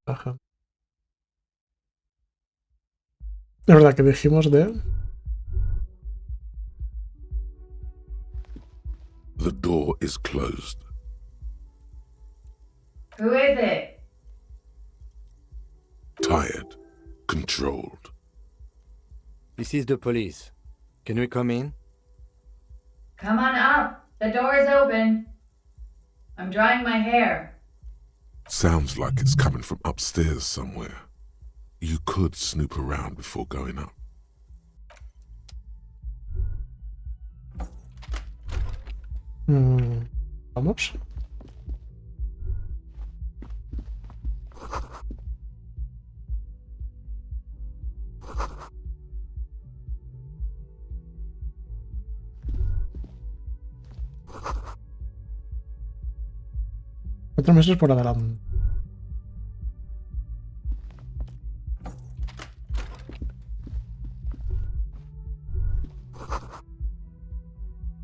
Ajá. Es verdad que dijimos de... The door is closed. Who is it? Tired. Controlled. This is the police. Can we come in? Come on up. The door is open. I'm drying my hair. Sounds like it's coming from upstairs somewhere. You could snoop around before going up. Vamos. Cuatro meses por adelante.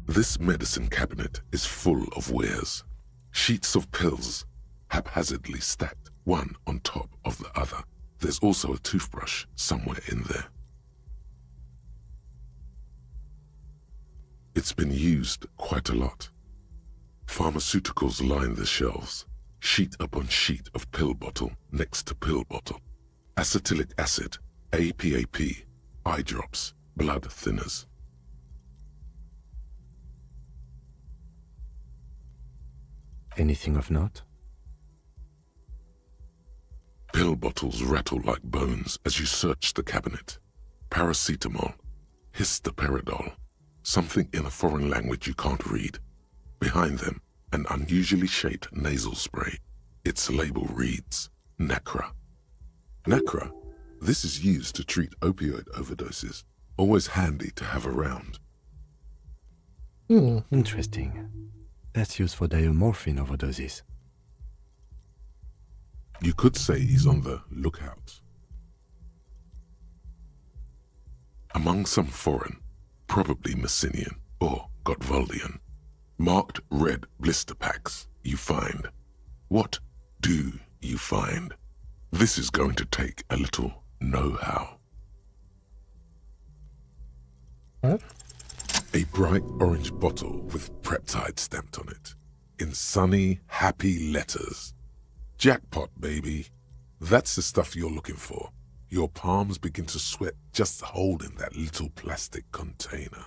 This medicine cabinet is full of wares. Sheets of pills, haphazardly stacked one on top of the other. There's also a toothbrush somewhere in there. It's been used quite a lot. Pharmaceuticals line the shelves, sheet upon sheet of pill bottle next to pill bottle. Acetylic acid, APAP, eye drops, blood thinners. Anything of note? Pill bottles rattle like bones as you search the cabinet. Paracetamol, histoparidol, something in a foreign language you can't read. Behind them, an unusually shaped nasal spray. Its label reads, Nacra. Nacra? This is used to treat opioid overdoses. Always handy to have around. Interesting. That's used for diamorphine overdoses. You could say he's on the lookout. Among some foreign, probably Messinian or Gotwaldian, marked red blister packs you find. What do you find? This is going to take a little know-how. What? A bright orange bottle with Preptide stamped on it, in sunny, happy letters. Jackpot, baby. That's the stuff you're looking for. Your palms begin to sweat just holding that little plastic container.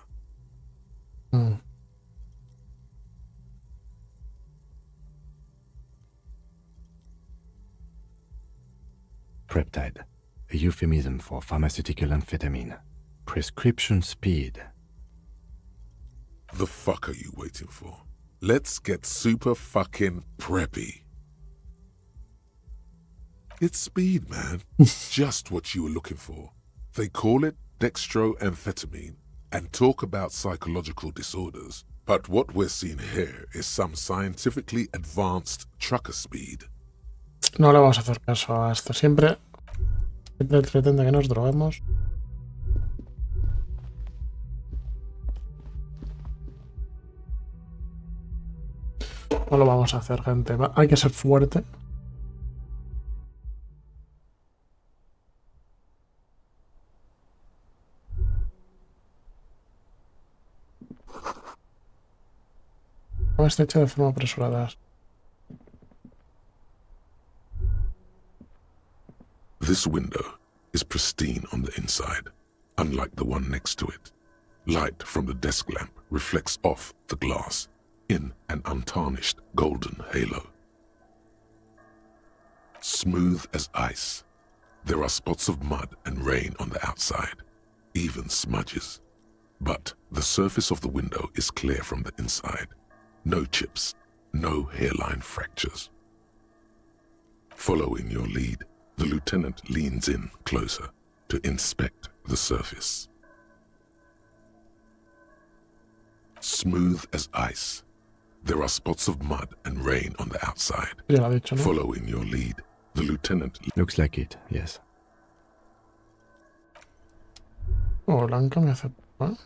Preptide, a euphemism for pharmaceutical amphetamine. Prescription speed. The fuck are you waiting for? Let's get super fucking preppy. It's speed, man. Just what you were looking for. They call it dextroamphetamine and talk about psychological disorders. But what we're seeing here is some scientifically advanced trucker speed. No le vamos a hacer caso a esto. Siempre pretende que nos droguemos. No lo vamos a hacer, gente. Hay que ser fuerte. No está hecho de forma apresurada. This window is pristine on the inside, unlike the one next to it. Light from the desk lamp reflects off the glass in an untarnished golden halo. Smooth as ice. There are spots of mud and rain on the outside, even smudges. But the surface of the window is clear from the inside. No chips, no hairline fractures. Following your lead, the lieutenant leans in closer to inspect the surface. Smooth as ice. There are spots of mud and rain on the outside. Ya lo ha dicho, ¿no? Following your lead, the lieutenant... Looks like it, yes. Oh, blanca me hace... ¿eh?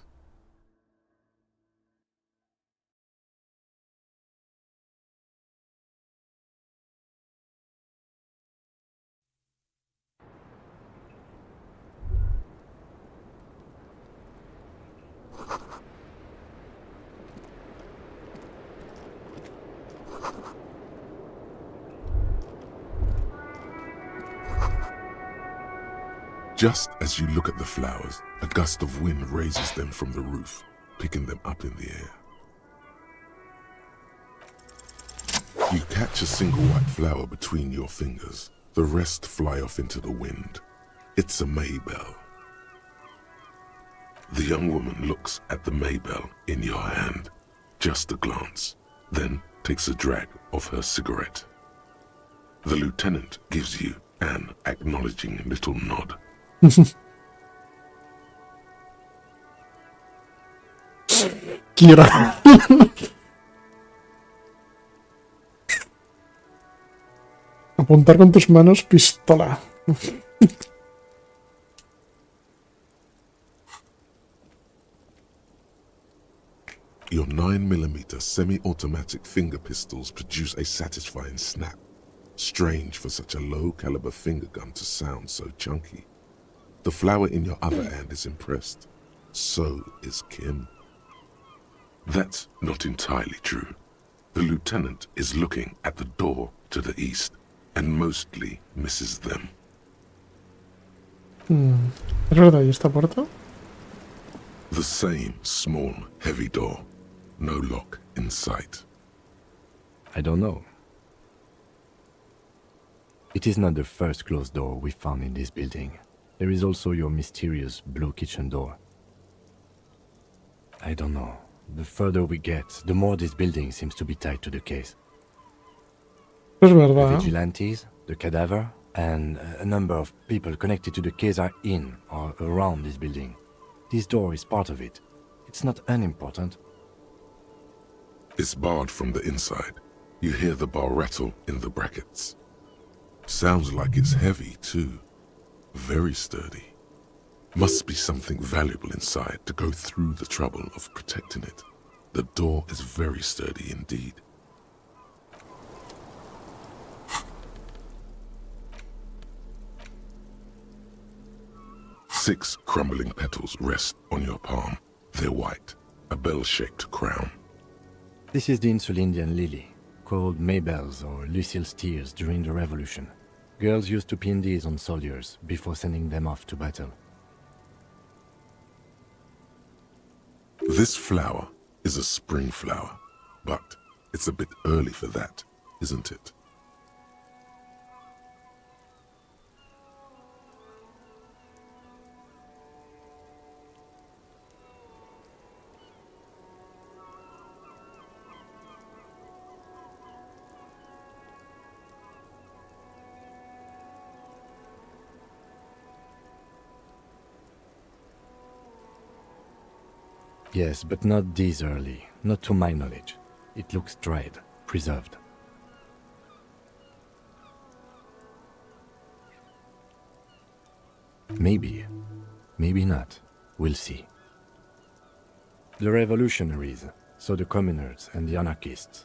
Just as you look at the flowers, a gust of wind raises them from the roof, picking them up in the air. You catch a single white flower between your fingers. The rest fly off into the wind. It's a Maybell. The young woman looks at the Maybell in your hand, just a glance, then takes a drag of her cigarette. The lieutenant gives you an acknowledging little nod. Kira. Apuntar con tus manos, pistola. Your 9mm semi-automatic finger pistols produce a satisfying snap. Strange for such a low-caliber finger gun to sound so chunky. The flower in your other hand is impressed. So is Kim. That's not entirely true. The lieutenant is looking at the door to the east and mostly misses them. ¿Es verdad? ¿Y esta puerta? The same small, heavy door. No lock in sight. I don't know. It is not the first closed door we found in this building. There is also your mysterious blue kitchen door. I don't know. The further we get, the more this building seems to be tied to the case. Es The verdad. vigilantes, the cadaver, and a number of people connected to the case are in or around this building. This door is part of it. It's not unimportant. It's barred from the inside. You hear the bar rattle in the brackets. Sounds like it's heavy, too. Very sturdy. Must be something valuable inside to go through the trouble of protecting it. The door is very sturdy indeed. Six crumbling petals rest on your palm. They're white, a bell-shaped crown. This is the Insulindian lily, called Maybells or Lucille's tears during the Revolution. Girls used to pin these on soldiers before sending them off to battle. This flower is a spring flower, but it's a bit early for that, isn't it? Yes, but not this early, not to my knowledge. It looks dried, preserved. Maybe, maybe not. We'll see. The revolutionaries, so the communers and the anarchists.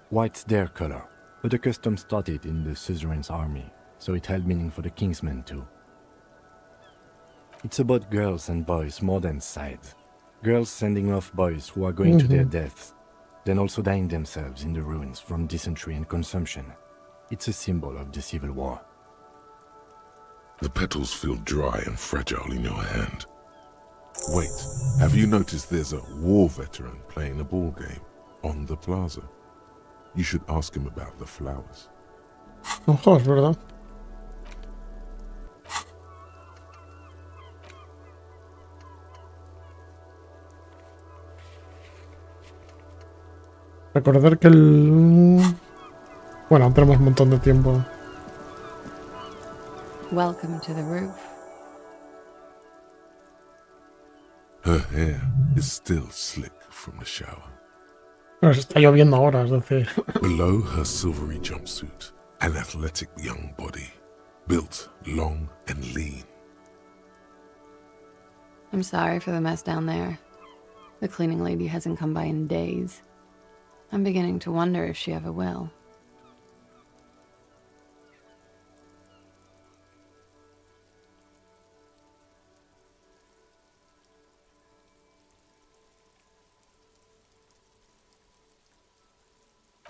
White's their color, but the custom started in the suzerain's army, so it held meaning for the king's men too. It's about girls and boys more than sides. Girls sending off boys who are going to their deaths, then also dying themselves in the ruins from dysentery and consumption. It's a symbol of the Civil War. The petals feel dry and fragile in your hand. Wait, have you noticed there's a war veteran playing a ball game on the plaza? You should ask him about the flowers. Ojo, es verdad. Recordar que el... Bueno, tenemos un montón de tiempo. Welcome to the roof. Her hair is still slick from the shower. Bueno, se está lloviendo ahora, es decir... Below her silvery jumpsuit, an athletic young body, built long and lean. I'm sorry for the mess down there. The cleaning lady hasn't come by in days. I'm beginning to wonder if she ever will.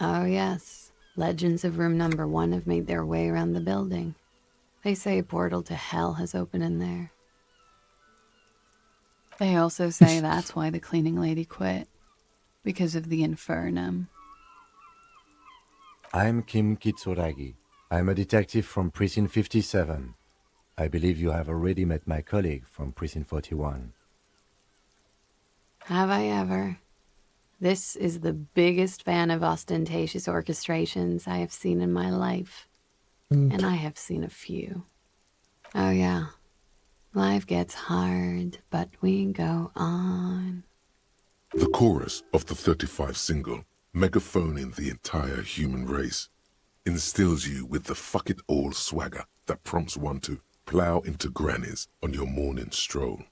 Oh yes, legends of room number 1 have made their way around the building. They say a portal to hell has opened in there. They also say that's why the cleaning lady quit. Because of the infernum. I'm Kim Kitsuragi. I'm a detective from Precinct 57. I believe you have already met my colleague from Precinct 41. Have I ever? This is the biggest fan of ostentatious orchestrations I have seen in my life. And I have seen a few. Oh yeah. Life gets hard, but we go on. The chorus of the 35 single, megaphoning the entire human race, instills you with the fuck it all swagger that prompts one to plow into grannies on your morning stroll.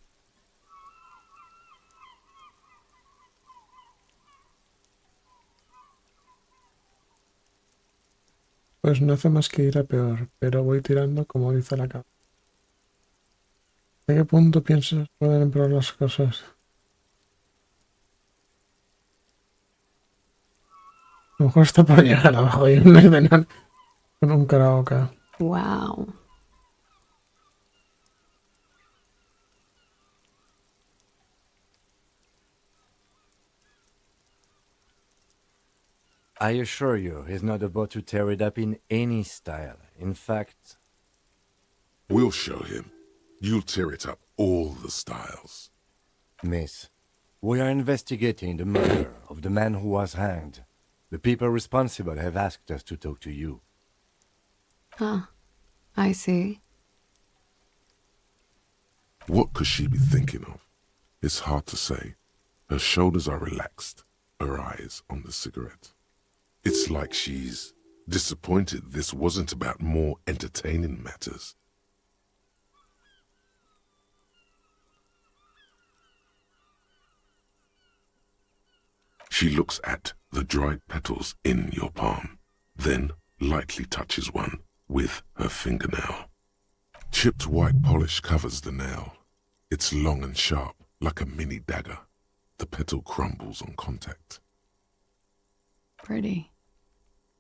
Pues no hace más que ir a peor, pero voy tirando como dice la cabeza. ¿De qué punto piensas pueden empeorar las cosas? A lo mejor está por llegar abajo y un escenario con un karaoke. Wow. I assure you, he's not about to tear it up in any style. In fact, We'll show him. You'll tear it up all the styles. Miss, we are investigating the murder of the man who was hanged. The people responsible have asked us to talk to you. Huh. I see. What could she be thinking of? It's hard to say. Her shoulders are relaxed, her eyes on the cigarette. It's like she's disappointed this wasn't about more entertaining matters. She looks at the dried petals in your palm, then lightly touches one with her fingernail. Chipped white polish covers the nail. It's long and sharp, like a mini dagger. The petal crumbles on contact. Pretty.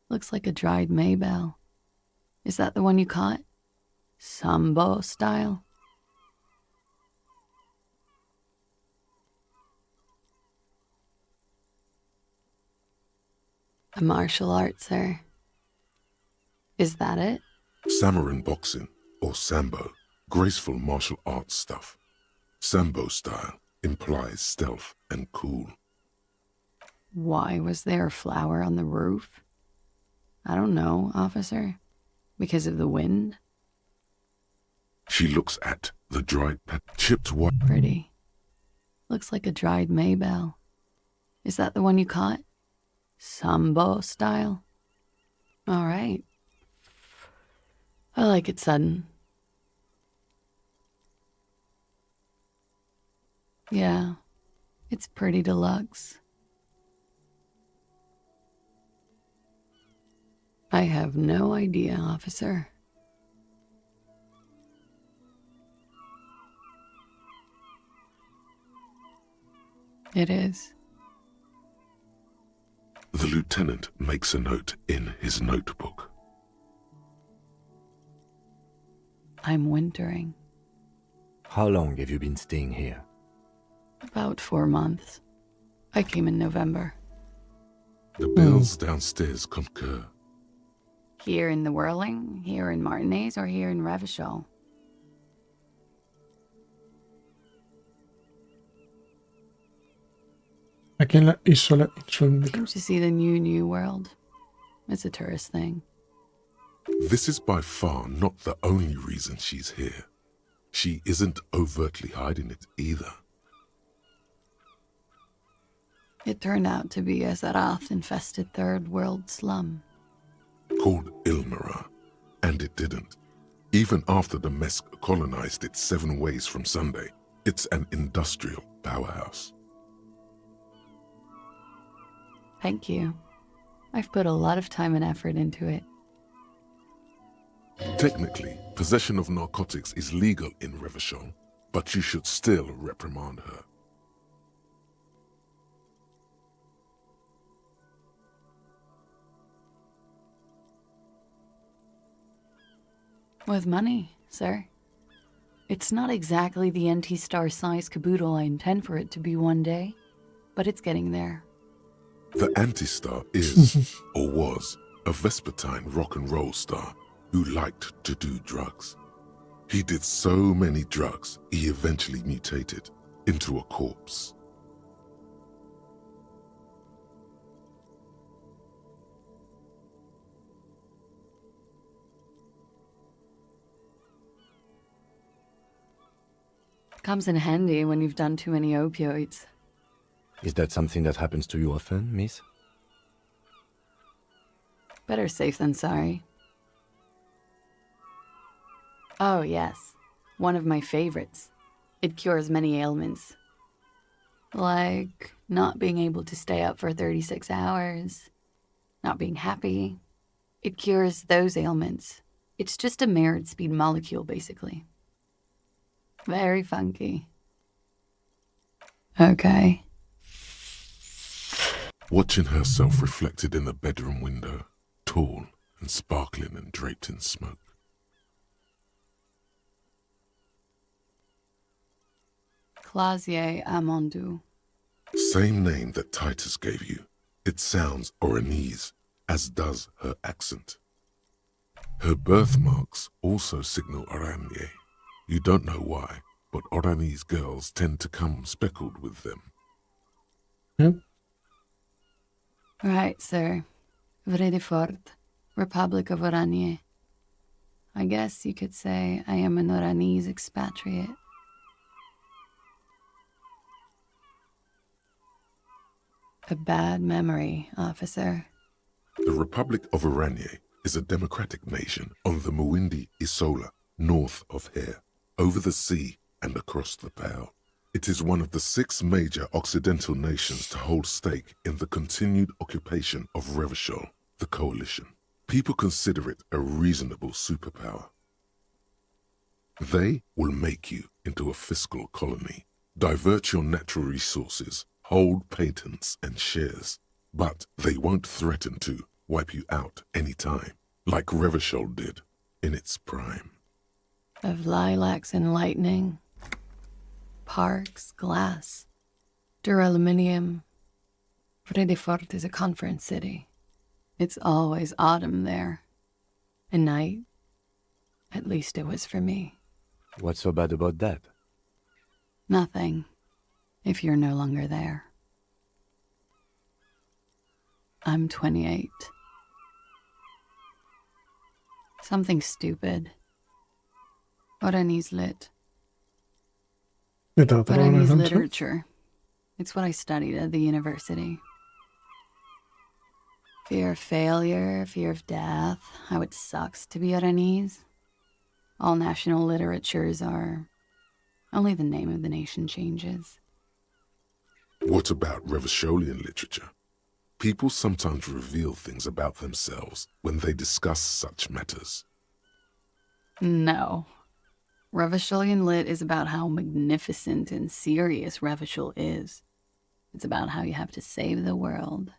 Looks like a dried maybell. Is that the one you caught? Sambo style? A martial art, sir. Is that it? Samurai boxing, or sambo, graceful martial arts stuff. Sambo style implies stealth and cool. Why was there a flower on the roof? I don't know, officer. Because of the wind? She looks at the dried chipped white. Pretty. Looks like a dried maybell. Is that the one you caught? Sambo style? All right. I like it sudden. Yeah, it's pretty deluxe. I have no idea, officer. It is. The lieutenant makes a note in his notebook. I'm wintering. How long have you been staying here? About 4 months. I came in November. The bills downstairs concur. Here in the Whirling, here in Martinez, or here in Revachol? Aquí en la isla Insúndita. Came to see the new world. It's a tourist thing. This is by far not the only reason she's here. She isn't overtly hiding it either. It turned out to be a Zarath-infested third world slum. Called Ilmara, and it didn't. Even after the Mesk colonized it 7 ways from Sunday, it's an industrial powerhouse. Thank you. I've put a lot of time and effort into it. Technically, possession of narcotics is legal in Revachol, but you should still reprimand her. With money, sir. It's not exactly the anti-star-sized caboodle I intend for it to be one day, but it's getting there. The Anti-Star is, or was, a vespertine rock and roll star who liked to do drugs. He did so many drugs, he eventually mutated into a corpse. Comes in handy when you've done too many opioids. Is that something that happens to you often, miss? Better safe than sorry. Oh, yes. One of my favorites. It cures many ailments. Like not being able to stay up for 36 hours, not being happy. It cures those ailments. It's just a merit speed molecule, basically. Very funky. Okay. Watching herself reflected in the bedroom window, tall and sparkling and draped in smoke. Clasier Amandu. Same name that Titus gave you. It sounds Oranese, as does her accent. Her birthmarks also signal Oranje. You don't know why, but Oranese girls tend to come speckled with them. Yep. Right, sir. Vredefort, Republic of Oranje. I guess you could say I am an Oranese expatriate. A bad memory, officer. The Republic of Oranje is a democratic nation on the Muindi Isola, north of here, over the sea and across the Pale. It is one of the 6 major Occidental nations to hold stake in the continued occupation of Revachol, the coalition. People consider it a reasonable superpower. They will make you into a fiscal colony, divert your natural resources, hold patents and shares, but they won't threaten to wipe you out any time, like Revachol did in its prime. Of lilacs and lightning, parks, glass, duraluminium. Vredefort is a conference city. It's always autumn there. And night. At least it was for me. What's so bad about that? Nothing. If you're no longer there. I'm 28. Something stupid. Oranese lit. Oranese literature. It's what I studied at the university. Fear of failure, fear of death, how it sucks to be Oranese. All national literatures are... Only the name of the nation changes. What about Revacholian literature? People sometimes reveal things about themselves when they discuss such matters. No. Revacholian lit is about how magnificent and serious Revachol is. It's about how you have to save the world.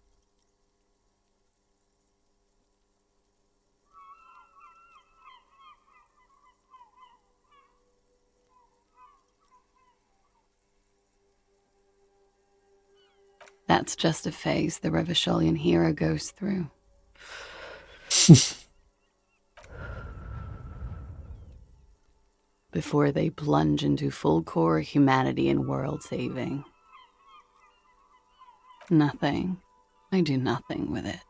That's just a phase the Revacholian hero goes through. Before they plunge into full-core humanity and world-saving. Nothing. I do nothing with it.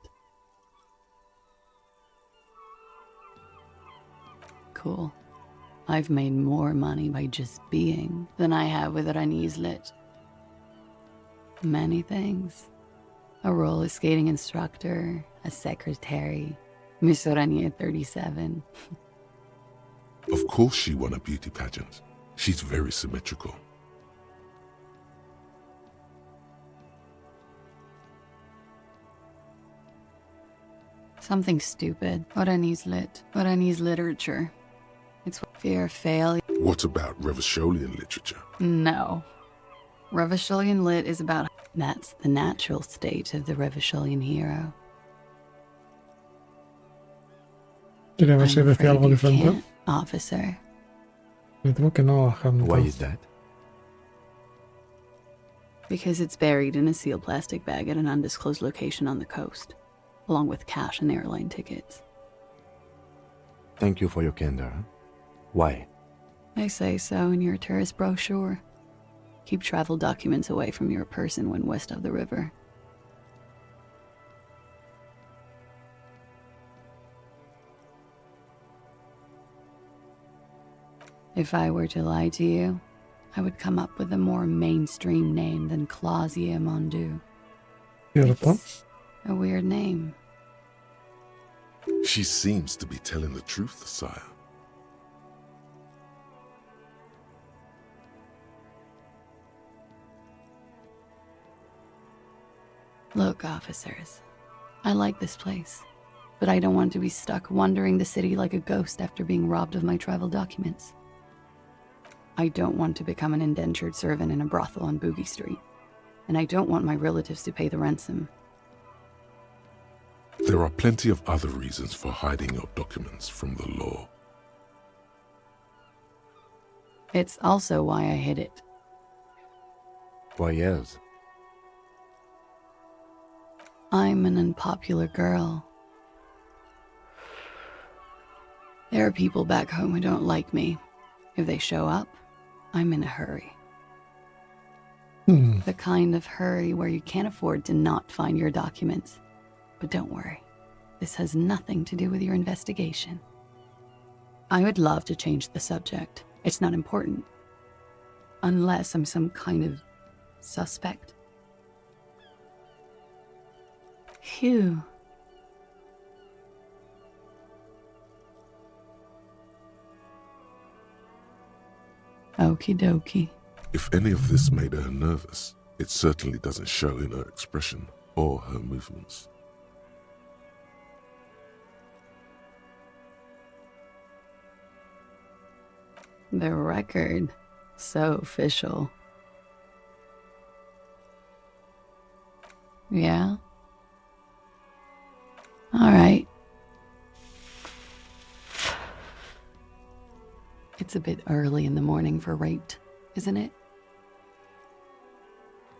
Cool. I've made more money by just being than I have with Oranese lit. Many things. A roller skating instructor, a secretary, Miss Oranje 37. Of course she won a beauty pageant. She's very symmetrical. Something stupid. Oranese lit. Oranese literature. It's fear of failure. What about Revacholian literature? No. Revacholian lit is about... That's the natural state of the Revacholian hero. Quería ver si I'm decía afraid algo you diferente. can't officer. Me temo que no va a bajar Why entonces. is that? Because it's buried in a sealed plastic bag at an undisclosed location on the coast, along with cash and airline tickets. Thank you for your candor. Why? They say so in your tourist brochure. Keep travel documents away from your person when west of the river. If I were to lie to you, I would come up with a more mainstream name than Clausia Mondu. ¿Cierto? It's a weird name. She seems to be telling the truth, sire. Look, officers, I like this place, but I don't want to be stuck wandering the city like a ghost after being robbed of my travel documents. I don't want to become an indentured servant in a brothel on Boogie Street, and I don't want my relatives to pay the ransom. There are plenty of other reasons for hiding your documents from the law. It's also why I hid it. Why else? I'm an unpopular girl. There are people back home who don't like me. If they show up, I'm in a hurry. The kind of hurry where you can't afford to not find your documents. But don't worry, this has nothing to do with your investigation. I would love to change the subject. It's not important. Unless I'm some kind of suspect. Phew. Okie dokie. If any of this made her nervous, it certainly doesn't show in her expression or her movements. The record. So official. Yeah? All right. It's a bit early in the morning for rape, isn't it?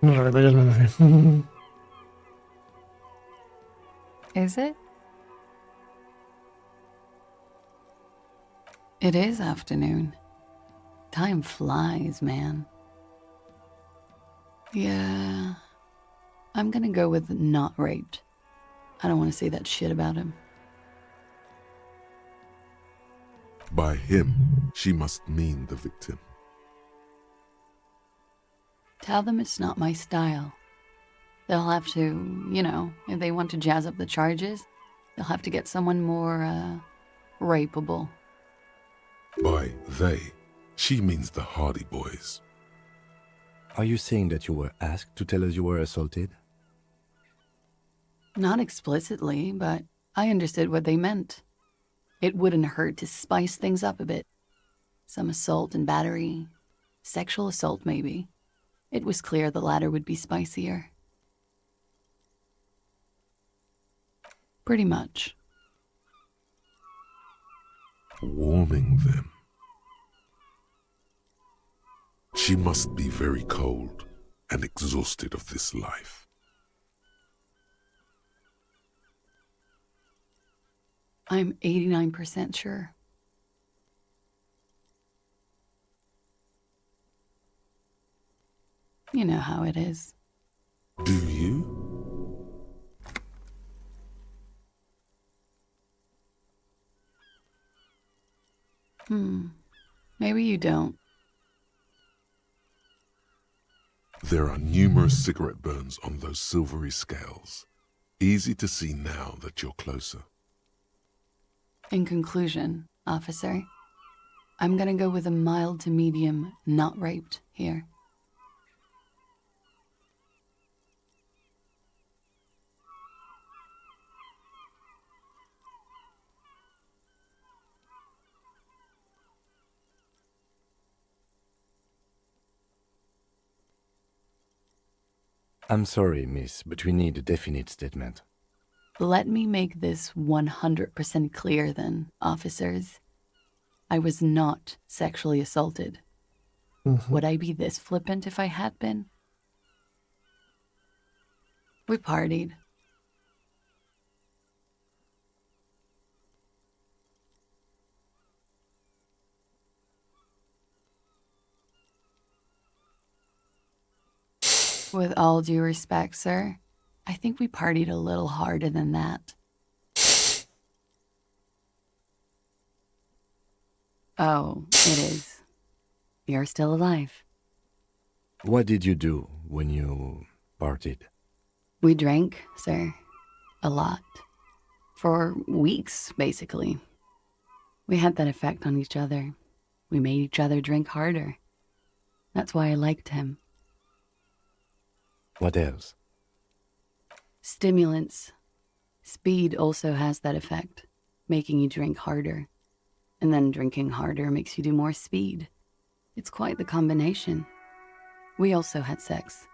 No sé qué te quieres decir. Is it? It is afternoon. Time flies, man. Yeah. I'm gonna go with not raped. I don't want to say that shit about him. By him, she must mean the victim. Tell them it's not my style. They'll have to, if they want to jazz up the charges, they'll have to get someone more, rapeable. By they, she means the Hardy Boys. Are you saying that you were asked to tell us you were assaulted? Not explicitly, but I understood what they meant. It wouldn't hurt to spice things up a bit. Some assault and battery. Sexual assault, maybe. It was clear the latter would be spicier. Pretty much. Warming them. She must be very cold and exhausted of this life. I'm 89% sure. You know how it is. Do you? Maybe you don't. There are numerous cigarette burns on those silvery scales. Easy to see now that you're closer. In conclusion, officer, I'm gonna go with a mild to medium not raped here. I'm sorry, miss, but we need a definite statement. Let me make this 100% clear then, officers. I was not sexually assaulted. Ujú. Would I be this flippant if I had been? We partied. With all due respect, sir, I think we partied a little harder than that. Oh, it is. You're still alive. What did you do when you partied? We drank, sir. A lot. For weeks, basically. We had that effect on each other. We made each other drink harder. That's why I liked him. What else? Stimulants. Speed also has that effect, making you drink harder. And then drinking harder makes you do more speed. It's quite the combination. We also had sex.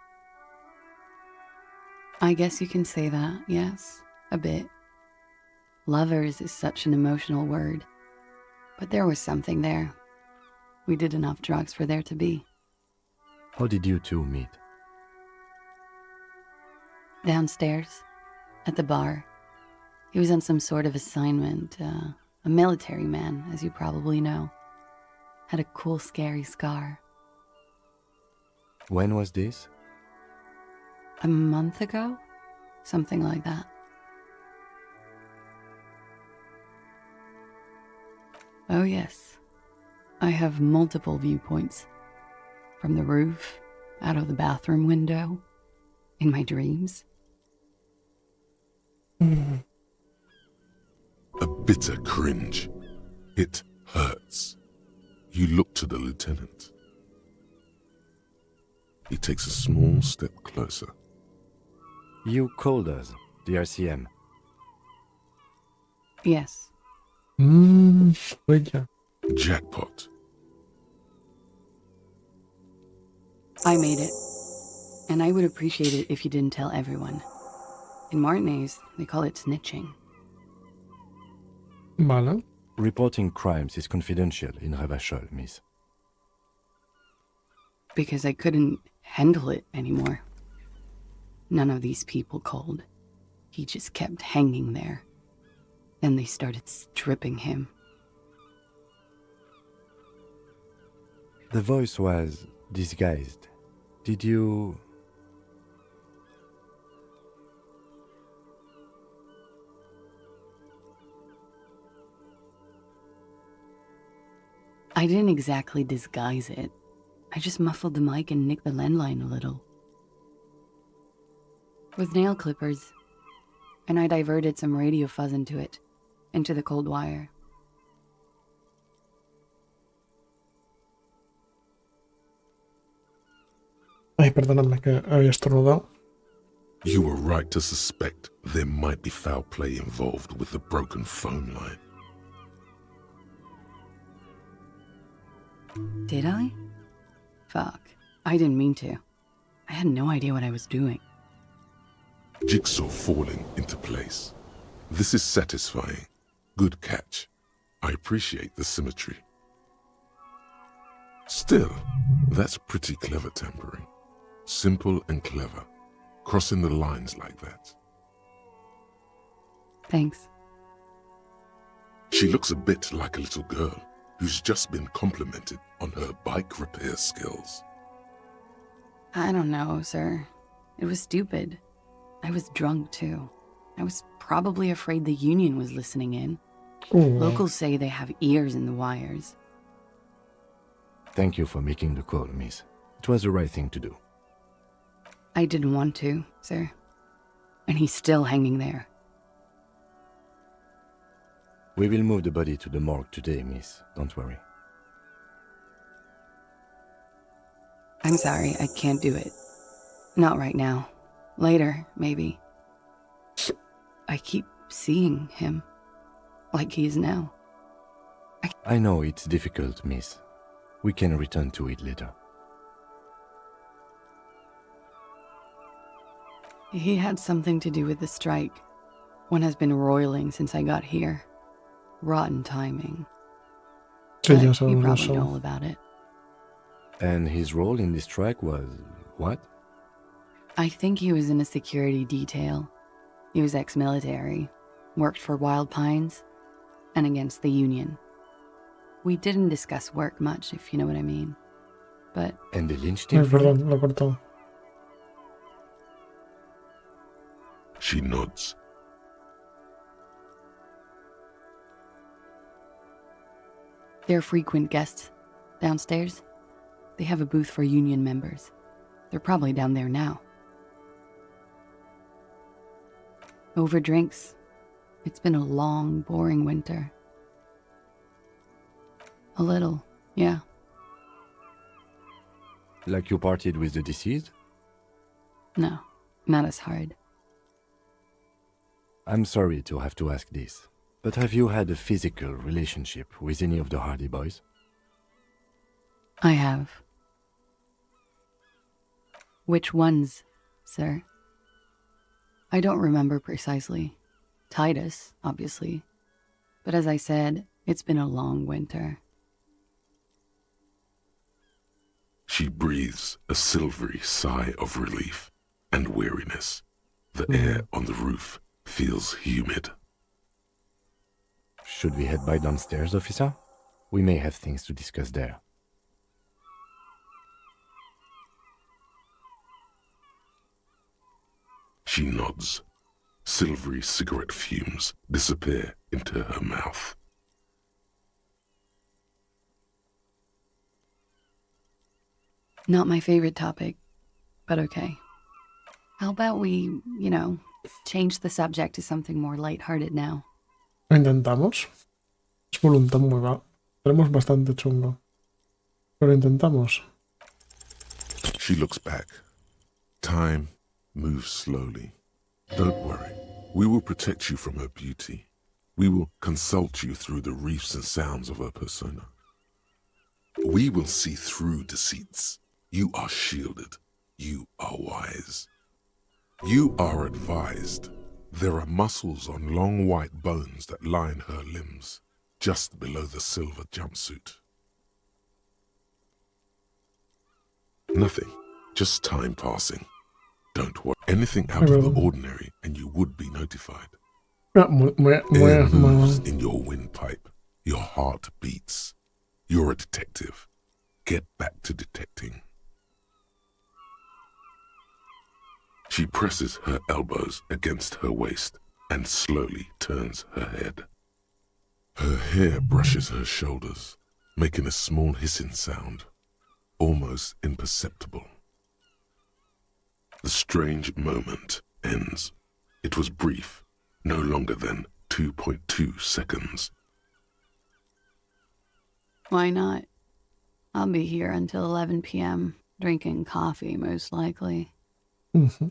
I guess you can say that, yes, a bit. Lovers is such an emotional word. But there was something there. We did enough drugs for there to be. How did you two meet? Downstairs, at the bar. He was on some sort of assignment, a military man, as you probably know. Had a cool, scary scar. When was this? A month ago? Something like that. Oh yes, I have multiple viewpoints. From the roof, out of the bathroom window, in my dreams. A bitter cringe. It hurts. You look to the lieutenant. He takes a small step closer. You called us, the RCM. Yes. Huella. Jackpot. I made it. And I would appreciate it if you didn't tell everyone. In Martinez, they call it snitching. Vale. Reporting crimes is confidential in Revachol, miss. Because I couldn't handle it anymore. None of these people called. He just kept hanging there. Then they started stripping him. The voice was disguised. Did you... I didn't exactly disguise it. I just muffled the mic and nicked the landline a little. With nail clippers. And I diverted some radio fuzz into it. Into the cold wire. Ay, perdonadme que había estornudado. You were right to suspect there might be foul play involved with the broken phone line. Did I? Fuck. I didn't mean to. I had no idea what I was doing. Jigsaw falling into place. This is satisfying. Good catch. I appreciate the symmetry. Still, that's pretty clever tampering. Simple and clever. Crossing the lines like that. Thanks. She looks a bit like a little girl who's just been complimented on her bike repair skills. I don't know, sir. It was stupid. I was drunk, too. I was probably afraid the union was listening in. Locals say they have ears in the wires. Thank you for making the call, miss. It was the right thing to do. I didn't want to, sir. And he's still hanging there. We will move the body to the morgue today, miss. Don't worry. I'm sorry, I can't do it. Not right now. Later, maybe. I keep seeing him. Like he is now. I know it's difficult, miss. We can return to it later. He had something to do with the strike. One has been roiling since I got here. Rotten timing. Sí, but ya you sabemos probably eso. know all about it. And his role in this strike was what? I think he was in a security detail. He was ex-military, worked for Wild Pines, and against the Union. We didn't discuss work much, if you know what I mean. But And they lynched Ay, him for it? perdón, lo he cortado. She nods. they're frequent guests downstairs. They have a booth for Union members. They're probably down there now. Over drinks. It's been a long, boring winter. A little, yeah. Like you partied with the deceased? No, not as hard. I'm sorry to have to ask this, but have you had a physical relationship with any of the Hardy Boys? I have. Which ones, sir? I don't remember precisely. Titus, obviously. But as I said, it's been a long winter. She breathes a silvery sigh of relief and weariness. The air on the roof feels humid. Should we head by downstairs, officer? We may have things to discuss there. She nods. Silvery cigarette fumes disappear into her mouth. Not my favorite topic, but okay. How about we, change the subject to something more lighthearted now? Lo intentamos. Es voluntad muy va. Tenemos bastante chungo. Pero intentamos. She looks back. Time moves slowly. Don't worry. We will protect you from her beauty. We will consult you through the reefs and sounds of her persona. We will see through deceits. You are shielded. You are wise. You are advised. There are muscles on long white bones that line her limbs, just below the silver jumpsuit. Nothing, just time passing. Don't worry. Anything out of the ordinary and you would be notified. Air moves in your windpipe. Your heart beats. You're a detective. Get back to detecting. She presses her elbows against her waist and slowly turns her head. Her hair brushes her shoulders, making a small hissing sound, almost imperceptible. The strange moment ends. It was brief, no longer than 2.2 seconds. Why not? I'll be here until 11 p.m., drinking coffee, most likely. Mm-hmm.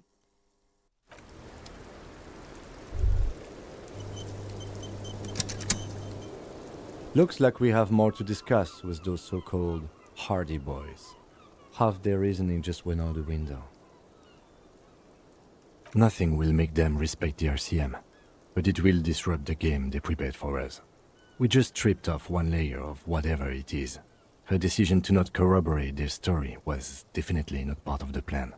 Looks like we have more to discuss with those so-called Hardy Boys. Half their reasoning just went out the window. Nothing will make them respect the RCM, but it will disrupt the game they prepared for us. We just stripped off one layer of whatever it is. Her decision to not corroborate their story was definitely not part of the plan.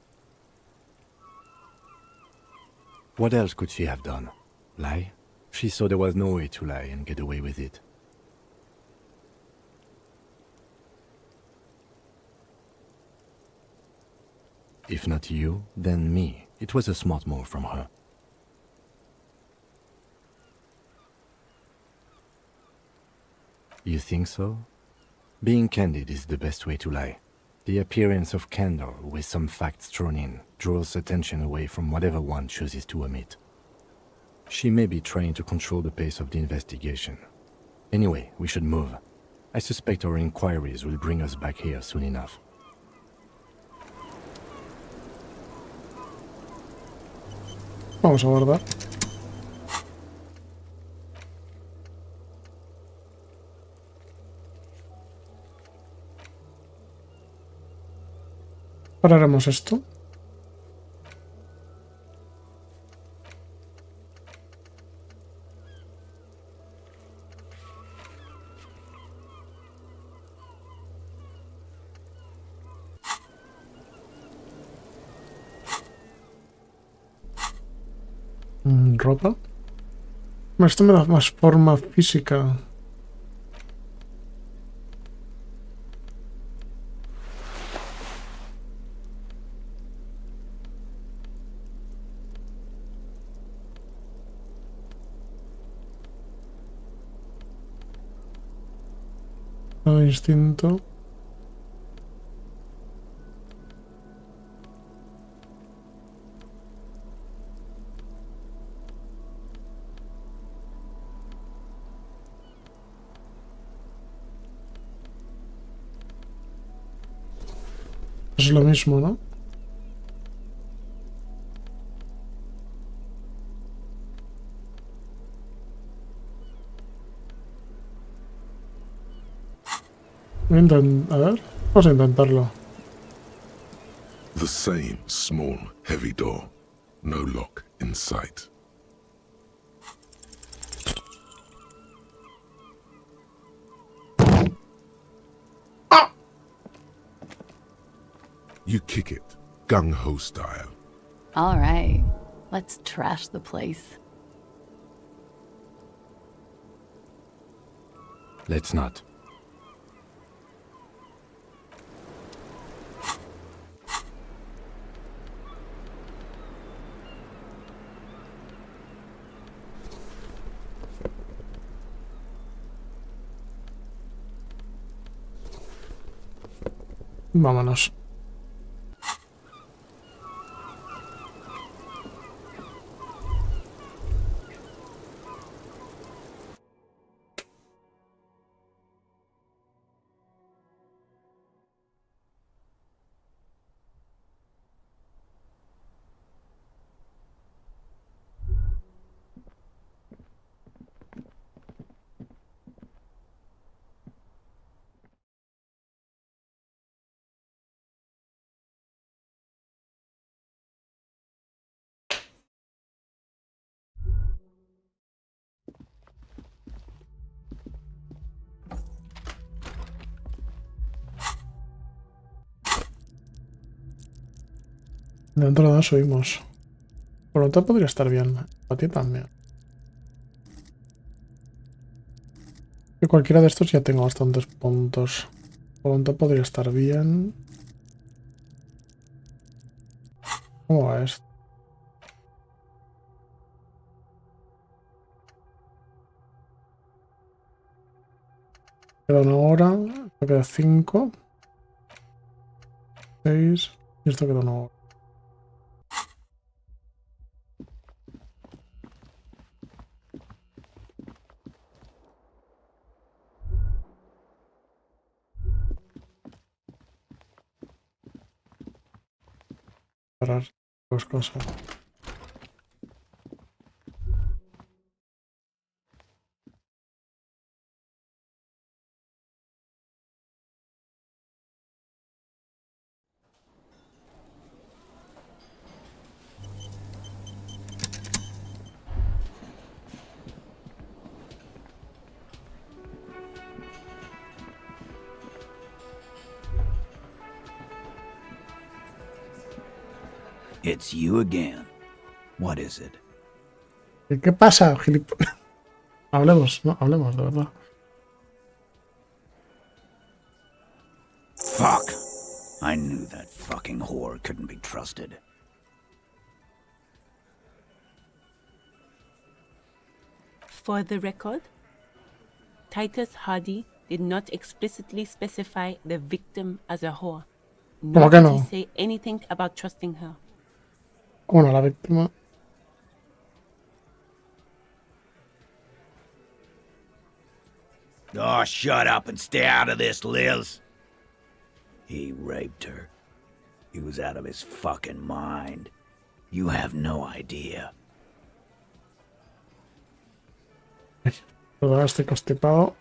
What else could she have done? Lie? She saw there was no way to lie and get away with it. If not you, then me. It was a smart move from her. You think so? Being candid is the best way to lie. The appearance of candor with some facts thrown in draws attention away from whatever one chooses to omit. She may be trying to control the pace of the investigation. Anyway, we should move. I suspect our inquiries will bring us back here soon enough. Vamos a guardar. Ahora haremos esto. ¿Ropa? Esto me da más forma física. Instinto. Es lo mismo, ¿no? A ver, vamos a intentarlo. The same small, heavy door. No lock in sight. You kick it, gung-ho style. All right, let's trash the place. Let's not. Vámonos. Dentro de dos subimos. Voluntad podría estar bien. A ti también. Que cualquiera de estos ya tengo bastantes puntos. Voluntad podría estar bien. ¿Cómo va esto? Queda una hora. Esto queda 5. 6. Y esto queda una hora. Parar dos cosas. It's you again. What is it? ¿Qué pasa, gilipollas? Hablemos, no, hablemos, de verdad. Fuck! I knew that fucking whore couldn't be trusted. For the record, Titus Hardy did not explicitly specify the victim as a whore. Nor ¿Cómo que did he no? say anything about trusting her. Bueno, la víctima. Oh, shut up and stay out of this, Liz. He raped her. He was out of his fucking mind. You have no idea. Perdón, estoy constipado.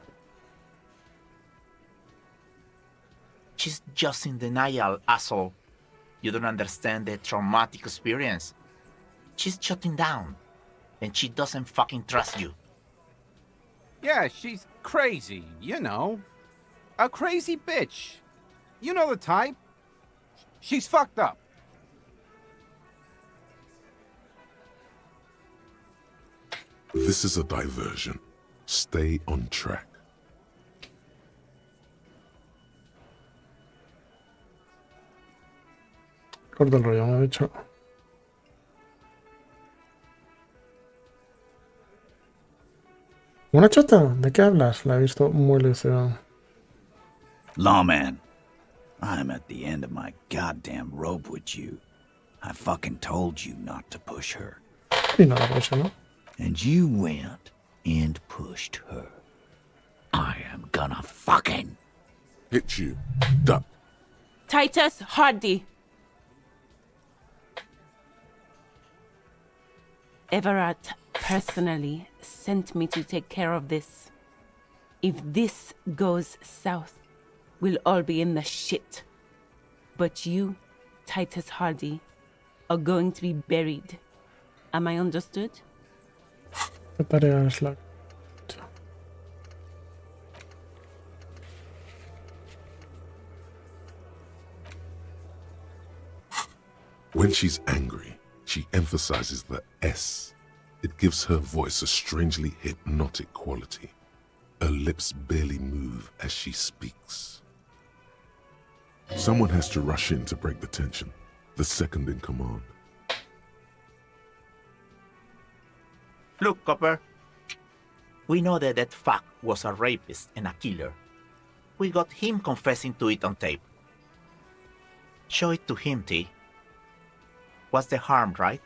She's just in denial, asshole. You don't understand the traumatic experience. She's shutting down, and she doesn't fucking trust you. Yeah, she's crazy, you know. A crazy bitch. You know the type. She's fucked up. This is a diversion. Stay on track. Corta el rollo, me ha dicho. ¿Una chota? ¿De qué hablas? La he visto muy lúcida. Lawman, I'm at the end of my goddamn rope with you. I fucking told you not to push her. Y nada, por eso, ¿no? And you went and pushed her. I am gonna fucking... Hit you. Duck. Titus Hardy. Everard personally sent me to take care of this. If this goes south, we'll all be in the shit. But you, Titus Hardy, are going to be buried. Am I understood? ¿Qué tarea es la? When she's angry, she emphasizes the S. It gives her voice a strangely hypnotic quality. Her lips barely move as she speaks. Someone has to rush in to break the tension. The second in command. Look, Copper. We know that fuck was a rapist and a killer. We got him confessing to it on tape. Show it to him, T. What's the harm, right?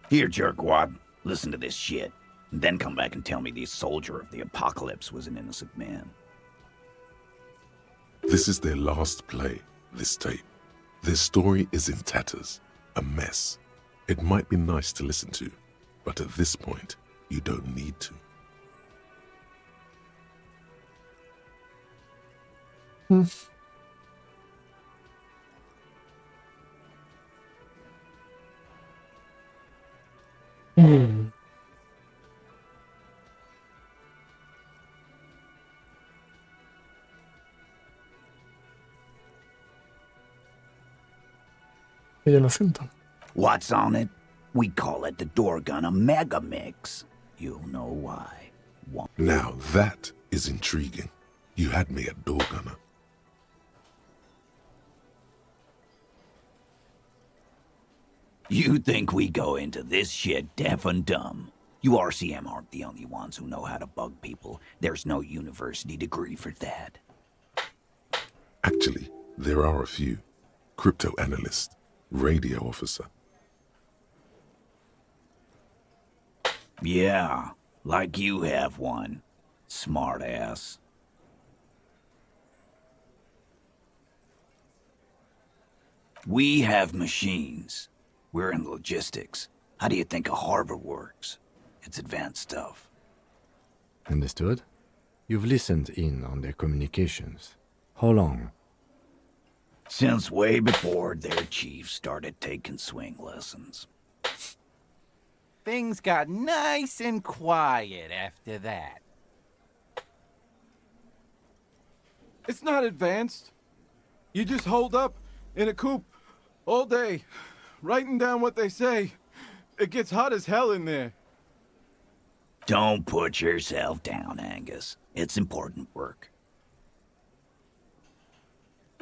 Here, jerkwad, listen to this shit. And then come back and tell me the soldier of the apocalypse was an innocent man. This is their last play, this tape. Their story is in tatters, a mess. It might be nice to listen to, but at this point, you don't need to. Y yo lo siento. What's on it? We call it the door gun a mega mix. You'll know why. Now that is intriguing. You had me at door gunner. You think we go into this shit deaf and dumb? You RCM aren't the only ones who know how to bug people. There's no university degree for that. Actually, there are a few. Crypto analyst, radio officer. Yeah, like you have one. Smart ass. We have machines. We're in logistics. How do you think a harbor works? It's advanced stuff. Understood? You've listened in on their communications. How long? Since way before their chief started taking swing lessons. Things got nice and quiet after that. It's not advanced. You just hold up in a coop all day, writing down what they say. It gets hot as hell in there. Don't put yourself down, Angus. It's important work.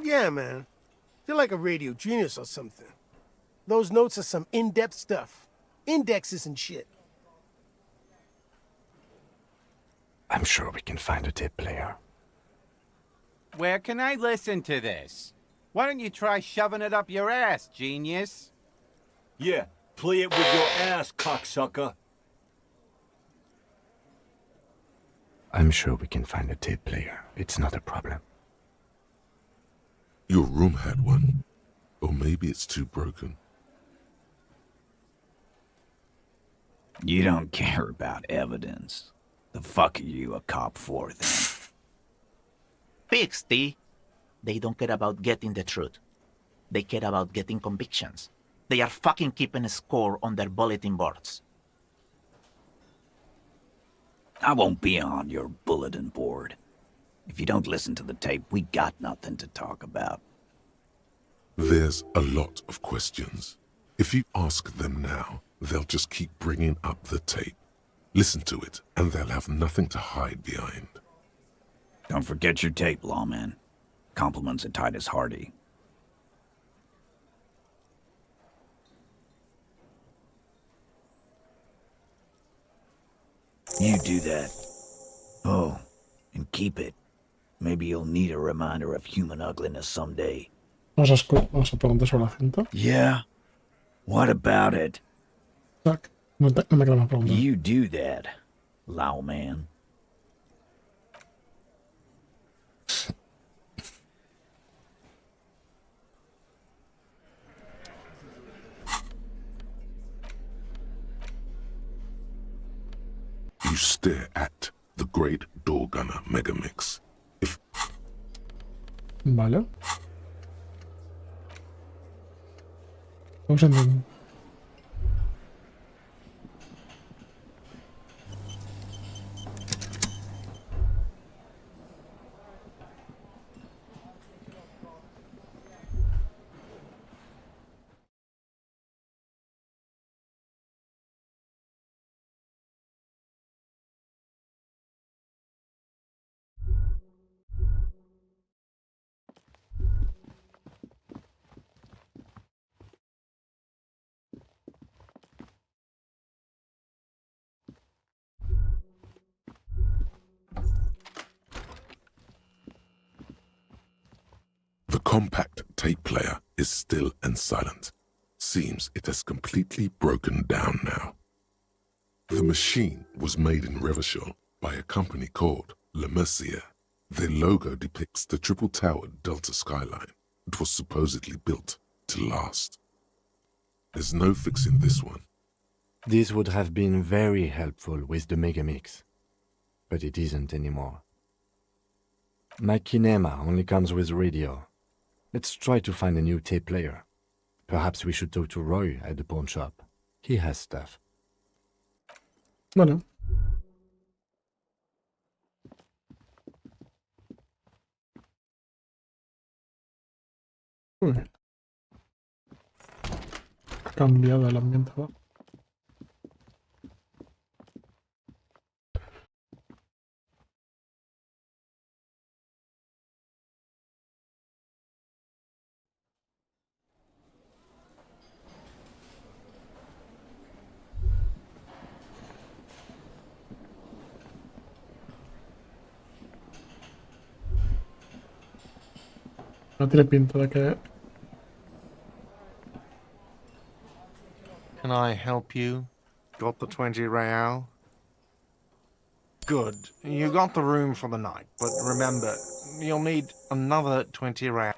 Yeah, man. You're like a radio genius or something. Those notes are some in-depth stuff. Indexes and shit. I'm sure we can find a tape player. Where can I listen to this? Why don't you try shoving it up your ass, genius? Yeah, play it with your ass, cocksucker. I'm sure we can find a tape player. It's not a problem. Your room had one. Or maybe it's too broken. You don't care about evidence. The fuck are you a cop for, then? Fix, T. They don't care about getting the truth. They care about getting convictions. They are fucking keeping a score on their bulletin boards. I won't be on your bulletin board. If you don't listen to the tape, we got nothing to talk about. There's a lot of questions. If you ask them now, they'll just keep bringing up the tape. Listen to it, and they'll have nothing to hide behind. Don't forget your tape, lawman. Compliments of Titus Hardy. You do that. Oh, and keep it. Maybe you'll need a reminder of human ugliness someday. Vamos a preguntar sobre la gente. Yeah? What about it? Zack, no me queda más preguntas. You do that, lawman. You stare at the Great Door Gunner Megamix. If Vale. Vamos a entender. the compact tape player is still and silent, seems it has completely broken down now. The machine was made in Revachol by a company called Le Mercier. Their logo depicts the triple-towered Delta skyline. It was supposedly built to last. There's no fixing this one. This would have been very helpful with the Megamix, but it isn't anymore. My Kinema only comes with radio. Let's try to find a new tape player. Perhaps we should talk to Roy at the pawn shop. He has stuff. Bueno. Uy. Ha cambiado el ambiente, ¿va? No tiene pinta de que... Can I help you? Got the 20 real? Good. You got the room for the night, but remember, you'll need another 20 real.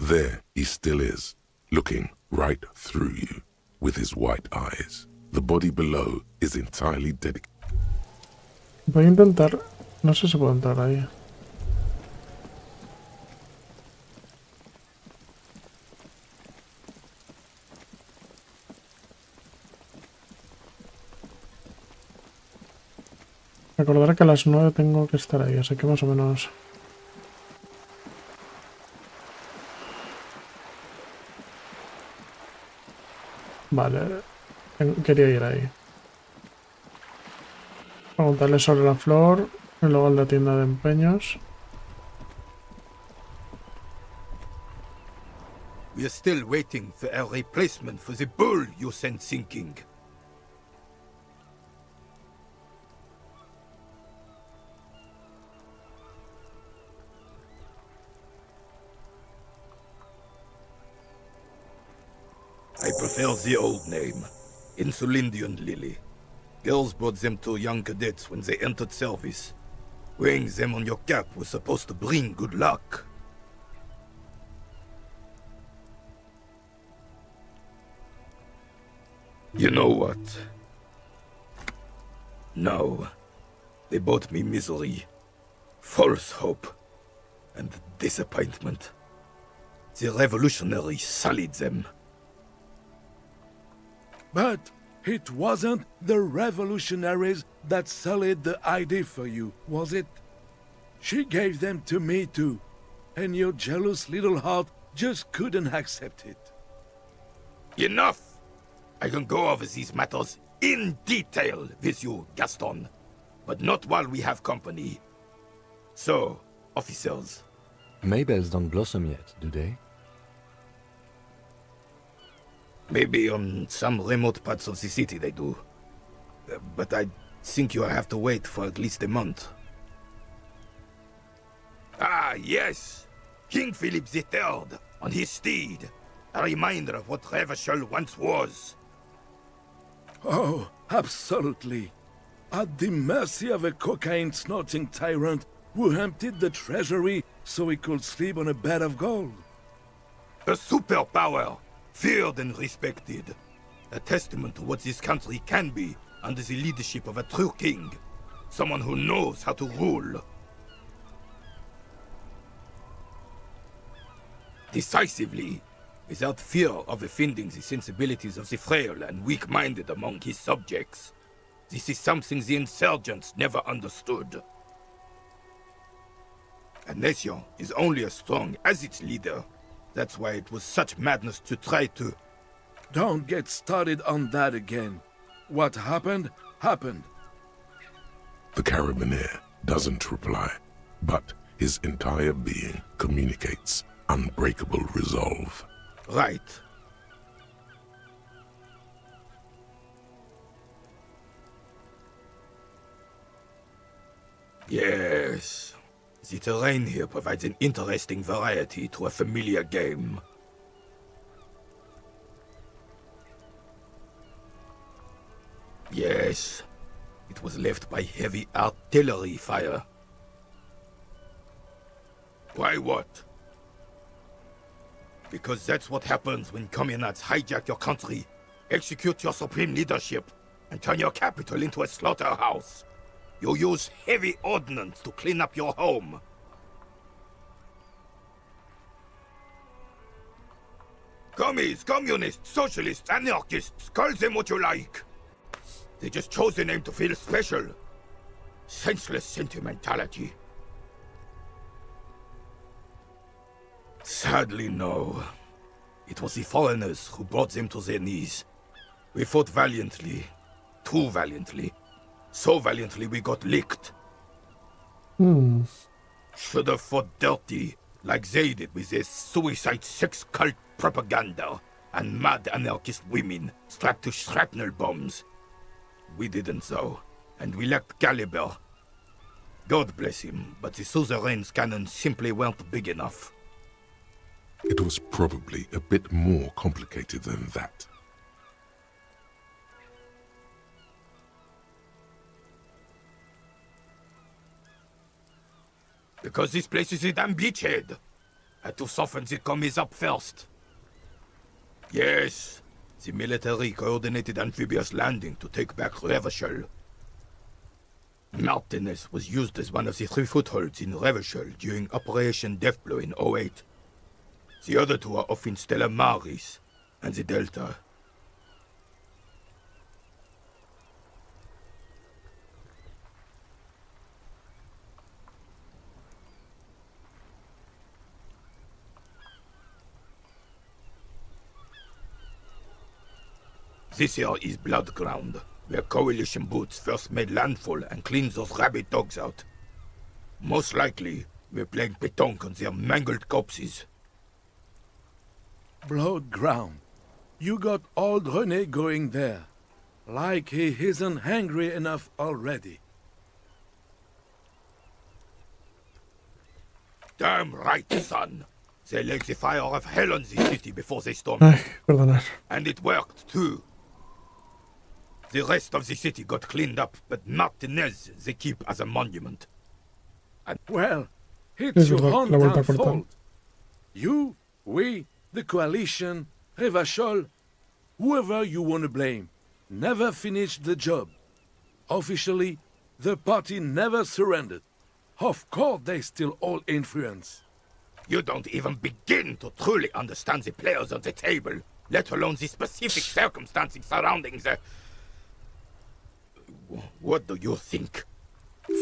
There he still is, looking right through you with his white eyes. The body below is entirely dedicated. Voy a intentar... No sé si puedo entrar ahí. Recordar que a las 9 tengo que estar ahí, así que más o menos... Vale, quería ir ahí. Preguntarle sobre la flor y luego en la tienda de empeños. We are still waiting for a replacement for the bull you sent sinking. I prefer the old name, Insulindian Lily. Girls brought them to young cadets when they entered service. Wearing them on your cap was supposed to bring good luck. You know what? No. They brought me misery, false hope, and disappointment. The revolutionaries sullied them. But it wasn't the revolutionaries that sullied the idea for you, was it? She gave them to me too, and your jealous little heart just couldn't accept it. Enough! I can go over these matters in detail with you, Gaston, but not while we have company. So, officers. Maybells don't blossom yet, do they? Maybe on some remote parts of the city they do. But I think you'll have to wait for at least a month. Ah, yes! King Philip III, on his steed. A reminder of what Revachol once was. Oh, absolutely. At the mercy of a cocaine-snorting tyrant who emptied the treasury so he could sleep on a bed of gold. A superpower! Feared and respected. A testament to what this country can be under the leadership of a true king. Someone who knows how to rule. Decisively, without fear of offending the sensibilities of the frail and weak-minded among his subjects. This is something the insurgents never understood. A nation is only as strong as its leader. That's why it was such madness to try to... Don't get started on that again. What happened, happened. The Carabinier doesn't reply, but his entire being communicates unbreakable resolve. Right. Yes. The terrain here provides an interesting variety to a familiar game. Yes. It was left by heavy artillery fire. Why what? Because that's what happens when communards hijack your country, execute your supreme leadership, and turn your capital into a slaughterhouse. You use heavy ordnance to clean up your home. Commies, communists, socialists, anarchists, call them what you like. They just chose a name to feel special. Senseless sentimentality. Sadly, no. It was the foreigners who brought them to their knees. We fought valiantly. Too valiantly. So valiantly we got licked. Should have fought dirty, like they did with their suicide sex cult propaganda and mad anarchist women strapped to shrapnel bombs. We didn't though, and we lacked caliber. God bless him, but the suzerain's cannons simply weren't big enough. It was probably a bit more complicated than that. Because this place is a damn beachhead. Had to soften the commies up first. Yes, The military coordinated amphibious landing to take back Revachol. Martinez was used as one of the 3 footholds in Revachol during Operation Deathblow in 08. The other 2 are off in Stella Maris and the Delta. This here is Blood Ground, where Coalition boots first made landfall and cleaned those rabid dogs out. Most likely, we're playing pétanque on their mangled corpses. Blood ground. You got old René going there. Like he isn't hungry enough already. Damn right, son. They laid the fire of hell on the city before they stormed. Ay, perdonad. And it worked, too. The rest of the city got cleaned up, but Martinez they keep as a monument. And well, it's your own la vuelta damn a cortar. fault. You, we, the Coalition, Revachol, whoever you want to blame, never finished the job. Officially, the party never surrendered. Of course they still all influence. You don't even begin to truly understand the players on the table, let alone the specific circumstances surrounding the... What do you think?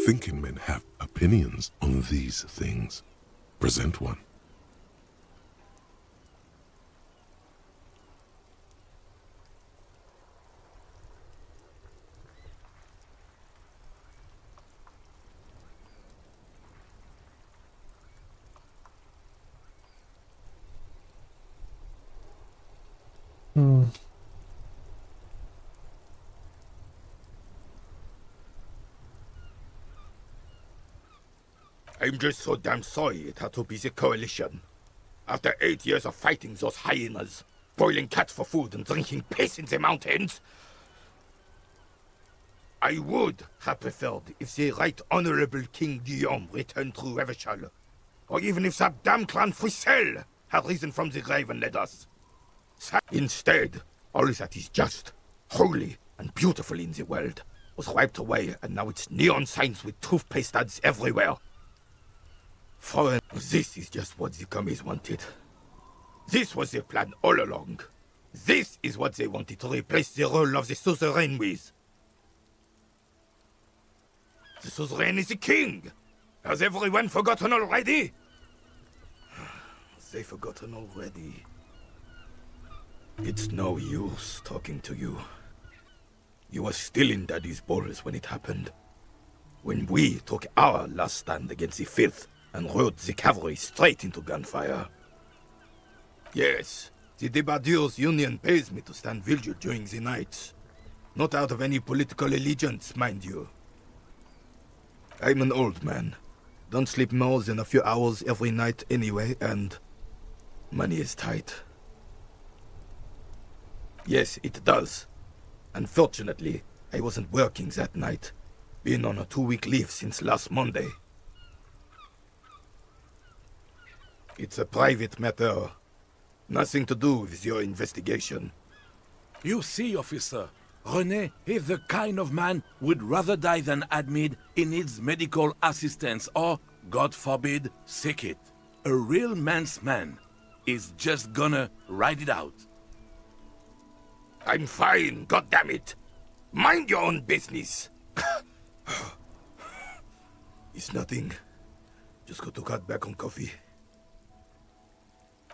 Thinking men have opinions on these things. Present one. I'm just so damn sorry it had to be the Coalition. After 8 years of fighting those hyenas, boiling cats for food and drinking piss in the mountains, I would have preferred if the Right Honorable King Guillaume returned through Revachol, or even if that damn clan Frisell had risen from the grave and led us. Instead, all that is just, holy, and beautiful in the world was wiped away, and now it's neon signs with toothpaste ads everywhere. Foreign, this is just what the commies wanted. This was their plan all along. This is what they wanted to replace the role of the suzerain with. The suzerain is the king! Has everyone forgotten already? They've forgotten already. It's no use talking to you. You were still in Daddy's balls when it happened. When we took our last stand against the filth and rode the cavalry straight into gunfire. Yes, the Debardeurs Union pays me to stand vigil during the nights. Not out of any political allegiance, mind you. I'm an old man. Don't sleep more than a few hours every night anyway, and money is tight. Yes, it does. Unfortunately, I wasn't working that night. Been on a 2-week leave since last Monday. It's a private matter. Nothing to do with your investigation. You see, officer, René is the kind of man would rather die than admit he needs medical assistance or, God forbid, sick it. A real man's man is just gonna ride it out. I'm fine, goddammit. Mind your own business. It's nothing. Just got to cut back on coffee.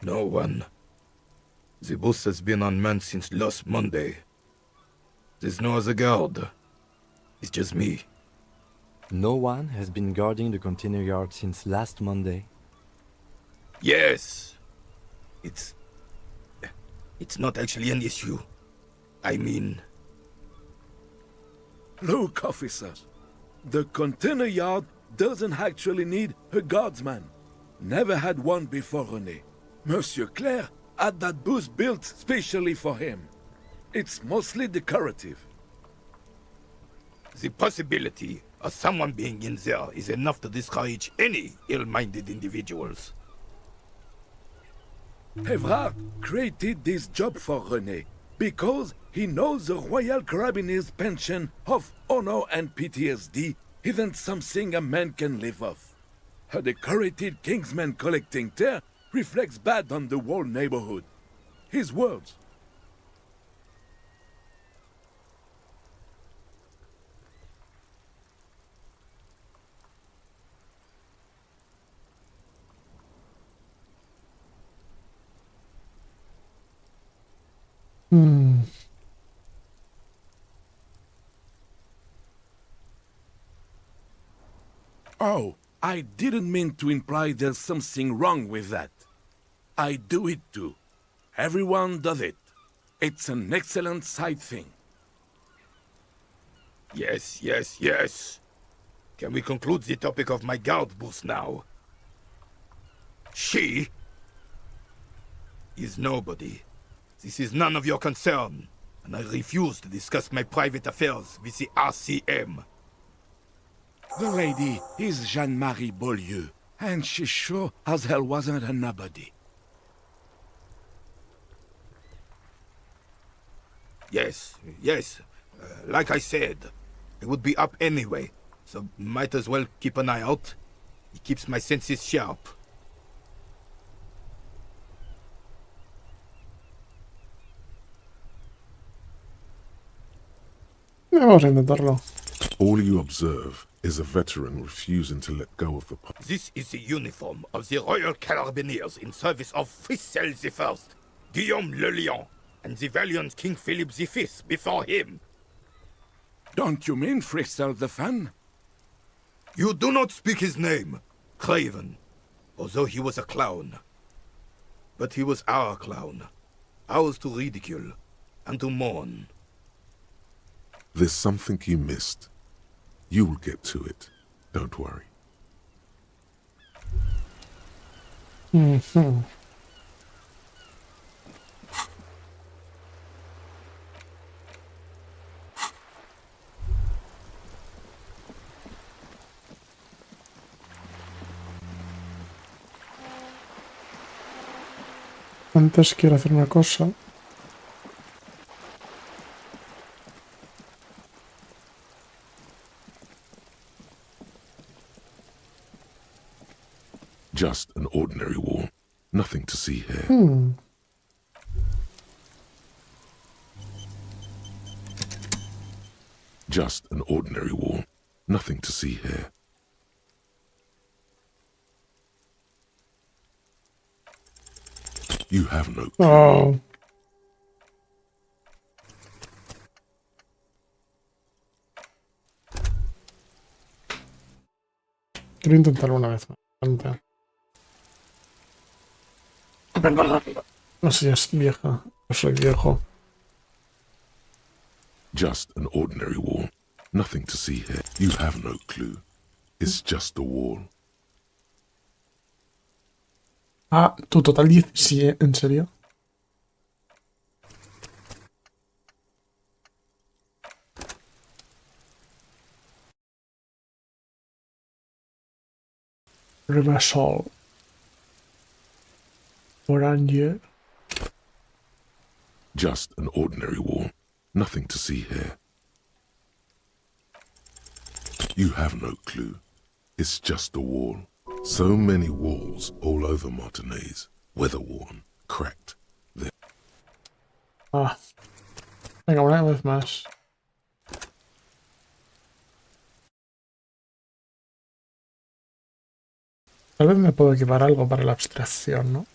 No one. The bus has been unmanned since last Monday. There's no other guard. It's just me. No one has been guarding the container yard since last Monday? Yes. It's not actually an issue. I mean... Look, officer. The container yard doesn't actually need a guardsman. Never had one before René. Monsieur Claire had that booth built specially for him. It's mostly decorative. The possibility of someone being in there is enough to discourage any ill-minded individuals. Evrard created this job for René. Because he knows the Royal Carabinier's pension of honor and PTSD isn't something a man can live off. A decorated Kingsman collecting tear reflects bad on the whole neighborhood. His words. Oh, I didn't mean to imply there's something wrong with that. I do it too. Everyone does it. It's an excellent side thing. Yes, yes, yes. Can we conclude the topic of my guard booth now? She is nobody. This is none of your concern, and I refuse to discuss my private affairs with the RCM. The lady is Jeanne-Marie Beaulieu, and she sure as hell wasn't a nobody. Yes, yes. Like I said, I would be up anyway, so might as well keep an eye out. It keeps my senses sharp. Vamos a intentarlo. All you observe is a veteran refusing to let go of the This is the uniform of the Royal Carabiniers in service of Frissel I, Guillaume le Lion, and the valiant King Philip V before him. Don't you mean Frissel the Fan? You do not speak his name, Craven, although he was a clown. But he was our clown, ours to ridicule and to mourn. There's something you missed. You will get to it. Don't worry. Antes quiero hacer una cosa. Just an ordinary wall. Nothing to see here. Just an ordinary wall. Nothing to see here. You have no clue. Oh. Quiero intentarlo una vez más. No sé si es vieja. Yo soy viejo. Just an ordinary wall. Nothing to see here. You have no clue. It's just a wall. Ah, tu total 17, ¿en serio? Rivasol. Orange. Just an ordinary wall. Nothing to see here. You have no clue. It's just a wall. So many walls all over Martinez. Weather-worn, cracked. Ah. Venga, una vez más. Tal vez me puedo equipar algo para la abstracción, ¿no?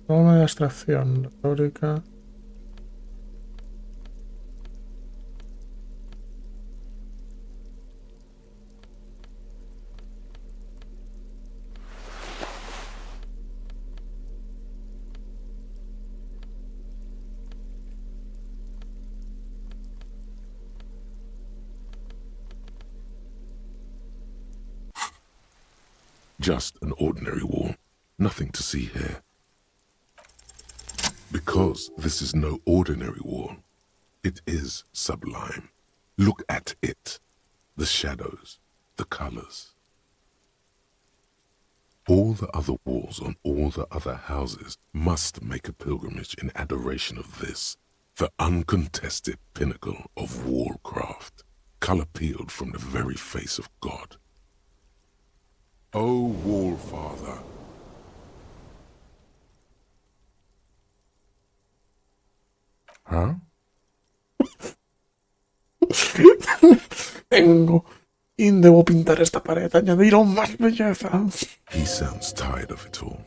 Toma de abstracción, retórica. Just an ordinary wall. Nothing to see here. Because this is no ordinary wall. It is sublime. Look at it. The shadows, the colors. All the other walls on all the other houses must make a pilgrimage in adoration of this, the uncontested pinnacle of wallcraft, color peeled from the very face of God. O Wallfather. Huh? Debo pintar esta pared, añadir aún más belleza. He sounds tired of it all.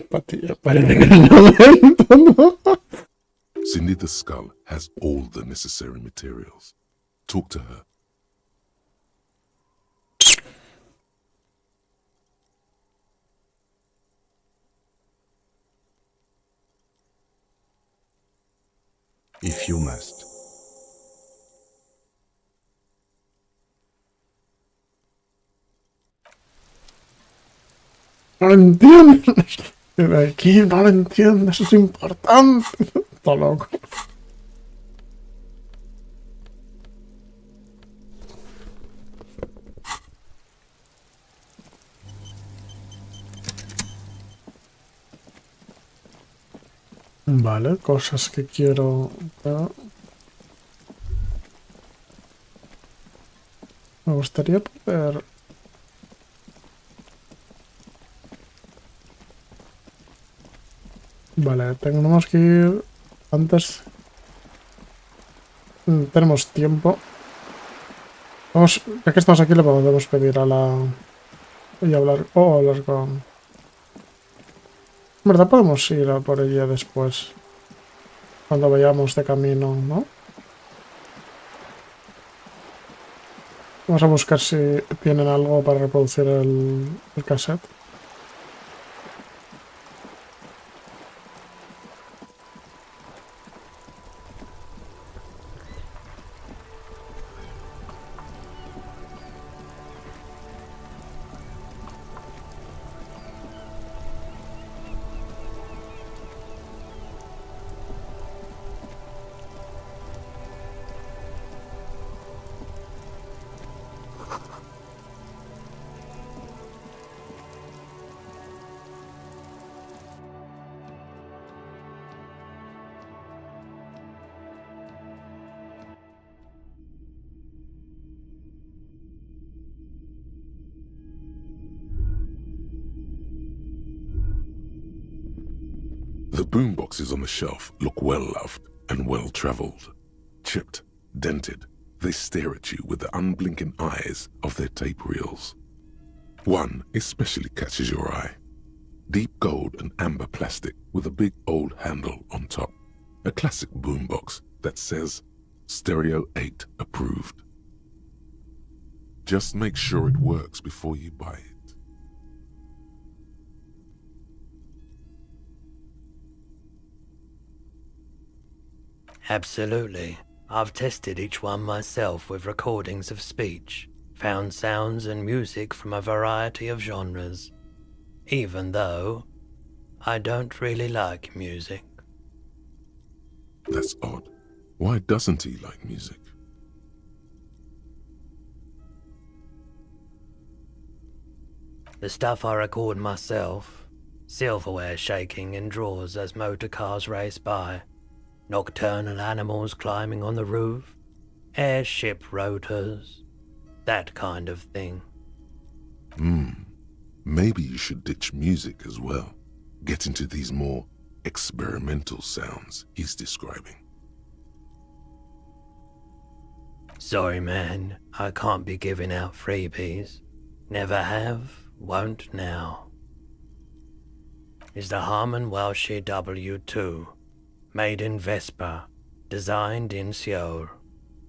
Parece que no. Cindy the Skull has all the necessary materials. Talk to her. If you must. No lo entiendes. Aquí no lo entiendes, es importante. Está loco. Vale, cosas que quiero... Me gustaría poder... Vale, tenemos que ir antes. Tenemos tiempo. Vamos, ya que estamos aquí, le podemos pedir a la... Y hablar con... En verdad podemos ir a por ella después. Cuando vayamos de camino, ¿no? Vamos a buscar si tienen algo para reproducir el cassette. The boomboxes on the shelf look well-loved and well-traveled. Chipped, dented, they stare at you with the unblinking eyes of their tape reels. One especially catches your eye. Deep gold and amber plastic with a big old handle on top. A classic boombox that says, Stereo 8 approved. Just make sure it works before you buy it. Absolutely. I've tested each one myself with recordings of speech, found sounds and music from a variety of genres, even though I don't really like music. That's odd. Why doesn't he like music? The stuff I record myself, silverware shaking in drawers as motor cars race by, nocturnal animals climbing on the roof, airship rotors, that kind of thing. Maybe you should ditch music as well. Get into these more experimental sounds he's describing. Sorry, man, I can't be giving out freebies. Never have, won't now. Is the Harman Welsh W2, made in Vespa, designed in Seoul,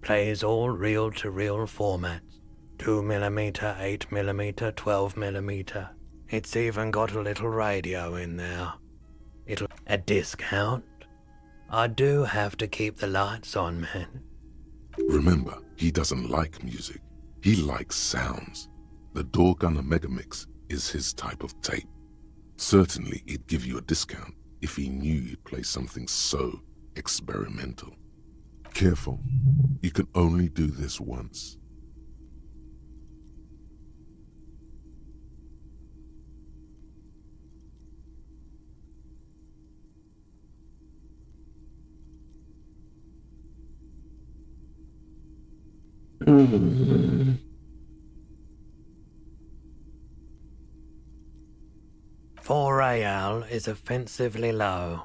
plays all reel-to-reel formats, 2mm, 8mm, 12mm. It's even got a little radio in there. It'll a discount. I do have to keep the lights on, man. Remember, he doesn't like music. He likes sounds. The Doorgunner Megamix is his type of tape. Certainly, he'd give you a discount if he knew you'd play something so experimental. Careful, you can only do this once. Four real is offensively low,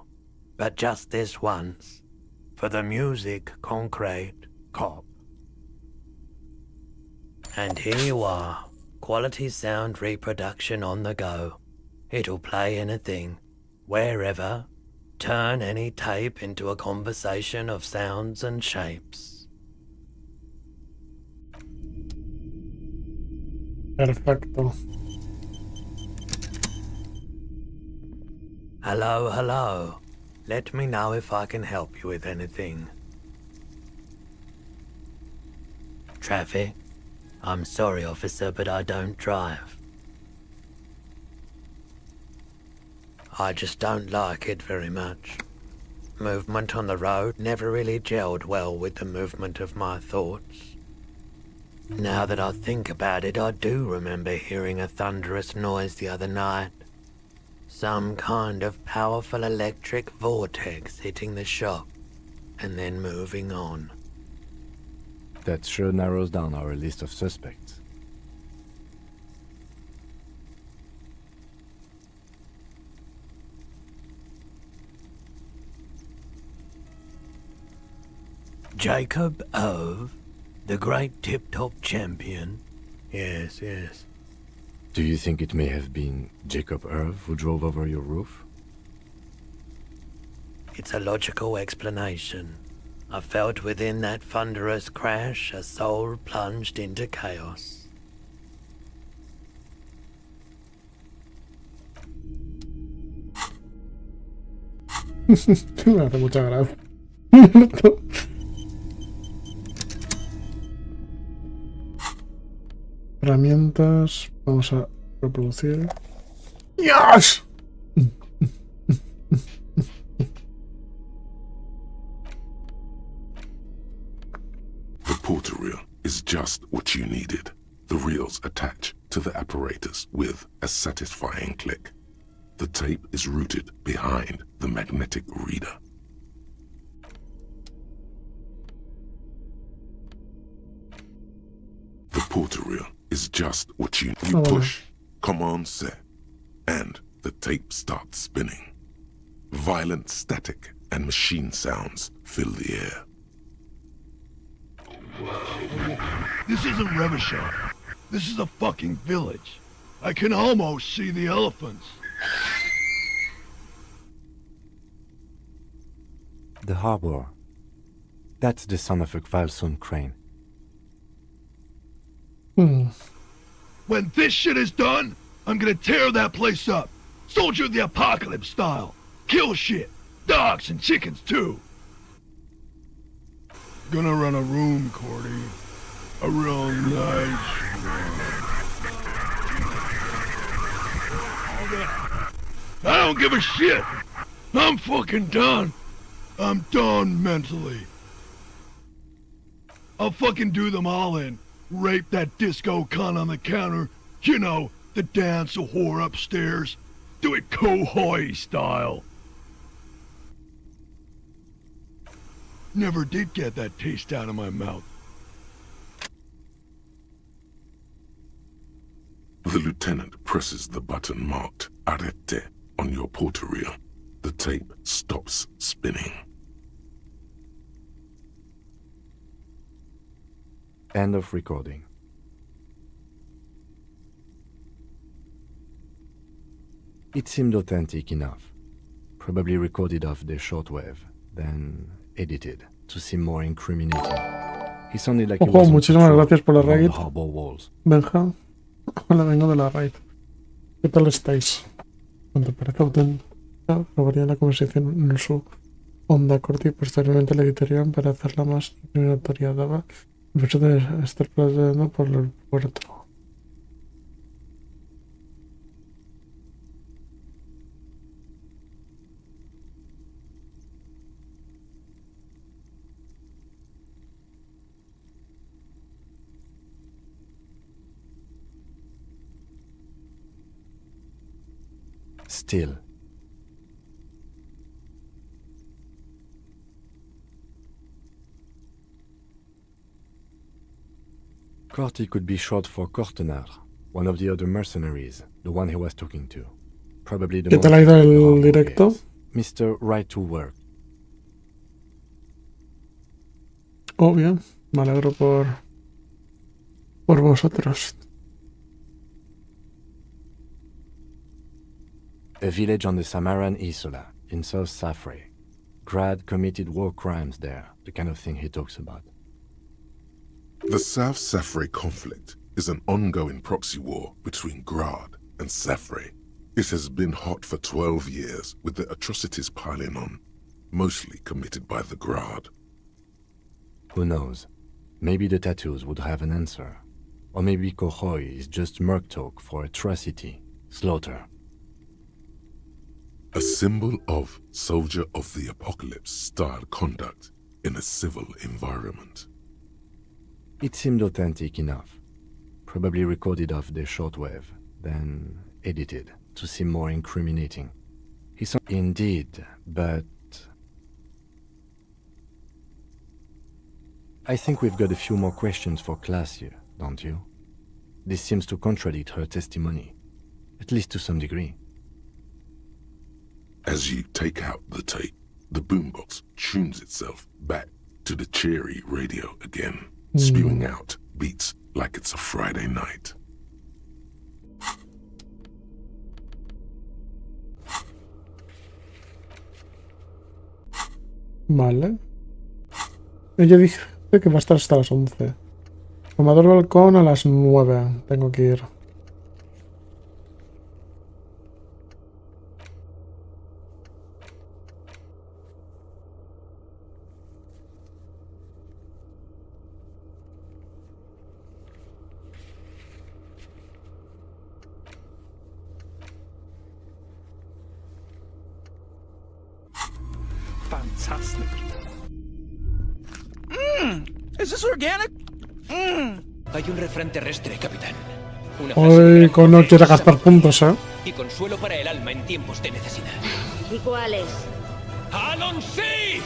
but just this once. For the music, concrete, cop. And here you are, quality sound reproduction on the go. It'll play anything, wherever, turn any tape into a conversation of sounds and shapes. Perfecto. Hello, hello. Let me know if I can help you with anything. Traffic? I'm sorry, officer, but I don't drive. I just don't like it very much. Movement on the road never really gelled well with the movement of my thoughts. Now that I think about it, I do remember hearing a thunderous noise the other night. Some kind of powerful electric vortex hitting the shop and then moving on. That sure narrows down our list of suspects. Jacob Ove, the great tip-top champion. Yes, yes. Do you think it may have been Jacob Irv who drove over your roof? It's a logical explanation. I felt within that thunderous crash a soul plunged into chaos. Me hace mucha gracia. Herramientas. Vamos a reproducir. ¡Yes! The porter reel is just what you needed. The reels attach to the apparatus with a satisfying click. The tape is routed behind the magnetic reader. The porter reel is just what you push, command set, and the tape starts spinning. Violent static and machine sounds fill the air. This isn't Revachol. This is a fucking village. I can almost see the elephants. The harbor. That's the son of a Kvalson crane. When this shit is done, I'm gonna tear that place up. Soldier of the Apocalypse style. Kill shit. Dogs and chickens too. Gonna run a room, Cordy. A real nice one. I don't give a shit. I'm fucking done. I'm done mentally. I'll fucking do them all in. Rape that disco cunt on the counter. You know, the dance a whore upstairs. Do it Kohoi style. Never did get that taste out of my mouth. The lieutenant presses the button marked Arrete on your porter reel. The tape stops spinning. End of recording. It seemed authentic enough. Probably recorded off the shortwave, then edited to seem more incriminating. He sounded like he was muchísimas gracias por la raid. harbor walls. Benja. Hola, vengo de la raid. ¿Qué tal estáis? Cuando parece auténtica, probaría la conversación en su onda corta y posteriormente la editarían para hacerla más incriminatoria, daba el hecho de estar planeando por el puerto. Still. Corti could be short for Cortenar, one of the other mercenaries, the one he was talking to. Probably the ¿Qué tal ha ido el directo? Mr. Right to Work. Oh, bien. Me alegro por vosotros. A village on the Samaran Isola, in South Safre. Grad committed war crimes there, the kind of thing he talks about. The South Safre conflict is an ongoing proxy war between Grad and Safre. It has been hot for 12 years, with the atrocities piling on, mostly committed by the Grad. Who knows? Maybe the tattoos would have an answer. Or maybe Kohoi is just merc talk for atrocity, slaughter. A symbol of soldier of the apocalypse style conduct in a civil environment. It seemed authentic enough. Probably recorded off the shortwave, then edited to seem more incriminating. Indeed, but I think we've got a few more questions for class here, don't you? This seems to contradict her testimony, at least to some degree. As you take out the tape, the boombox tunes itself back to the cheery radio again, spewing out beats like it's a Friday night. Vale. Ella dice que va a estar hasta las 11. Tomador balcón a las 9. Tengo que ir. Fantastic. Is this organic? Hay un refrán terrestre, capitán. Hoy no quiere gastar puntos, Y consuelo para el alma en tiempos de necesidad. ¿Y cuáles? ¡Alonsí!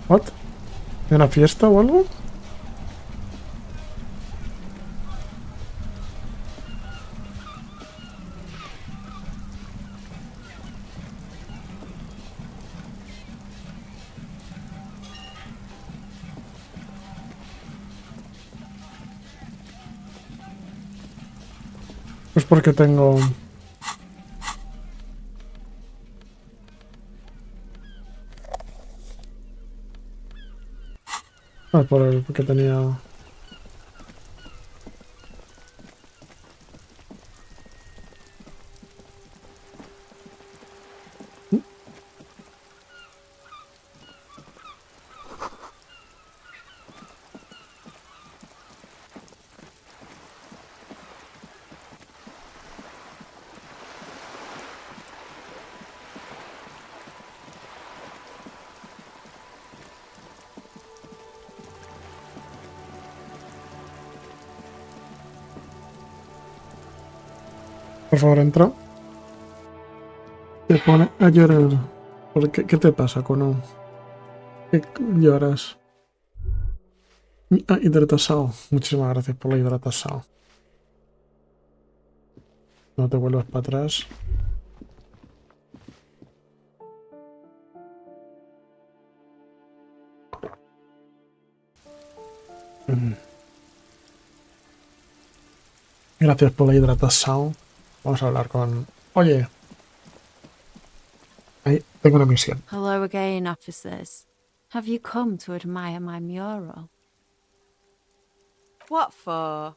¿What? ¿Hay una fiesta o algo? Pues porque tengo... Ah, porque tenía... Por favor, entra. Te pone a llorar. ¿Qué te pasa, Kono? ¿Qué lloras? Ah, hidratosao. Muchísimas gracias por la hidratosao. No te vuelvas para atrás. Gracias por la hidratación. Vamos a hablar con... Oye. Ahí tengo una misión. Hello again, officers. Have you come to admire my mural? What for?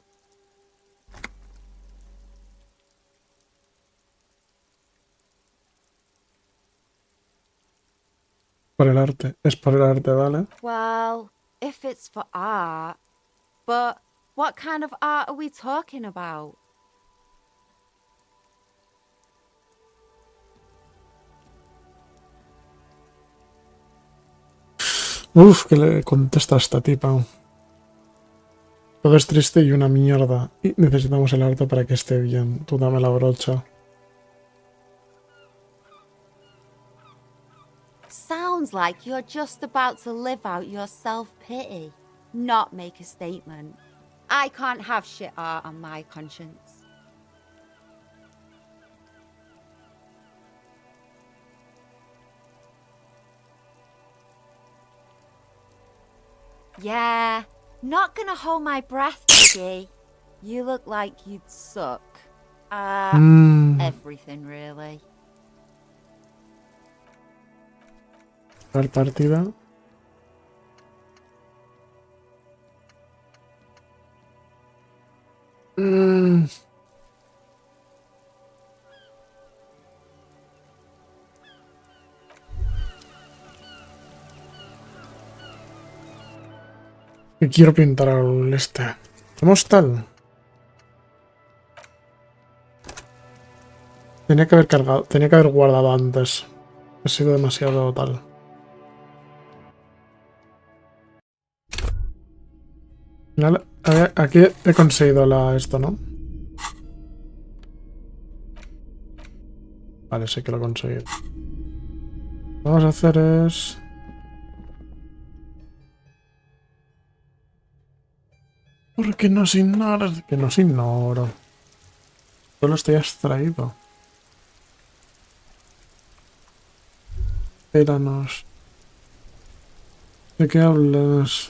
Por el arte. Es por el arte, ¿vale? Well, if it's for art. But what kind of art are we talking about? Uf, que le contesta a esta tipa. Todo es triste y una mierda. Y necesitamos el arte para que esté bien. Tú dame la brocha. Sounds sounds like you're just about to live out your self-pity, not make a statement. I can't have shit art on my conscience. Yeah, not gonna hold my breath, G. You look like you'd suck. Everything, really. Dar partida. Que quiero pintar al este. ¿Cómo tal? Tenía que haber cargado, tenía que haber guardado antes. Ha sido demasiado tal. Al final, aquí he conseguido esto, ¿no? Vale, sí que lo he conseguido. Lo que vamos a hacer es... ¿Por qué nos ignoras? Que nos ignoro. Solo estoy abstraído. Espéranos. ¿De qué hablas?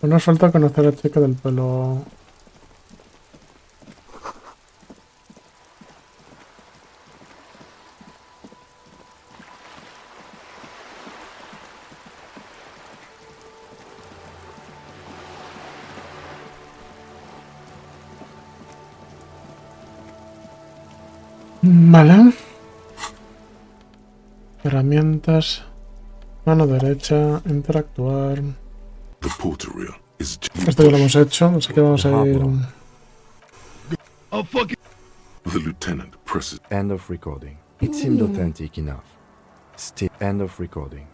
No nos falta conocer a la chica del pelo. Vale. Herramientas. Mano derecha. Interactuar. Esto ya lo hemos hecho, así que vamos a ir... The lieutenant presses. End of recording. It seemed authentic enough. Still, end of recording.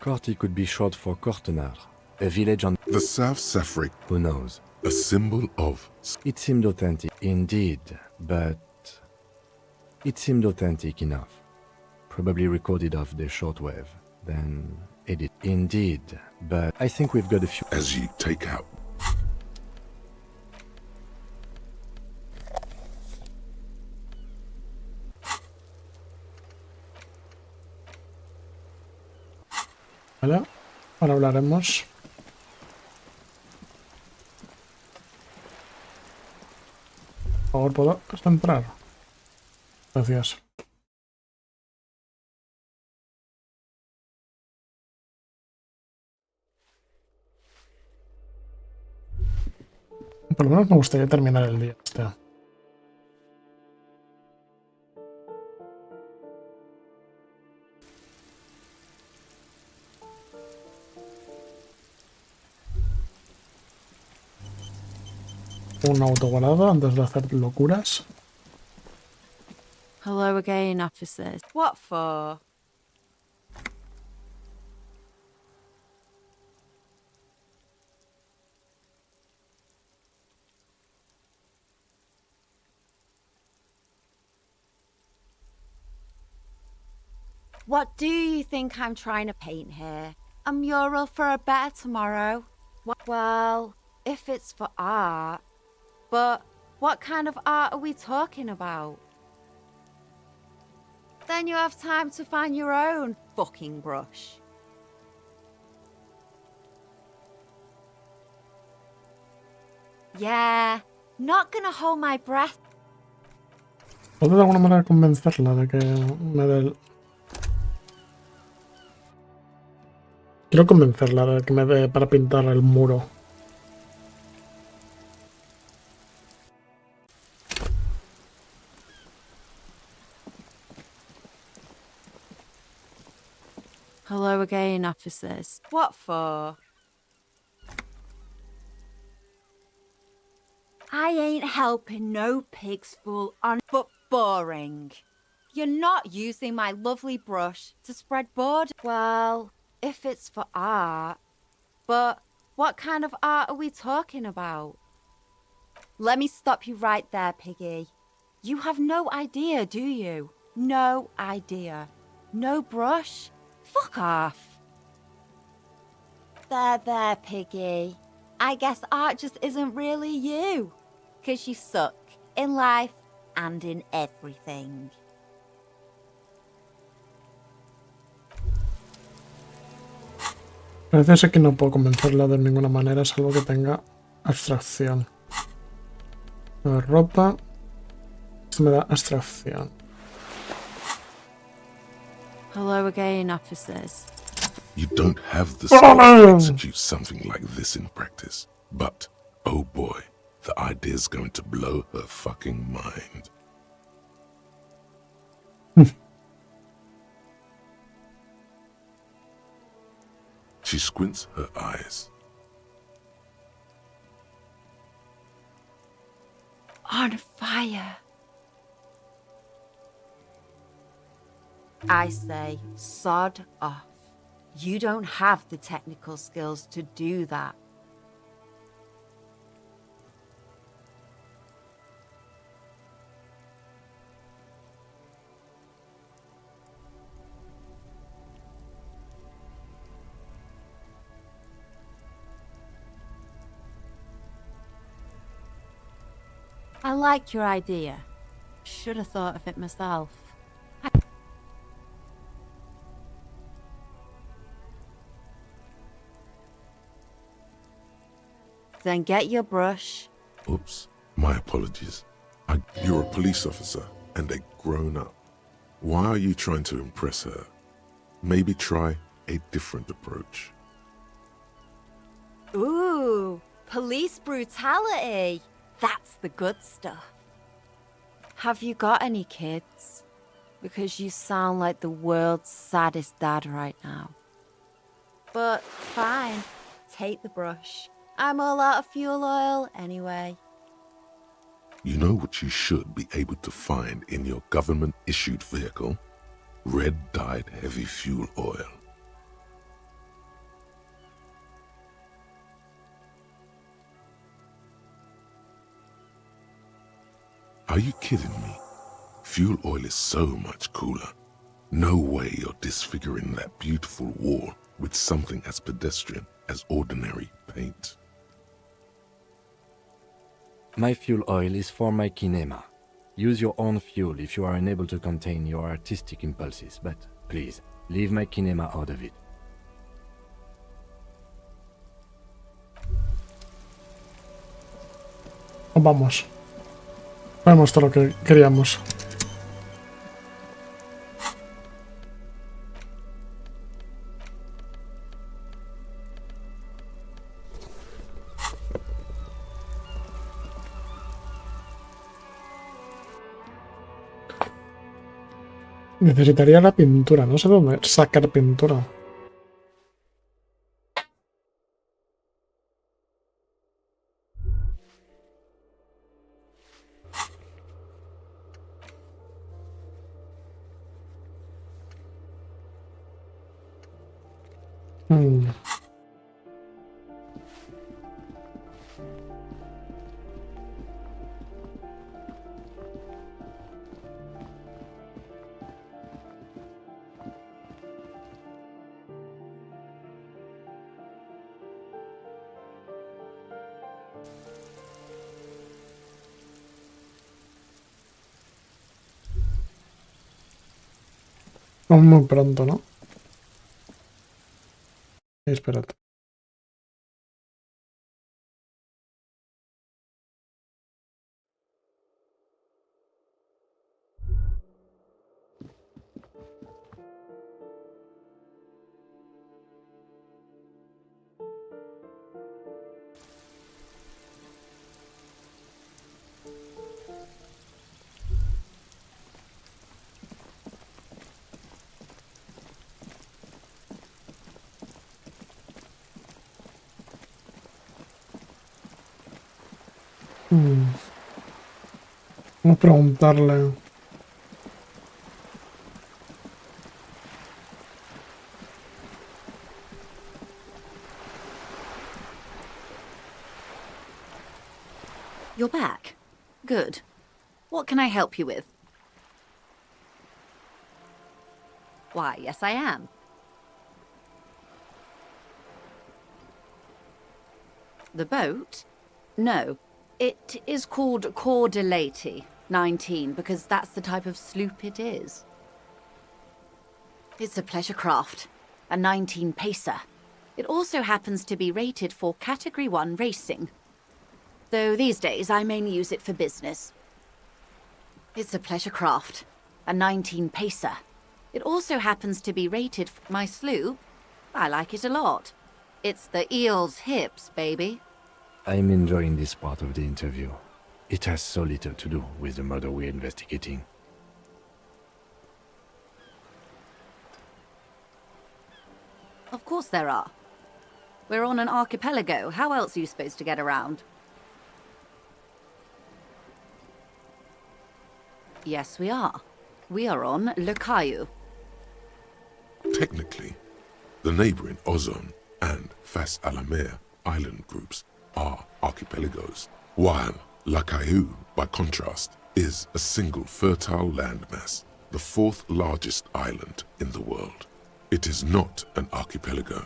Corti could be short for Cortenard, a village on the South Safric. Who knows? A symbol of... It seemed authentic, indeed, but... It seemed authentic enough. Probably recorded off the shortwave, then edit. Indeed, but I think we've got a few... As you take out. Vale, ahora hablaremos. Por favor, ¿puedo entrar? Gracias. Por lo menos me gustaría terminar el día. Un autoguardado antes de hacer locuras. Hello again, officers. What for? What do you think I'm trying to paint here? A mural for a better tomorrow? Well, if it's for art. But what kind of art are we talking about? Then you have time to find your own fucking brush. Yeah, not gonna hold my breath. ¿Puedo de alguna manera convencerla de que me dé el... Quiero convencerla de que me dé para pintar el muro. Hello again, officers. What for? I ain't helping no pigs full on, but boring. You're not using my lovely brush to spread boredom. Well, if it's for art. But what kind of art are we talking about? Let me stop you right there, Piggy. You have no idea, do you? No idea. No brush? Fuck off. There, Piggy. I guess art just isn't really you. 'Cause you suck in life and in everything. Parece ser que no puedo convencerla de ninguna manera, salvo que tenga abstracción. A ver, ropa. Esto me da abstracción. Hello again, officers. You don't have the skills to execute something like this in practice. But, oh boy, the idea's going to blow her fucking mind. She squints her eyes. On fire. I say, sod off. You don't have the technical skills to do that. I like your idea. Should have thought of it myself. Then get your brush. Oops, my apologies. You're a police officer and a grown-up. Why are you trying to impress her? Maybe try a different approach. Ooh, police brutality. That's the good stuff. Have you got any kids? Because you sound like the world's saddest dad right now. But fine, take the brush. I'm all out of fuel oil anyway. You know what you should be able to find in your government-issued vehicle? Red-dyed heavy fuel oil. Are you kidding me? Fuel oil is so much cooler. No way you're disfiguring that beautiful wall with something as pedestrian as ordinary paint. My fuel oil is for my kinema. Use your own fuel if you are unable to contain your artistic impulses, but please, leave my kinema out of it. Vamos. Vemos todo lo que queríamos. Necesitaría la pintura, no sé dónde sacar pintura. Aún muy pronto, ¿no? Espérate. Vamos a preguntarle. You're back. Good. What can I help you with? Why, yes I am. The boat? No. It is called Cordelati 19 because that's the type of sloop it is. It's a pleasure craft, a 19 pacer. It also happens to be rated for Category 1 racing. Though these days I mainly use it for business. It's a pleasure craft, a 19 pacer. It also happens to be rated for my sloop. I like it a lot. It's the eel's hips, baby. I'm enjoying this part of the interview. It has so little to do with the murder we're investigating. Of course there are. We're on an archipelago. How else are you supposed to get around? Yes, we are. We are on Le Caillou. Technically, the neighboring Ozone and Fas Alamer island groups are archipelagos, while La Caillou, by contrast, is a single fertile landmass, the fourth largest island in the world. It is not an archipelago.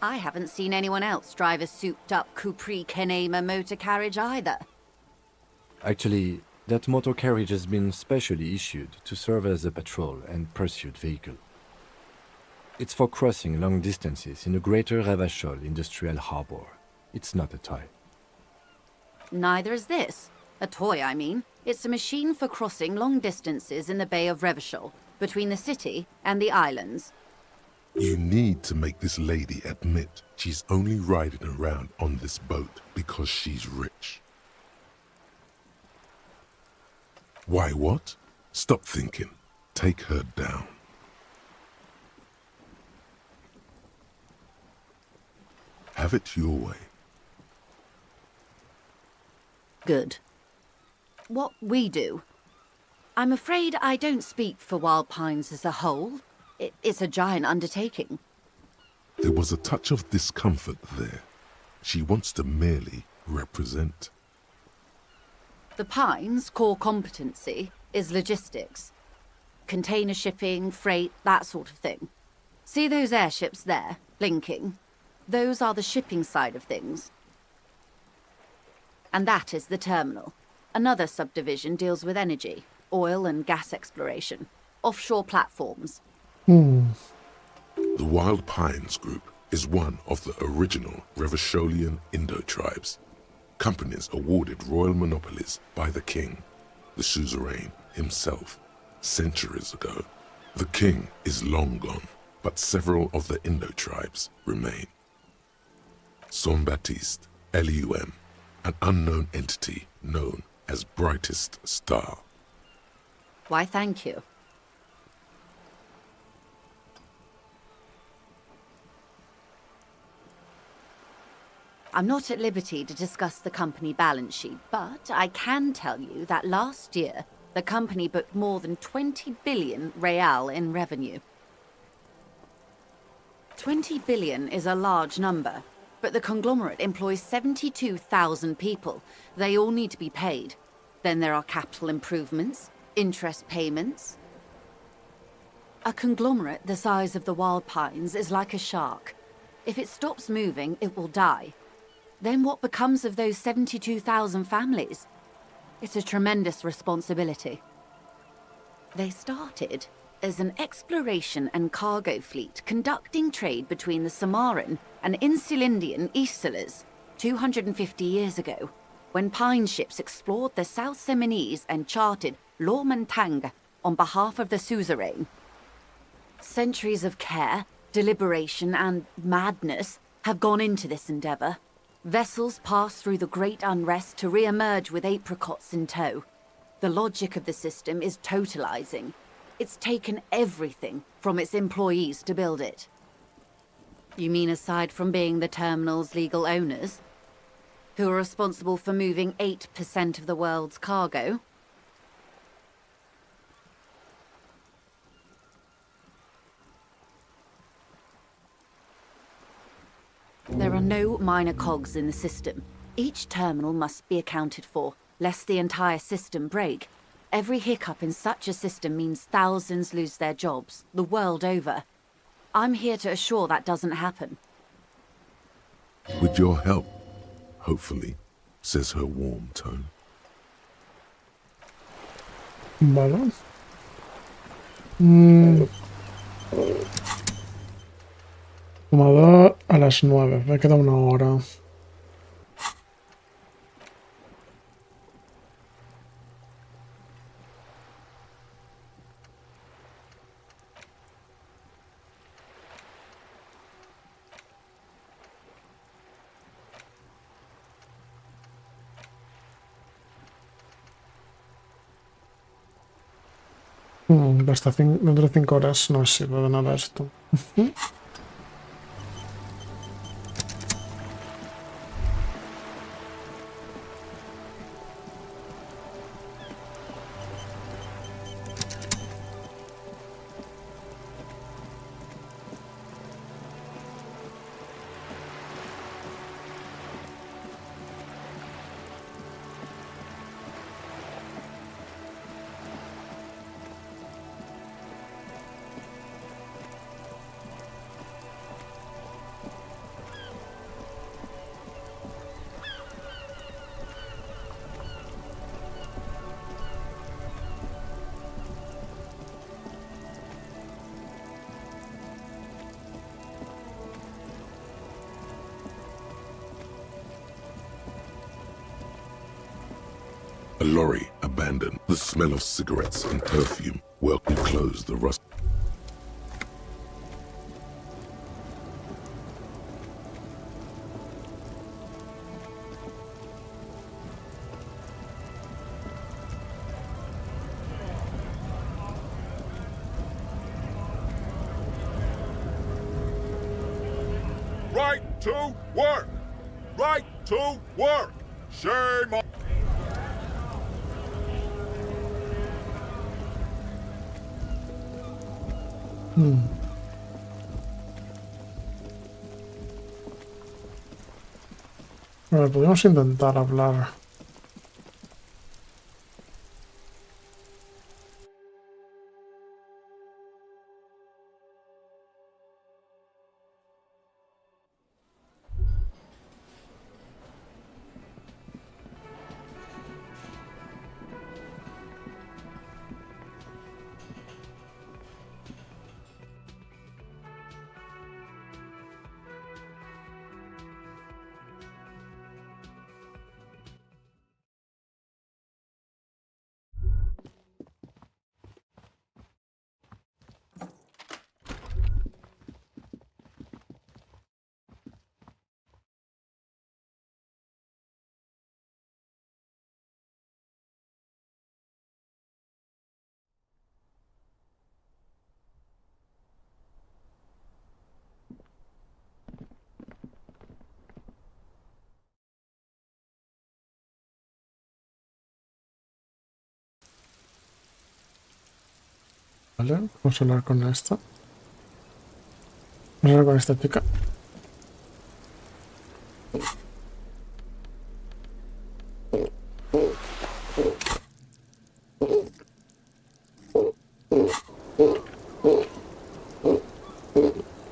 I haven't seen anyone else drive a souped-up Capri Kenema motor carriage either. Actually, that motor carriage has been specially issued to serve as a patrol and pursuit vehicle. It's for crossing long distances in the greater Revachol industrial harbor. It's not a toy. Neither is this. A toy, I mean. It's a machine for crossing long distances in the Bay of Revachol, between the city and the islands. You need to make this lady admit she's only riding around on this boat because she's rich. Why what? Stop thinking. Take her down. Have it your way. Good. What we do. I'm afraid I don't speak for Wild Pines as a whole. It's a giant undertaking. There was a touch of discomfort there. She wants to merely represent. The Pines' core competency is logistics. Container shipping, freight, that sort of thing. See those airships there, blinking? Those are the shipping side of things. And that is the terminal. Another subdivision deals with energy, oil and gas exploration, offshore platforms. The Wild Pines Group is one of the original Revacholian Indo-tribes. Companies awarded royal monopolies by the king, the suzerain himself, centuries ago. The king is long gone, but several of the Indo-tribes remain. Saint-Baptiste, Elysium, an unknown entity known as Brightest Star. Why, thank you. I'm not at liberty to discuss the company balance sheet, but I can tell you that last year, the company booked more than 20 billion real in revenue. 20 billion is a large number, but the conglomerate employs 72,000 people. They all need to be paid. Then there are capital improvements, interest payments. A conglomerate the size of the Wild Pines is like a shark. If it stops moving, it will die. Then what becomes of those 72,000 families? It's a tremendous responsibility. They started as an exploration and cargo fleet conducting trade between the Samaran and Insulindian Isolas 250 years ago, when pine ships explored the South Seminese and charted Lomantang on behalf of the suzerain. Centuries of care, deliberation, and madness have gone into this endeavor. Vessels pass through the Great Unrest to re-emerge with apricots in tow. The logic of the system is totalizing. It's taken everything from its employees to build it. You mean aside from being the terminal's legal owners, who are responsible for moving 8% of the world's cargo? There are no minor cogs in the system. Each terminal must be accounted for, lest the entire system break. Every hiccup in such a system means thousands lose their jobs, the world over. I'm here to assure that doesn't happen. With your help, hopefully, says her warm tone. Vale. Fumador a las 9. Me queda una hora. Hasta dentro de 5 horas no me sirve de nada esto. A lorry abandoned. The smell of cigarettes and perfume welcome close the rust. Right to work! Right to work! Shame on... Bueno, podríamos intentar hablar. Vale, vamos a hablar con esta. Vamos a hablar con esta chica.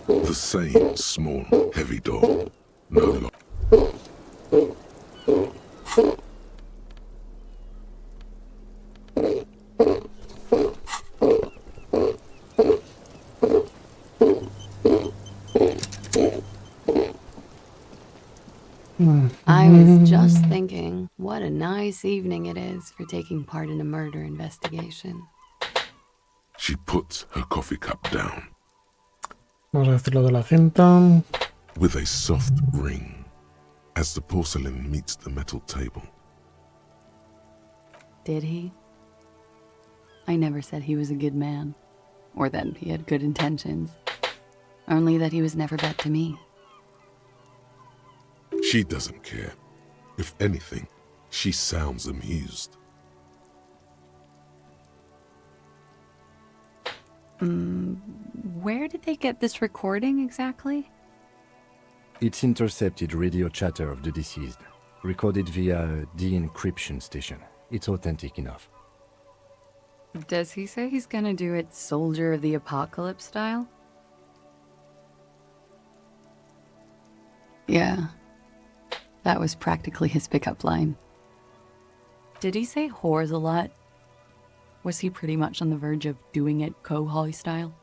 The same small, heavy door. No lock. I was just thinking, what a nice evening it is for taking part in a murder investigation. She puts her coffee cup down. Vamos a decirlo de la cinta. With a soft ring as the porcelain meets the metal table. Did he? I never said he was a good man, or that he had good intentions. Only that he was never bad to me. She doesn't care. If anything, she sounds amused. Where did they get this recording exactly? It's intercepted radio chatter of the deceased. Recorded via de-encryption station. It's authentic enough. Does he say he's gonna do it Soldier of the Apocalypse style? Yeah. That was practically his pickup line. Did he say whores a lot? Was he pretty much on the verge of doing it Kohoi style?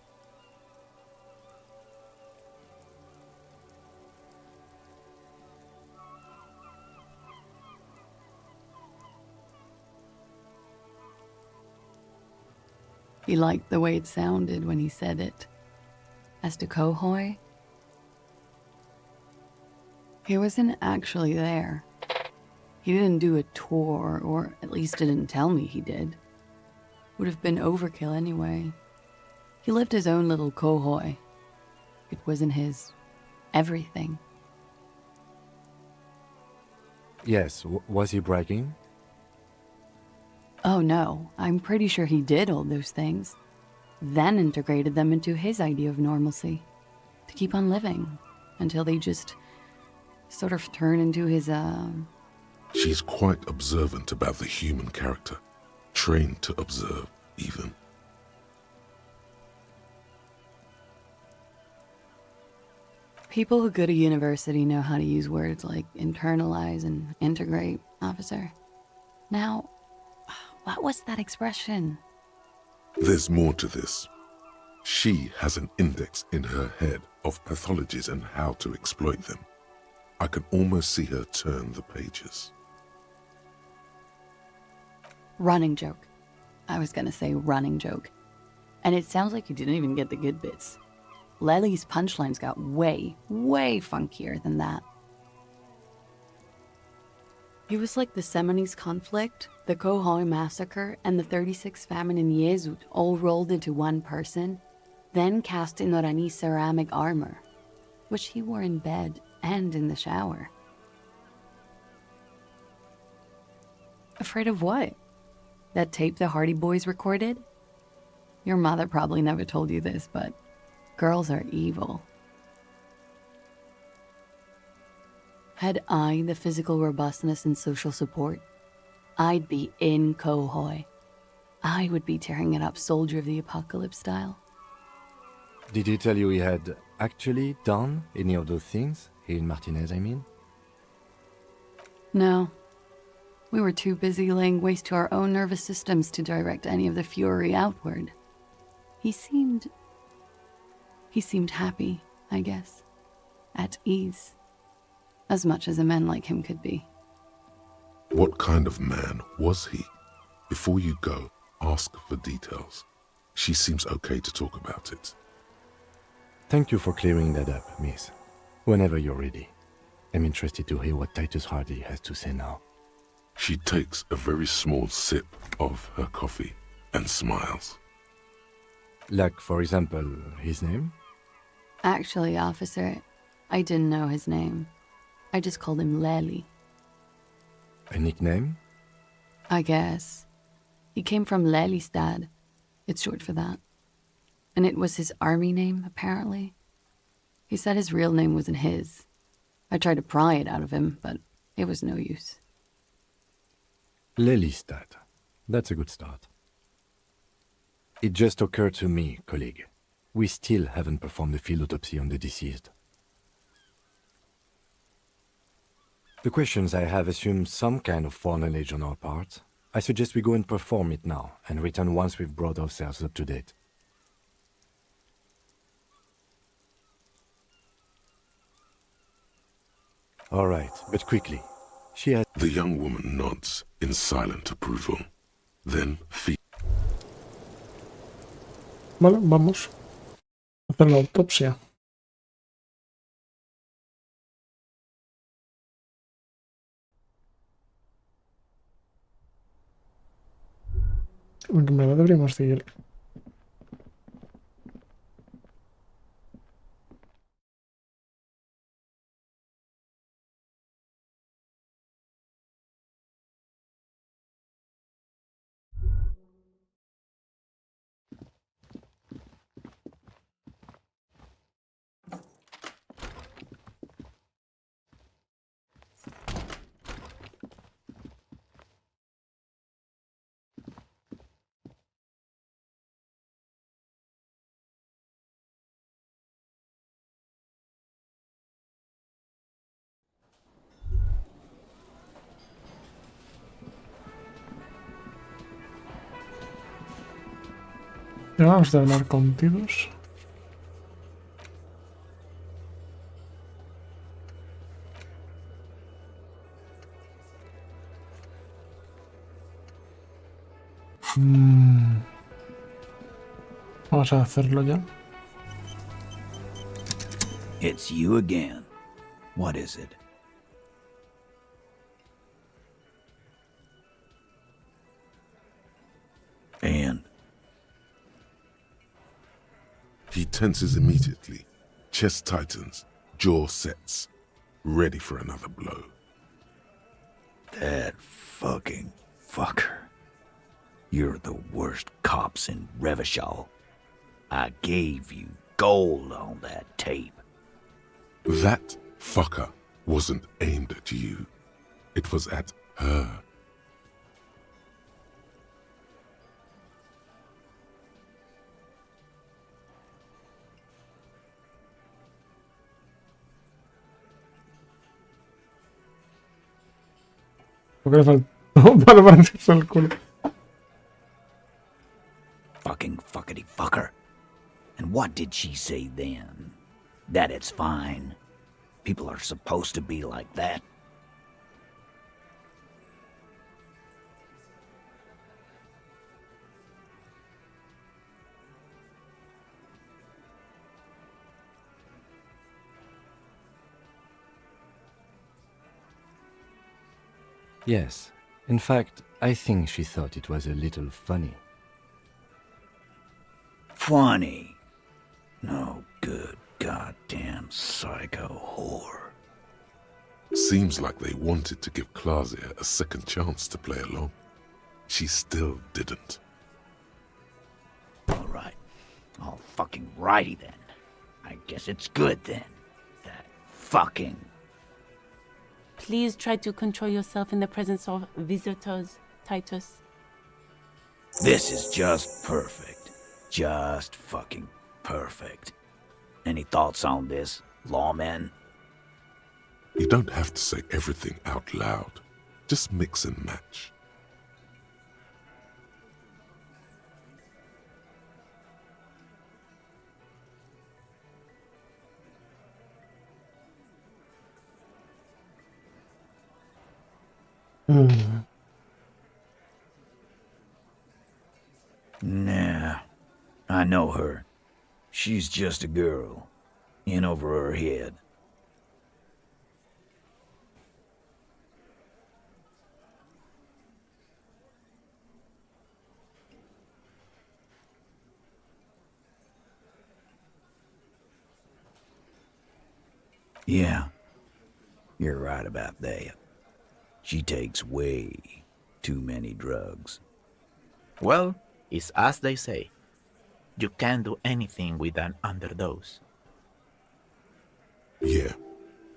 He liked the way it sounded when he said it. As to Kohoi, he wasn't actually there. He didn't do a tour, or at least didn't tell me he did. Would have been overkill anyway. He lived his own little Kohoi. It wasn't his everything. Yes, was he bragging? Oh no, I'm pretty sure he did all those things, then integrated them into his idea of normalcy, to keep on living, until they just sort of turn into his, She's quite observant about the human character, trained to observe, even. People who go to university know how to use words like internalize and integrate, officer. Now, what was that expression? There's more to this. She has an index in her head of pathologies and how to exploit them. I can almost see her turn the pages. Running joke. I was gonna say running joke. And it sounds like you didn't even get the good bits. Lely's punchlines got way, way funkier than that. He was like the Seminoles conflict, the Kohoi massacre, and the 36 famine in Yezut all rolled into one person, then cast in Orani ceramic armor, which he wore in bed and in the shower. Afraid of what? That tape the Hardy Boys recorded? Your mother probably never told you this, but girls are evil. Had I the physical robustness and social support, I'd be in Kohoi. I would be tearing it up Soldier of the Apocalypse style. Did he tell you he had actually done any of those things? He and Martinez, I mean? No. We were too busy laying waste to our own nervous systems to direct any of the fury outward. He seemed happy, I guess. At ease. As much as a man like him could be. What kind of man was he? Before you go, ask for details. She seems okay to talk about it. Thank you for clearing that up, miss. Whenever you're ready. I'm interested to hear what Titus Hardy has to say now. She takes a very small sip of her coffee and smiles. Like, for example, his name? Actually, officer, I didn't know his name. I just called him Lely. A nickname? I guess. He came from Lelystad. It's short for that. And it was his army name, apparently. He said his real name wasn't his. I tried to pry it out of him, but it was no use. Lelystad. That's a good start. It just occurred to me, colleague. We still haven't performed a field autopsy on the deceased. The questions I have assume some kind of foreknowledge on our part. I suggest we go and perform it now, and return once we've brought ourselves up to date. All right, but quickly. She has... The young woman nods in silent approval. Then Vale, vamos a hacer la autopsia. En verdad deberíamos seguir. Vamos de hablar con Tidus. Vamos a hacerlo ya. It's you again. What is it? And? He tenses immediately. Chest tightens. Jaw sets. Ready for another blow. That fucking fucker. You're the worst cops in Revachol. I gave you gold on that tape. That fucker wasn't aimed at you. It was at her. ¿Por qué le faltó para partirse el culo? Fucking fuckity fucker. And what did she say then? That it's fine. People are supposed to be like that. Yes. In fact, I think she thought it was a little funny. Funny? No good goddamn psycho whore. Seems like they wanted to give Klasia a second chance to play along. She still didn't. Alright. All fucking righty then. I guess it's good then. That fucking... Please try to control yourself in the presence of visitors, Titus. This is just perfect. Just fucking perfect. Any thoughts on this, lawman? You don't have to say everything out loud. Just mix and match. Nah, I know her. She's just a girl. In over her head. Yeah, you're right about that. She takes way too many drugs. Well, it's as they say. You can't do anything with an underdose. Yeah,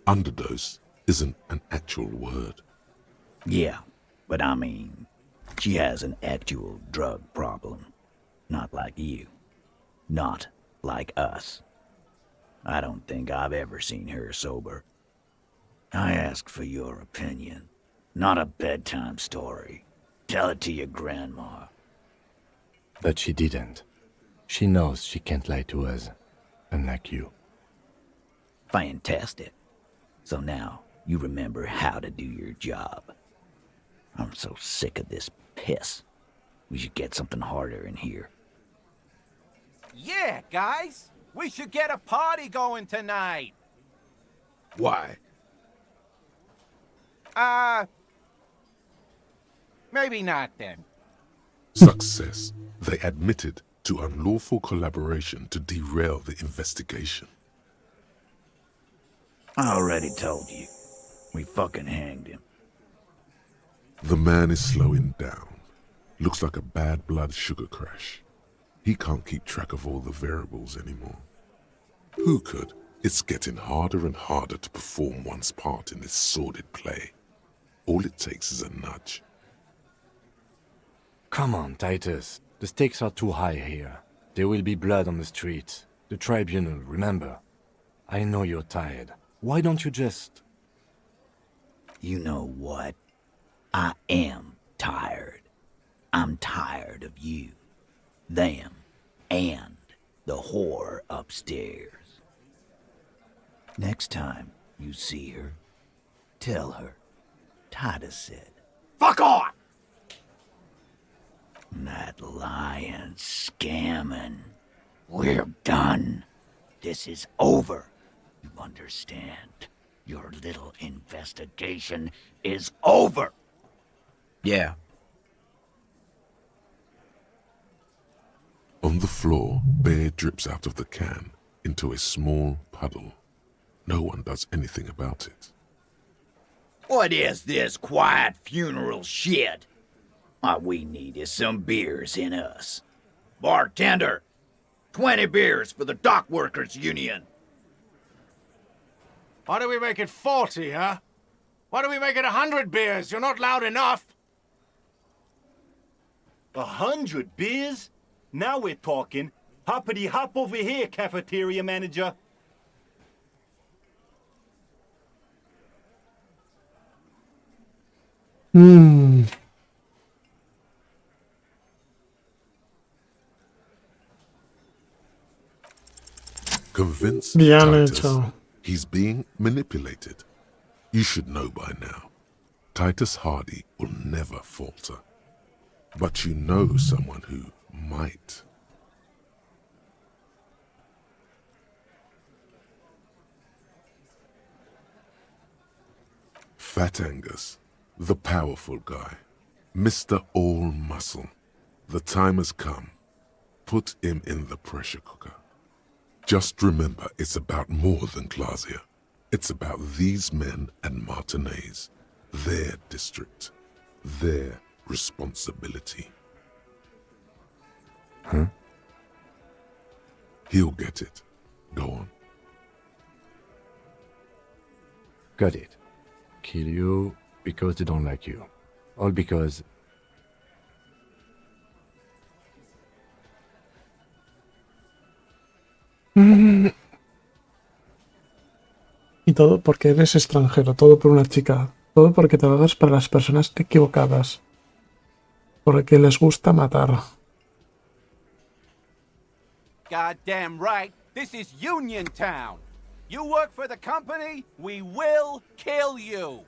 underdose isn't an actual word. Yeah, but I mean, she has an actual drug problem. Not like you. Not like us. I don't think I've ever seen her sober. I ask for your opinion, not a bedtime story. Tell it to your grandma. But she didn't. She knows she can't lie to us, unlike you. Fantastic. So now you remember how to do your job. I'm so sick of this piss. We should get something harder in here. Yeah, guys! We should get a party going tonight! Why? Maybe not then. Success. They admitted to unlawful collaboration to derail the investigation. I already told you. We fucking hanged him. The man is slowing down. Looks like a bad blood sugar crash. He can't keep track of all the variables anymore. Who could? It's getting harder and harder to perform one's part in this sordid play. All it takes is a nudge. Come on, Titus. The stakes are too high here. There will be blood on the streets. The tribunal, remember. I know you're tired. Why don't you just... You know what? I am tired. I'm tired of you, them, and the whore upstairs. Next time you see her, tell her Titus said, "Fuck on!" That lying scamming. We're done. This is over. You understand? Your little investigation is over. Yeah. On the floor, beer drips out of the can into a small puddle. No one does anything about it. What is this quiet funeral shit? All we need is some beers in us. Bartender, 20 beers for the Dock Workers Union. Why do we make it 40, huh? Why do we make it 100 beers? You're not loud enough. 100 beers? Now we're talking. Hoppity hop over here, cafeteria manager. Convince Bien Titus hecho. he's being manipulated. You should know by now. Titus Hardy will never falter. But you know someone who might. Fat Angus, the powerful guy, Mr. All Muscle. The time has come. Put him in the pressure cooker. Just remember, it's about more than Glasia. It's about these men and Martinez, their district, their responsibility. Huh? He'll get it. Go on. Got it. Kill you because they don't like you. All because... Y todo porque eres extranjero, todo por una chica, todo porque trabajas para las personas equivocadas, porque les gusta matar. Goddamn right. This is Union Town. You work for the company, we will kill you.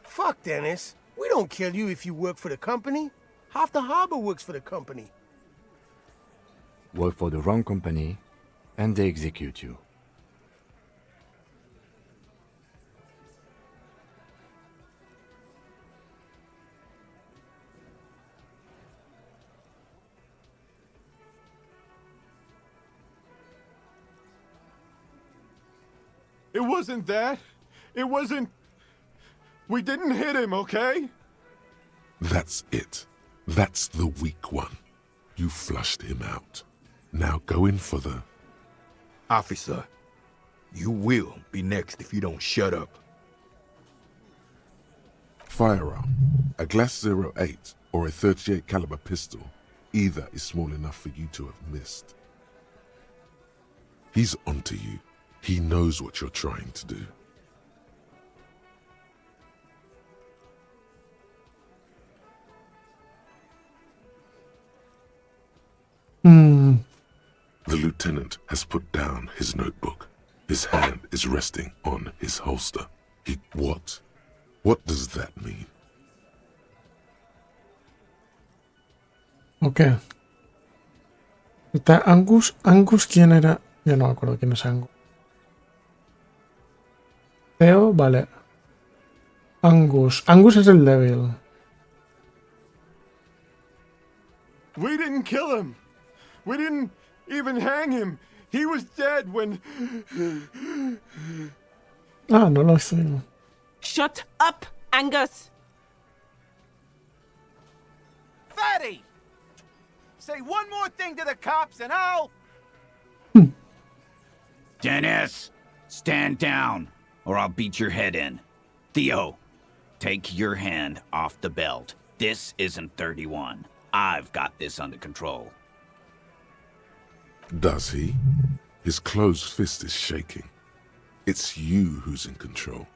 Fuck, Dennis. We don't kill you if you work for the company. Half the harbor works for the company. work for the wrong company, and they execute you. It wasn't that. It wasn't... We didn't hit him, okay? That's it. That's the weak one. You flushed him out. Now go in for the... Officer, you will be next if you don't shut up. Firearm. A Glass 08 or a 38 caliber pistol. Either is small enough for you to have missed. He's onto you. He knows what you're trying to do. The lieutenant has put down his notebook. His hand is resting on his holster. What? What does that mean? Ok. Está Angus. Angus, ¿quién era? Yo no me acuerdo quién es Angus. Theo, vale. Angus. Angus es el débil. We didn't kill him. We didn't even hang him. He was dead when... Ah, no lo sé. Shut up, Angus! Fatty! Say one more thing to the cops and I'll... Dennis, stand down, or I'll beat your head in. Theo, take your hand off the belt. This isn't 31. I've got this under control. Does he? His closed fist is shaking. It's you who's in control.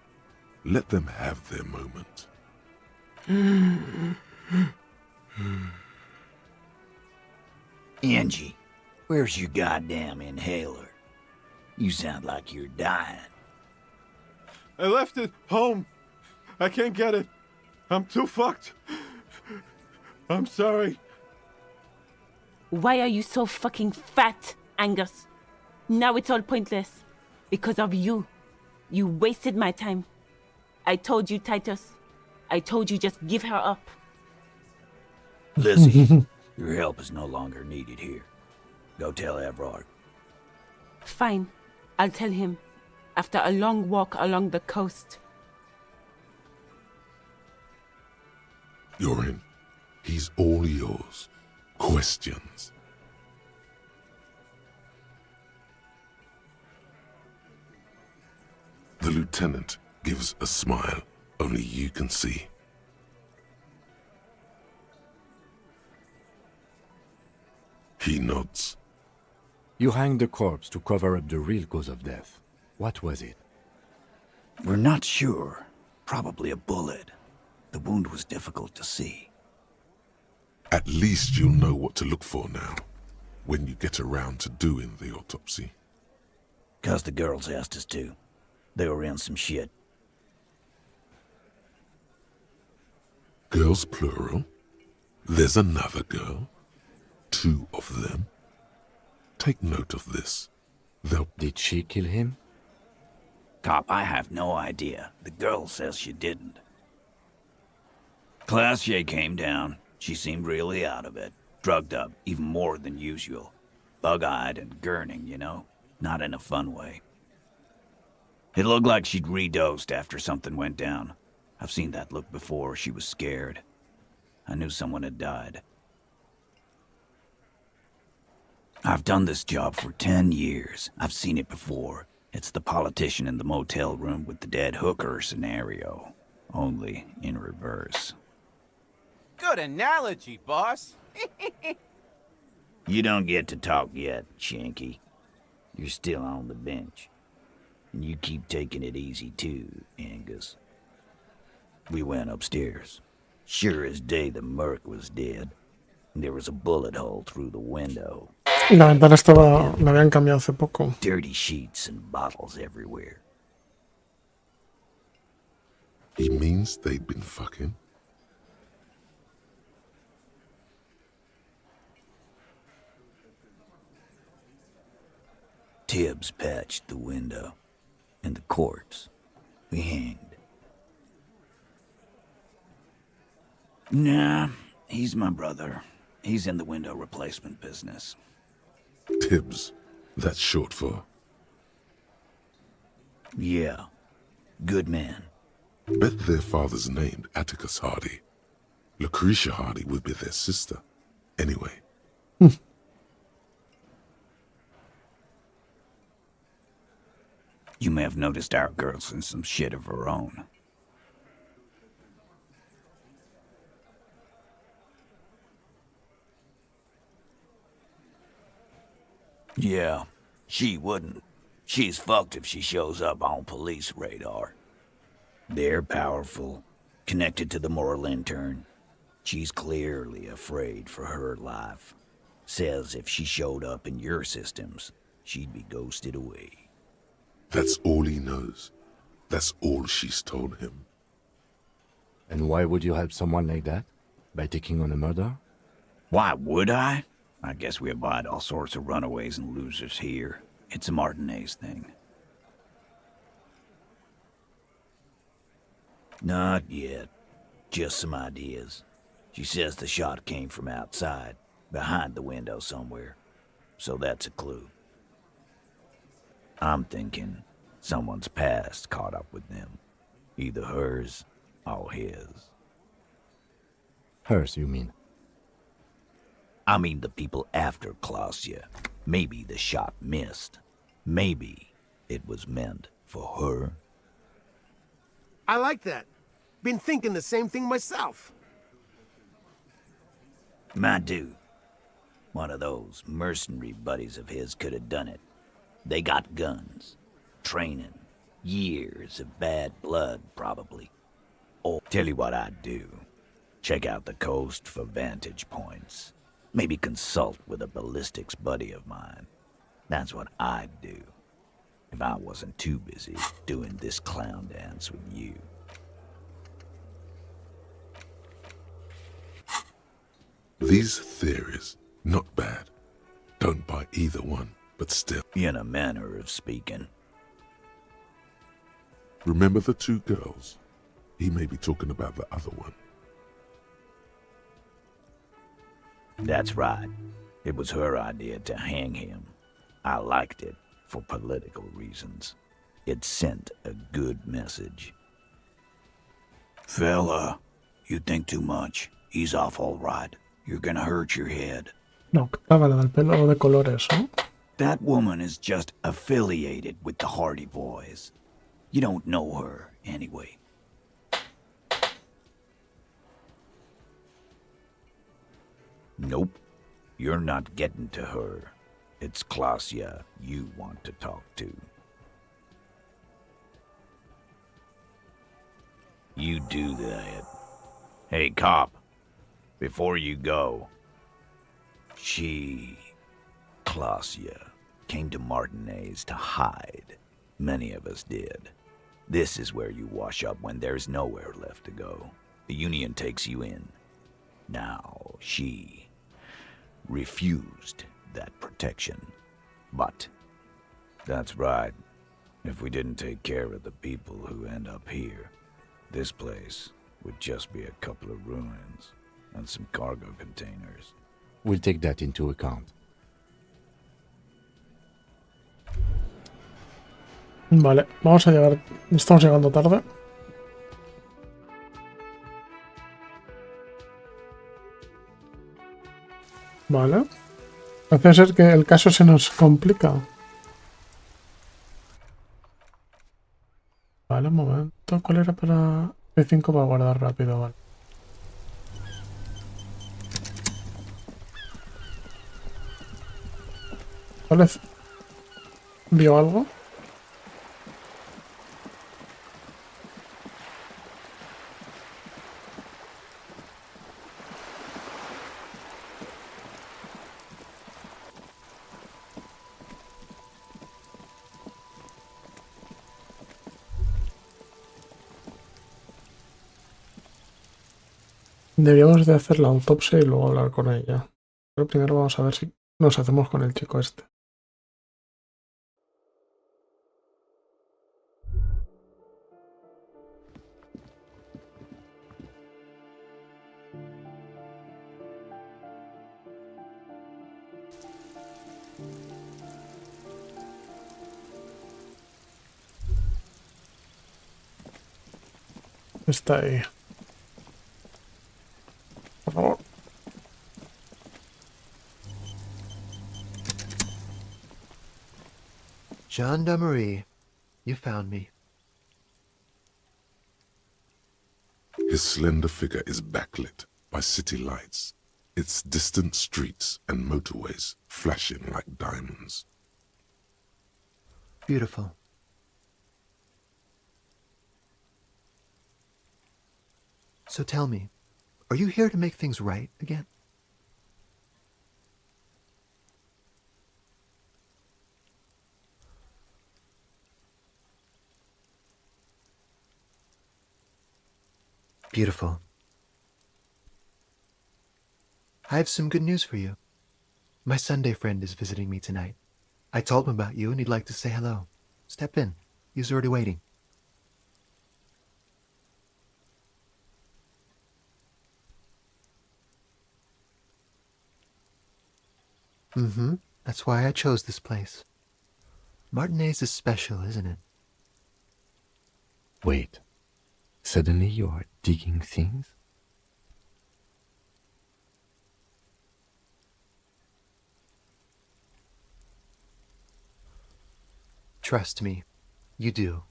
Let them have their moment. Angie, where's your goddamn inhaler? You sound like you're dying. I left it home. I can't get it. I'm too fucked. I'm sorry. Why are you so fucking fat, Angus? Now it's all pointless. Because of you. You wasted my time. I told you, Titus. I told you just give her up. Lizzie, your help is no longer needed here. Go tell Everard. Fine. I'll tell him. After a long walk along the coast. You're in. He's all yours. Questions? The lieutenant gives a smile only you can see. He nods. You hanged the corpse to cover up the real cause of death. What was it? We're not sure. Probably a bullet. The wound was difficult to see. At least you'll know what to look for now, when you get around to doing the autopsy. 'Cause the girls asked us to. They were in some shit. Girls plural? There's another girl? 2 of them? Take note of this. Did she kill him? Cop, I have no idea. The girl says she didn't. Classier came down. She seemed really out of it. Drugged up, even more than usual. Bug-eyed and gurning, you know? Not in a fun way. It looked like she'd redosed after something went down. I've seen that look before. She was scared. I knew someone had died. I've done this job for 10 years. I've seen it before. It's the politician in the motel room with the dead hooker scenario. Only in reverse. Good analogy, boss. You don't get to talk yet, Shanky. You're still on the bench. And you keep taking it easy too, Angus. We went upstairs. Sure as day the merc was dead. There was a bullet hole through the window. La ventana estaba... la habían cambiado hace poco. Dirty sheets and bottles everywhere. He means they'd been fucking? Tibbs patched the window. And the corpse. We hanged. Nah, he's my brother. He's in the window replacement business. Tibbs. That's short for... Yeah. Good man. Bet their father's named Atticus Hardy. Lucretia Hardy would be their sister. Anyway. You may have noticed our girl's in some shit of her own. Yeah, she wouldn't. She's fucked if she shows up on police radar. They're powerful, connected to the moral intern. She's clearly afraid for her life. Says if she showed up in your systems, she'd be ghosted away. That's all he knows. That's all she's told him. And why would you help someone like that? By taking on a murder? Why would I? I guess we abide all sorts of runaways and losers here. It's a Martinez thing. Not yet. Just some ideas. She says the shot came from outside, behind the window somewhere. So that's a clue. I'm thinking someone's past caught up with them. Either hers or his. Hers, you mean? I mean the people after Clausia. Maybe the shot missed. Maybe it was meant for her. I like that. Been thinking the same thing myself. My dude. One of those mercenary buddies of his could have done it. They got guns. Training. Years of bad blood, probably. Or tell you what I'd do. Check out the coast for vantage points. Maybe consult with a ballistics buddy of mine. That's what I'd do if I wasn't too busy doing this clown dance with you. These theories, not bad. Don't buy either one, but still. In a manner of speaking. Remember the two girls? He may be talking about the other one. That's right. It was her idea to hang him. I liked it for political reasons. It sent a good message. Fella, you think too much. He's off all right. You're gonna hurt your head. No, cágale del pelo de colores, ¿no? That woman is just affiliated with the Hardy Boys. You don't know her, anyway. Nope. You're not getting to her. It's Klasia you want to talk to. You do that. Hey, cop. Before you go, Klasia, came to Martinez to hide. Many of us did. This is where you wash up when there's nowhere left to go. The Union takes you in. Now, she refused that protection. But, that's right. If we didn't take care of the people who end up here, this place would just be a couple of ruins and some cargo containers. We'll take that into account. Vale, vamos a llegar. Estamos llegando tarde. Vale. Parece ser que el caso se nos complica. Vale, un momento. ¿Cuál era para P5 para guardar rápido? Vale. ¿Vale? ¿Vio algo? Debíamos de hacer la autopsia y luego hablar con ella. Pero primero vamos a ver si nos hacemos con el chico este. Está ahí. Por favor. Gendarmerie, you found me. His slender figure is backlit by city lights, its distant streets and motorways flashing like diamonds. Beautiful. So tell me, are you here to make things right again? Beautiful. I have some good news for you. My Sunday friend is visiting me tonight. I told him about you and he'd like to say hello. Step in. He's already waiting. That's why I chose this place. Martinez is special, isn't it? Wait. Suddenly you are digging things? Trust me, you do.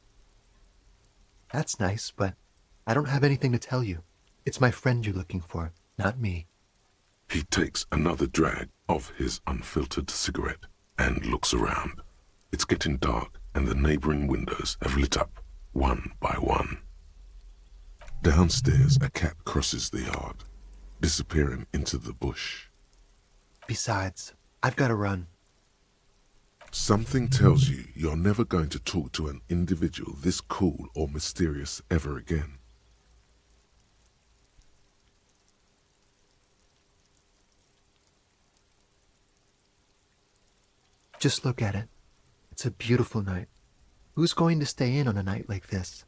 That's nice, but I don't have anything to tell you. It's my friend you're looking for, not me. He takes another drag of his unfiltered cigarette and looks around. It's getting dark and the neighboring windows have lit up one by one. Downstairs, a cat crosses the yard, disappearing into the bush. Besides, I've got to run. Something tells you you're never going to talk to an individual this cool or mysterious ever again. Just look at it. It's a beautiful night. Who's going to stay in on a night like this?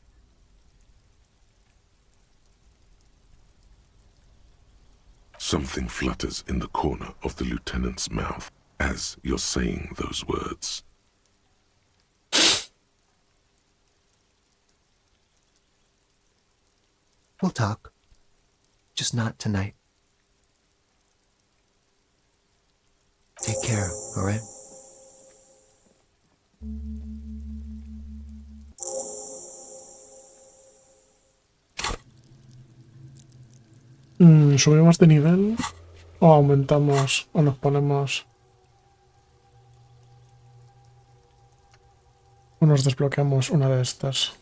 Something flutters in the corner of the lieutenant's mouth as you're saying those words. We'll talk. Just not tonight. Take care, alright? ¿Subimos de nivel? ¿O aumentamos? ¿O nos ponemos? ¿O nos desbloqueamos una de estas?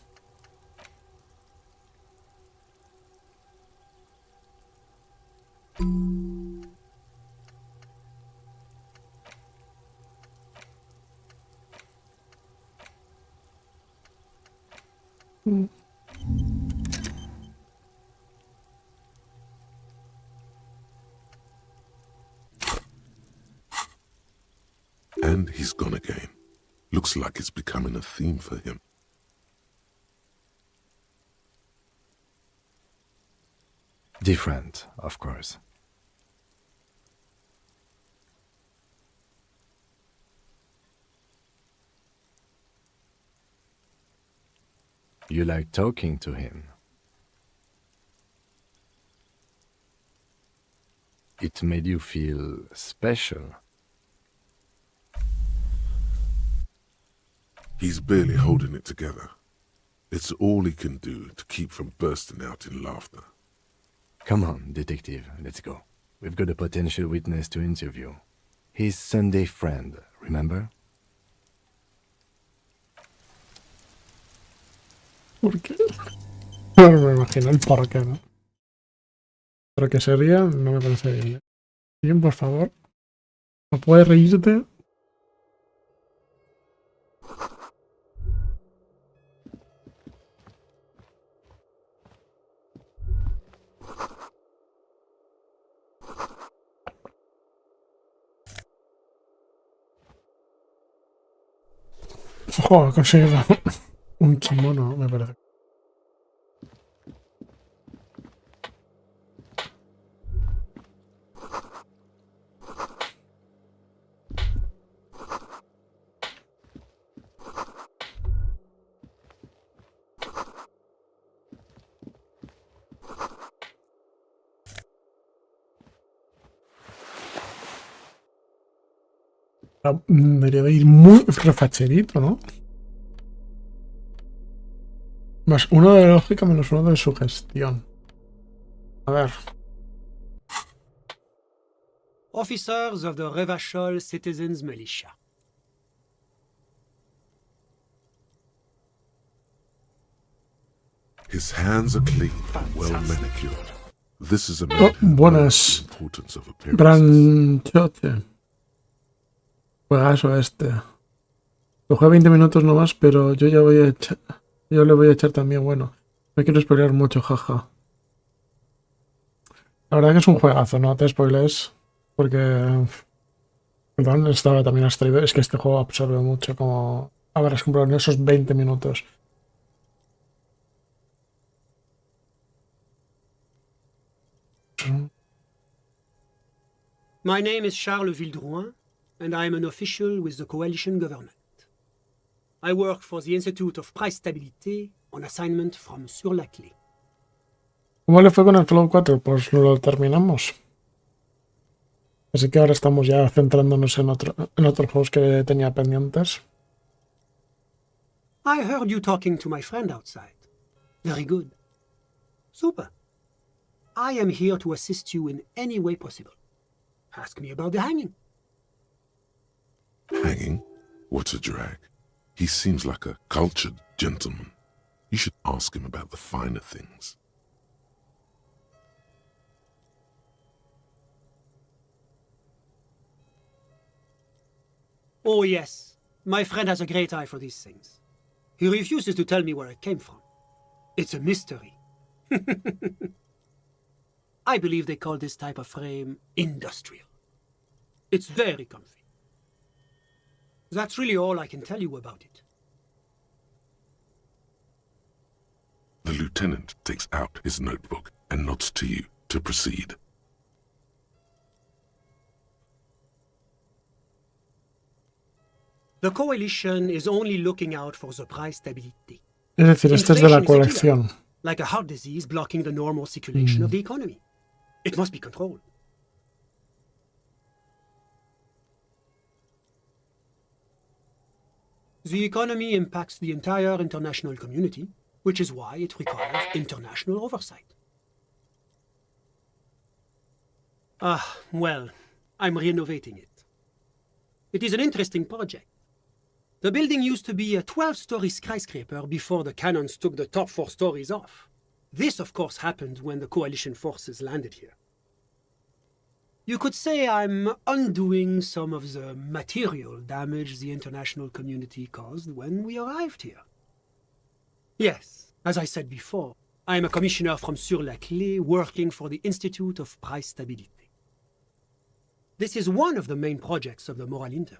And he's gone again. Looks like it's becoming a theme for him. Different, of course. You like talking to him. It made you feel special. He's barely holding it together. It's all he can do to keep from bursting out in laughter. Come on, detective, let's go. We've got a potential witness to interview. His Sunday friend, remember? ¿Por qué? No me imagino el por qué, ¿no? Pero que sería, no me parece bien. Bien, por favor. ¿No puedes reírte? Joder, he conseguido un kimono, me parece. Debería de ir muy refacherito, ¿no? Más uno de lógica menos uno de sugestión. A ver. Officers of the Revachol Citizens Militia. His hands are clean and well manicured. This is a man who buenas. knows the importance of appearances. Branchote. Juegazo este. Lo jugué 20 minutos nomás, pero yo ya voy a echar. Yo le voy a echar también, bueno. No quiero spoilear mucho, jaja. La verdad que es un juegazo, no te spoiles. Porque... Perdón, estaba también abstraído. Es que este juego absorbe mucho, como habrás comprado en esos 20 minutos. My name is Charles Vildrouin, and I am an official with the coalition government. I work for the Institute of Price Stability on assignment from Sur-la-Clé. ¿Cómo le fue con el Fallout 4? Pues lo terminamos. Así que ahora estamos ya centrándonos en otros juegos que tenía pendientes. I heard you talking to my friend outside. Very good. Super. I am here to assist you in any way possible. Ask me about the hanging. Hanging? What a drag. He seems like a cultured gentleman. You should ask him about the finer things. Oh, yes. My friend has a great eye for these things. He refuses to tell me where it came from. It's a mystery. I believe they call this type of frame industrial. It's very comfy. That's really all I can tell you about it. The lieutenant takes out his notebook and nods to you to proceed. The coalition is only looking out for the price stability. Es decir, este es de la Inflation is a killer, colección. like a heart disease blocking the normal circulation of the economy. It must be controlled. The economy impacts the entire international community, which is why it requires international oversight. Well, I'm renovating it. It is an interesting project. The building used to be a 12-story skyscraper before the cannons took the top 4 stories off. This, of course, happened when the coalition forces landed here. You could say I'm undoing some of the material damage the international community caused when we arrived here. Yes, as I said before, I am a commissioner from Sur-la-Clé working for the Institute of Price Stability. This is one of the main projects of the Moral Intern.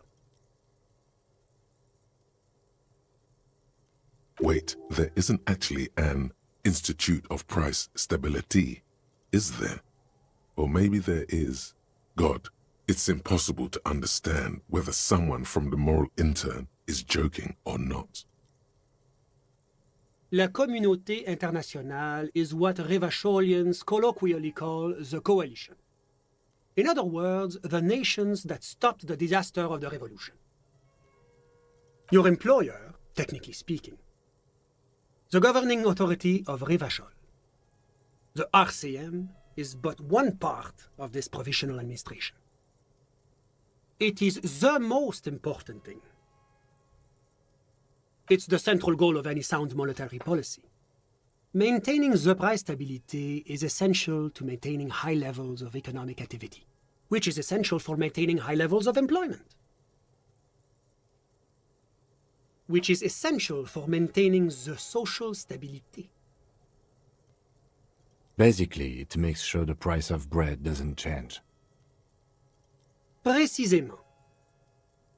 Wait, there isn't actually an Institute of Price Stability, is there? Or maybe there is. God, it's impossible to understand whether someone from the Moral Intern is joking or not. La communauté internationale is what Revacholians colloquially call the coalition. In other words, the nations that stopped the disaster of the revolution. Your employer, technically speaking, the governing authority of Revachol. The RCM is but one part of this provisional administration. It is the most important thing. It's the central goal of any sound monetary policy. Maintaining the price stability is essential to maintaining high levels of economic activity, which is essential for maintaining high levels of employment, which is essential for maintaining the social stability. Basically, it makes sure the price of bread doesn't change. Précisément.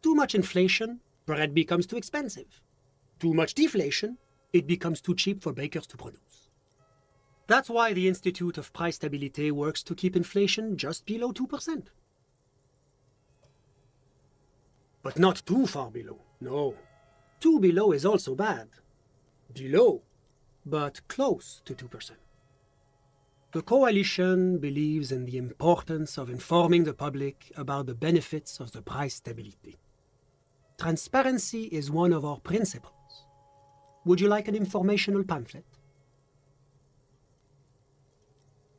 Too much inflation, bread becomes too expensive. Too much deflation, it becomes too cheap for bakers to produce. That's why the Institute of Price Stability works to keep inflation just below 2%. But not too far below, no. Too below is also bad. Below, but close to 2%. The coalition believes in the importance of informing the public about the benefits of the price stability. Transparency is one of our principles. Would you like an informational pamphlet?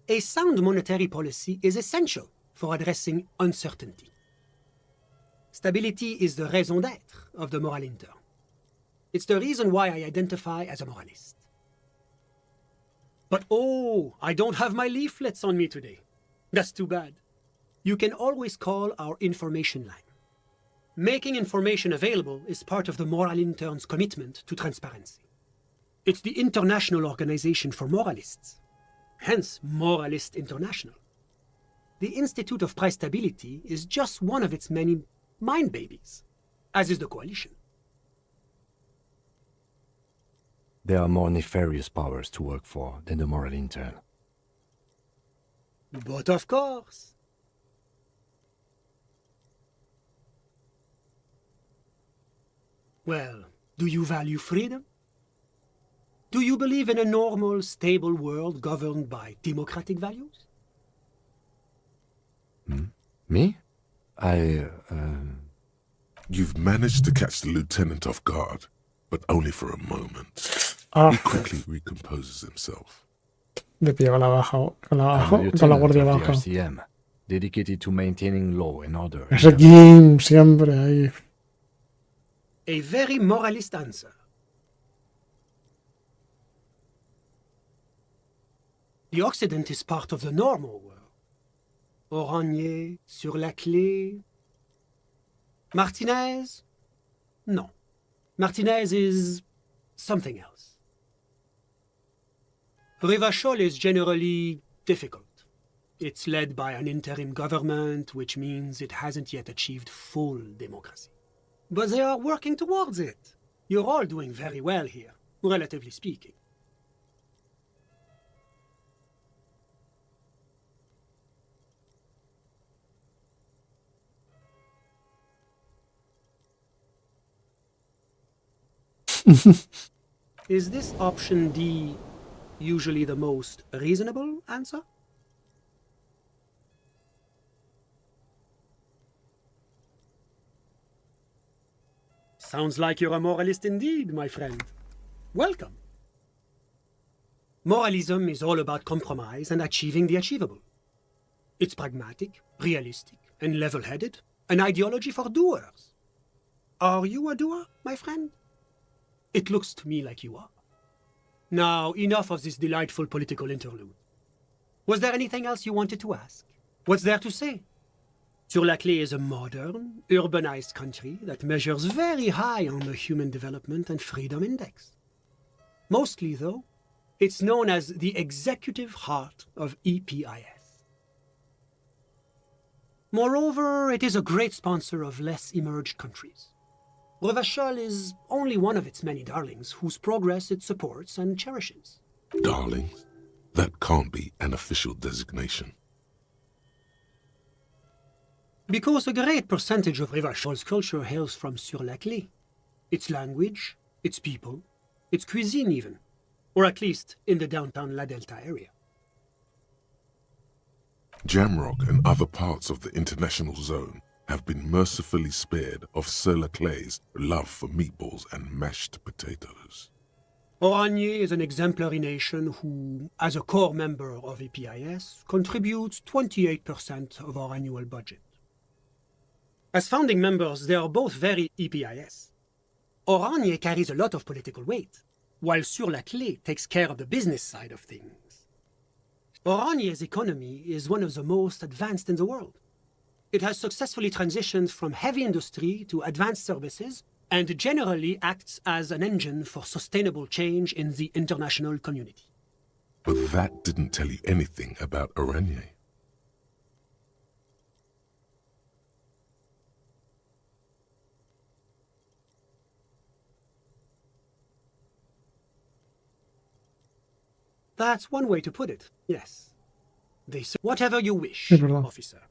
A sound monetary policy is essential for addressing uncertainty. Stability is the raison d'être of the Moral Intern. It's the reason why I identify as a moralist. But oh, I don't have my leaflets on me today. That's too bad. You can always call our information line. Making information available is part of the Moral Intern's commitment to transparency. It's the international organization for moralists, hence Moralist International. The Institute of Price Stability is just one of its many mind babies, as is the coalition. There are more nefarious powers to work for than the Moral Intern. But of course. Well, do you value freedom? Do you believe in a normal, stable world governed by democratic values? Me? You've managed to catch the lieutenant off guard, but only for a moment. He quickly recomposes himself. Le pilla con la baja, con la, I'm a con la lieutenant guardia of the baja. RCM, dedicated to maintaining law and order. Ese Jim siempre ahí. A very moralist answer. The Occident is part of the normal world. Oranje, Sur-la-Clé. Martinez? No. Martinez is something else. Rivachol is generally difficult. It's led by an interim government, which means it hasn't yet achieved full democracy. But they are working towards it. You're all doing very well here, relatively speaking. Is this option D usually the most reasonable answer? Sounds like you're a moralist indeed, my friend. Welcome. Moralism is all about compromise and achieving the achievable. It's pragmatic, realistic, and level-headed, an ideology for doers. Are you a doer, my friend? It looks to me like you are. Now, enough of this delightful political interlude. Was there anything else you wanted to ask? What's there to say? Sur-la-Clé is a modern, urbanized country that measures very high on the Human Development and Freedom Index. Mostly, though, it's known as the executive heart of EPIS. Moreover, it is a great sponsor of less emerged countries. Revachol is only one of its many darlings whose progress it supports and cherishes. Darlings? That can't be an official designation. Because a great percentage of Rivachol's culture hails from Sur-la-Clé. Its language, its people, its cuisine even. Or at least in the downtown La Delta area. Jamrock and other parts of the international zone have been mercifully spared of Sur-la-Clé's love for meatballs and mashed potatoes. Oranje is an exemplary nation who, as a core member of EPIS, contributes 28% of our annual budget. As founding members, they are both very EPIS. Oranje carries a lot of political weight, while Sur-la-Clé takes care of the business side of things. Oranje's economy is one of the most advanced in the world. It has successfully transitioned from heavy industry to advanced services and generally acts as an engine for sustainable change in the international community. But that didn't tell you anything about Oranje. That's one way to put it, yes. They say, whatever you wish, verdad. officer.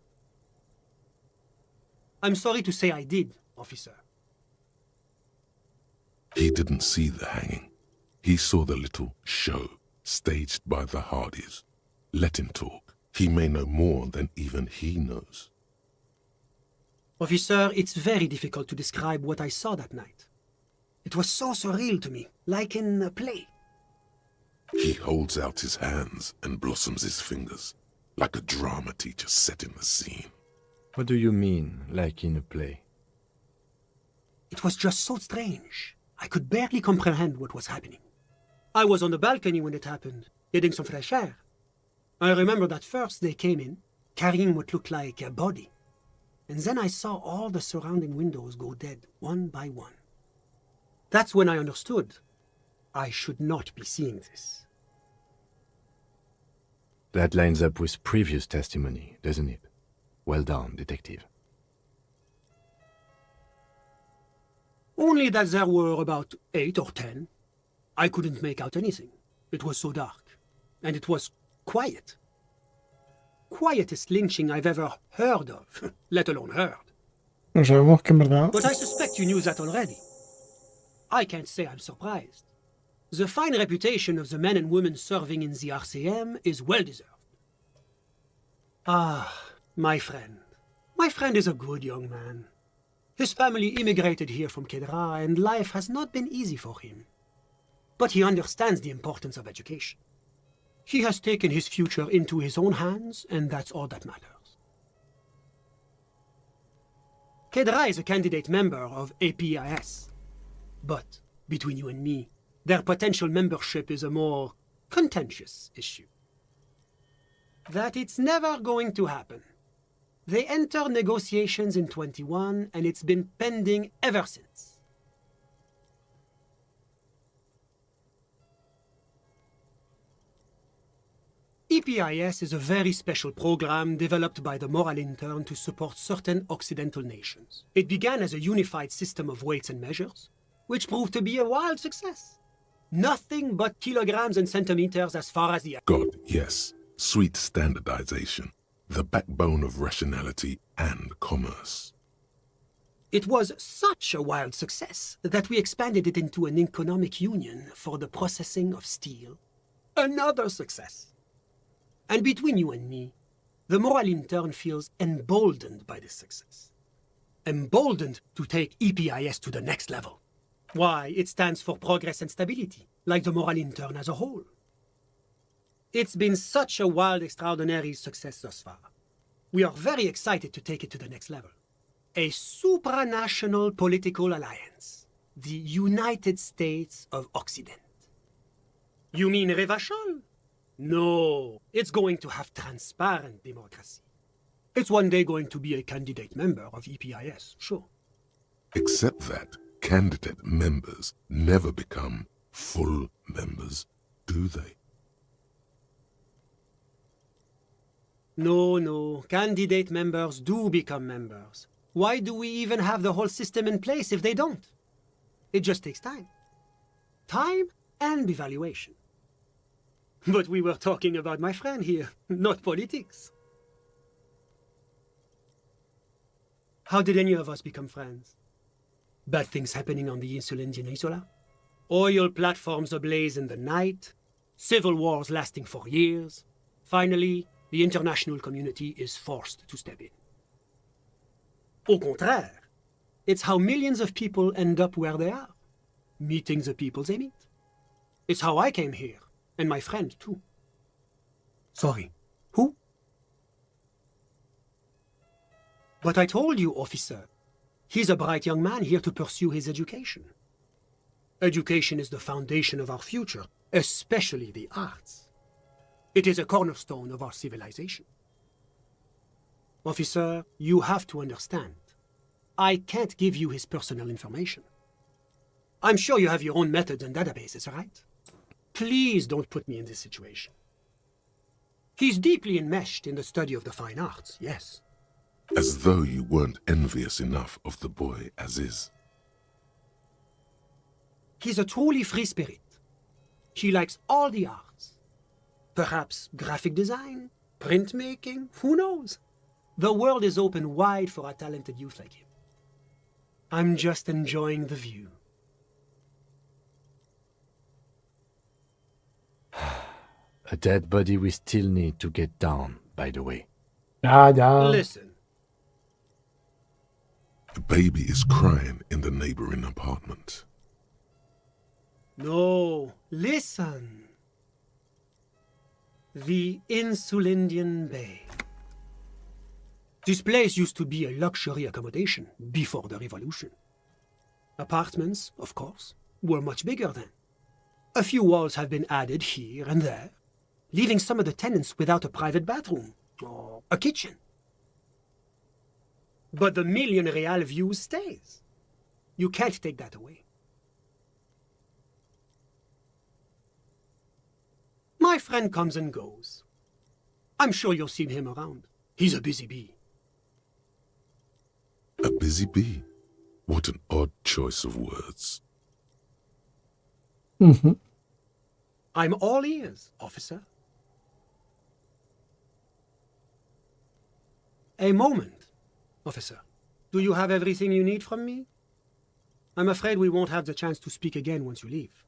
I'm sorry to say I did, officer. He didn't see the hanging. He saw the little show staged by the Hardys. Let him talk. He may know more than even he knows. Officer, it's very difficult to describe what I saw that night. It was so surreal to me, like in a play. He holds out his hands and blossoms his fingers, like a drama teacher setting the scene. What do you mean, like in a play? It was just so strange. I could barely comprehend what was happening. I was on the balcony when it happened, getting some fresh air. I remember that first they came in, carrying what looked like a body. And then I saw all the surrounding windows go dead, one by one. That's when I understood. I should not be seeing this. That lines up with previous testimony, doesn't it? Well done, detective. Only that there were about 8 or 10. I couldn't make out anything. It was so dark. And it was quiet. Quietest lynching I've ever heard of, let alone heard. No sabemos que en verdad. But I suspect you knew that already. I can't say I'm surprised. The fine reputation of the men and women serving in the RCM is well deserved. Ah, my friend. My friend is a good young man. His family immigrated here from Kedra, and life has not been easy for him. But he understands the importance of education. He has taken his future into his own hands, and that's all that matters. Kedra is a candidate member of APIS. But, between you and me, their potential membership is a more contentious issue. That it's never going to happen. They entered negotiations in 21, and it's been pending ever since. EPIS is a very special program developed by the Moral Intern to support certain Occidental nations. It began as a unified system of weights and measures, which proved to be a wild success. Nothing but kilograms and centimeters as far as the... God, yes. Sweet standardization. The backbone of rationality and commerce. It was such a wild success that we expanded it into an economic union for the processing of steel. Another success. And between you and me, the Moral Intern feels emboldened by this success. Emboldened to take EPIS to the next level. Why, it stands for progress and stability, like the Moral Intern as a whole. It's been such a wild, extraordinary success thus far. We are very excited to take it to the next level. A supranational political alliance. The United States of Occident. You mean Revachol? No, it's going to have transparent democracy. It's one day going to be a candidate member of EPIS, sure. Except that candidate members never become full members, do they? No, candidate members do become members. Why do we even have the whole system in place if they don't? It just takes time. Time and evaluation. But we were talking about my friend here, not politics. How did any of us become friends? Bad things happening on the Insulindian Isola? Oil platforms ablaze in the night? Civil wars lasting for years? Finally, the international community is forced to step in. Au contraire, it's how millions of people end up where they are, meeting the people they meet. It's how I came here, and my friend too. Sorry, who? But I told you, officer, he's a bright young man here to pursue his education. Education is the foundation of our future, especially the arts. It is a cornerstone of our civilization. Officer, you have to understand. I can't give you his personal information. I'm sure you have your own methods and databases, right? Please don't put me in this situation. He's deeply enmeshed in the study of the fine arts, yes. As though you weren't envious enough of the boy as is. He's a truly free spirit. He likes all the arts. Perhaps graphic design, printmaking, who knows? The world is open wide for a talented youth like him. I'm just enjoying the view. A dead body we still need to get down, by the way. Listen. The baby is crying in the neighboring apartment. No, listen. The Insulindian Bay. This place used to be a luxury accommodation before the revolution. Apartments, of course, were much bigger then. A few walls have been added here and there, leaving some of the tenants without a private bathroom or a kitchen. But the million real view stays. You can't take that away. My friend comes and goes. I'm sure you'll see him around. He's a busy bee. A busy bee? What an odd choice of words. I'm all ears, officer. A moment, officer. Do you have everything you need from me? I'm afraid we won't have the chance to speak again once you leave.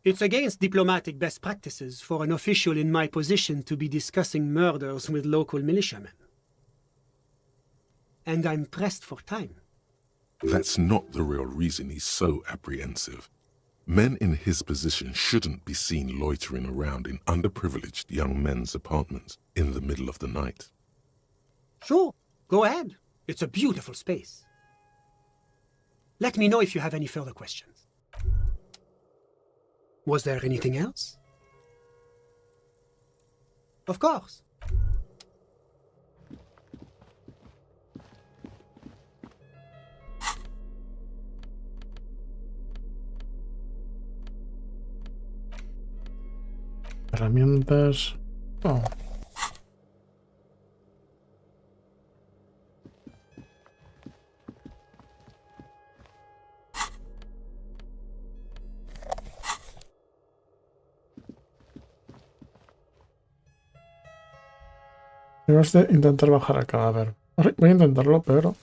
It's against diplomatic best practices for an official in my position to be discussing murders with local militiamen. And I'm pressed for time. That's not the real reason he's so apprehensive. Men in his position shouldn't be seen loitering around in underprivileged young men's apartments in the middle of the night. Sure, go ahead. It's a beautiful space. Let me know if you have any further questions. Was there anything else? Of course. Herramientas. Oh. Tenemos de intentar bajar el cadáver. Voy a intentarlo, pero...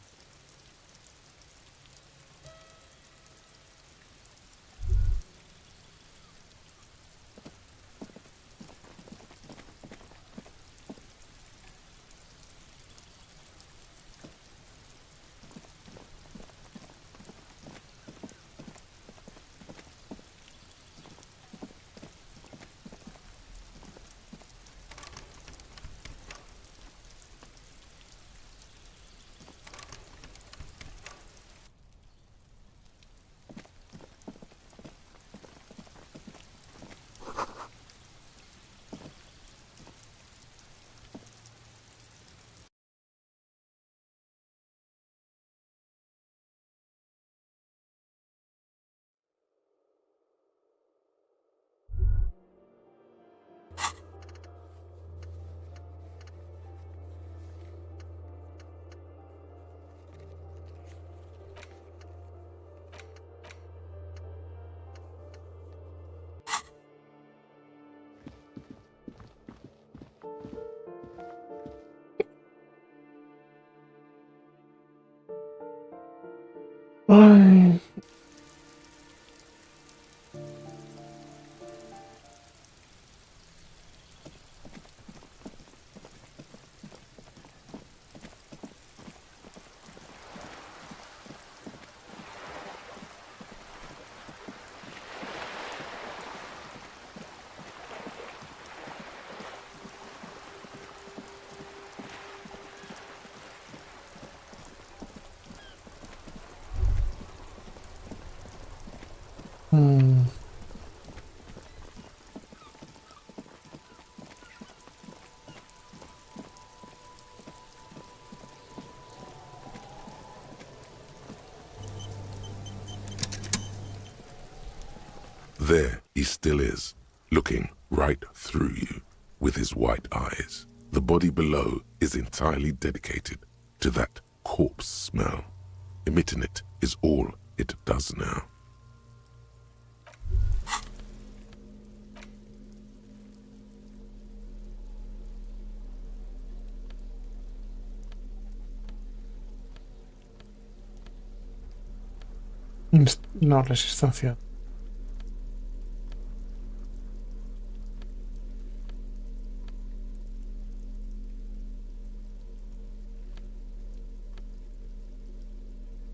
Ay. There he still is, looking right through you with his white eyes. The body below is entirely dedicated to that corpse smell. Emitting it is all it does now. No, resistencia.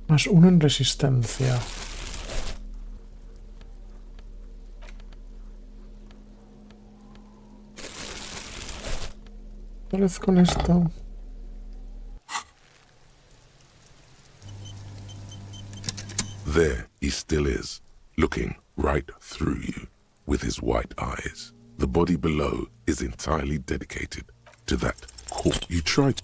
Más uno en resistencia. Tal vez con esto. There he still is, looking right through you with his white eyes. The body below is entirely dedicated to that corpse. You try to...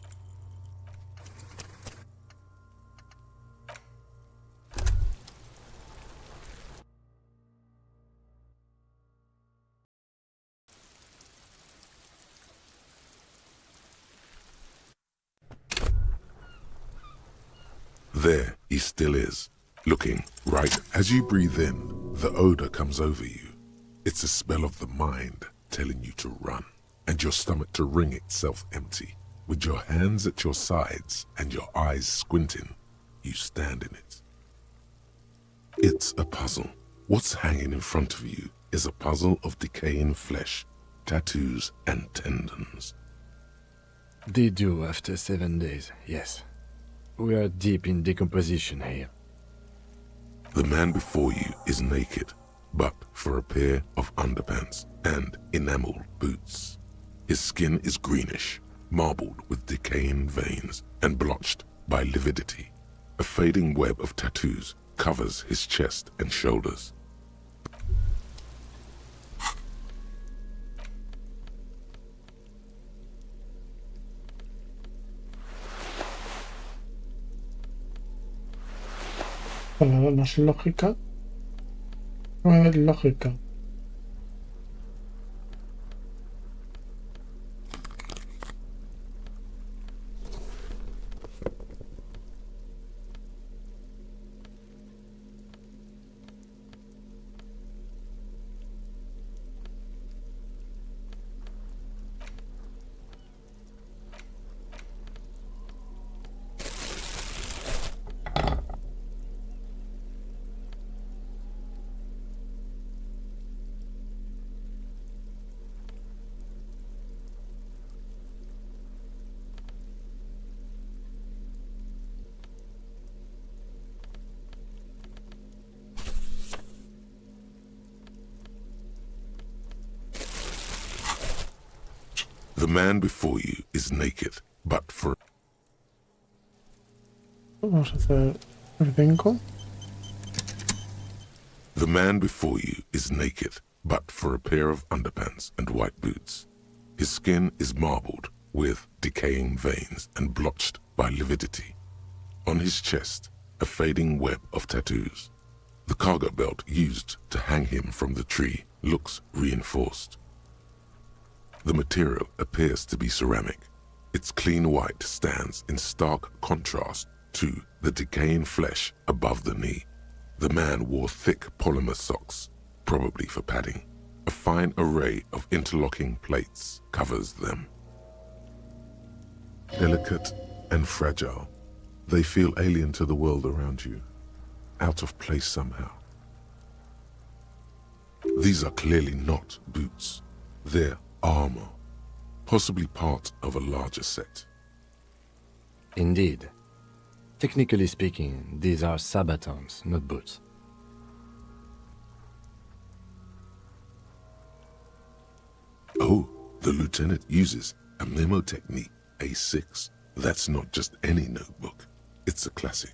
There he still is, looking right. As you breathe in, the odor comes over you. It's a smell of the mind telling you to run, and your stomach to wring itself empty. With your hands at your sides and your eyes squinting, you stand in it. It's a puzzle. What's hanging in front of you is a puzzle of decaying flesh, tattoos, and tendons. They do after 7 days, yes. We are deep in decomposition here. The man before you is naked, but for a pair of underpants and enameled boots. His skin is greenish, marbled with decaying veins and blotched by lividity. A fading web of tattoos covers his chest and shoulders. Para más lógica. No hay lógica. The man before you is naked, but for... Vamos a hacer el 5. The man before you is naked, but for a pair of underpants and white boots. His skin is marbled with decaying veins and blotched by lividity. On his chest, a fading web of tattoos. The cargo belt used to hang him from the tree looks reinforced. The material appears to be ceramic. Its clean white stands in stark contrast to the decaying flesh above the knee. The man wore thick polymer socks, probably for padding. A fine array of interlocking plates covers them. Delicate and fragile, they feel alien to the world around you, out of place somehow. These are clearly not boots. They're armor, possibly part of a larger set. Indeed. Technically speaking, these are sabatons, not boots. Oh, the lieutenant uses a memo technique, A6. That's not just any notebook. It's a classic.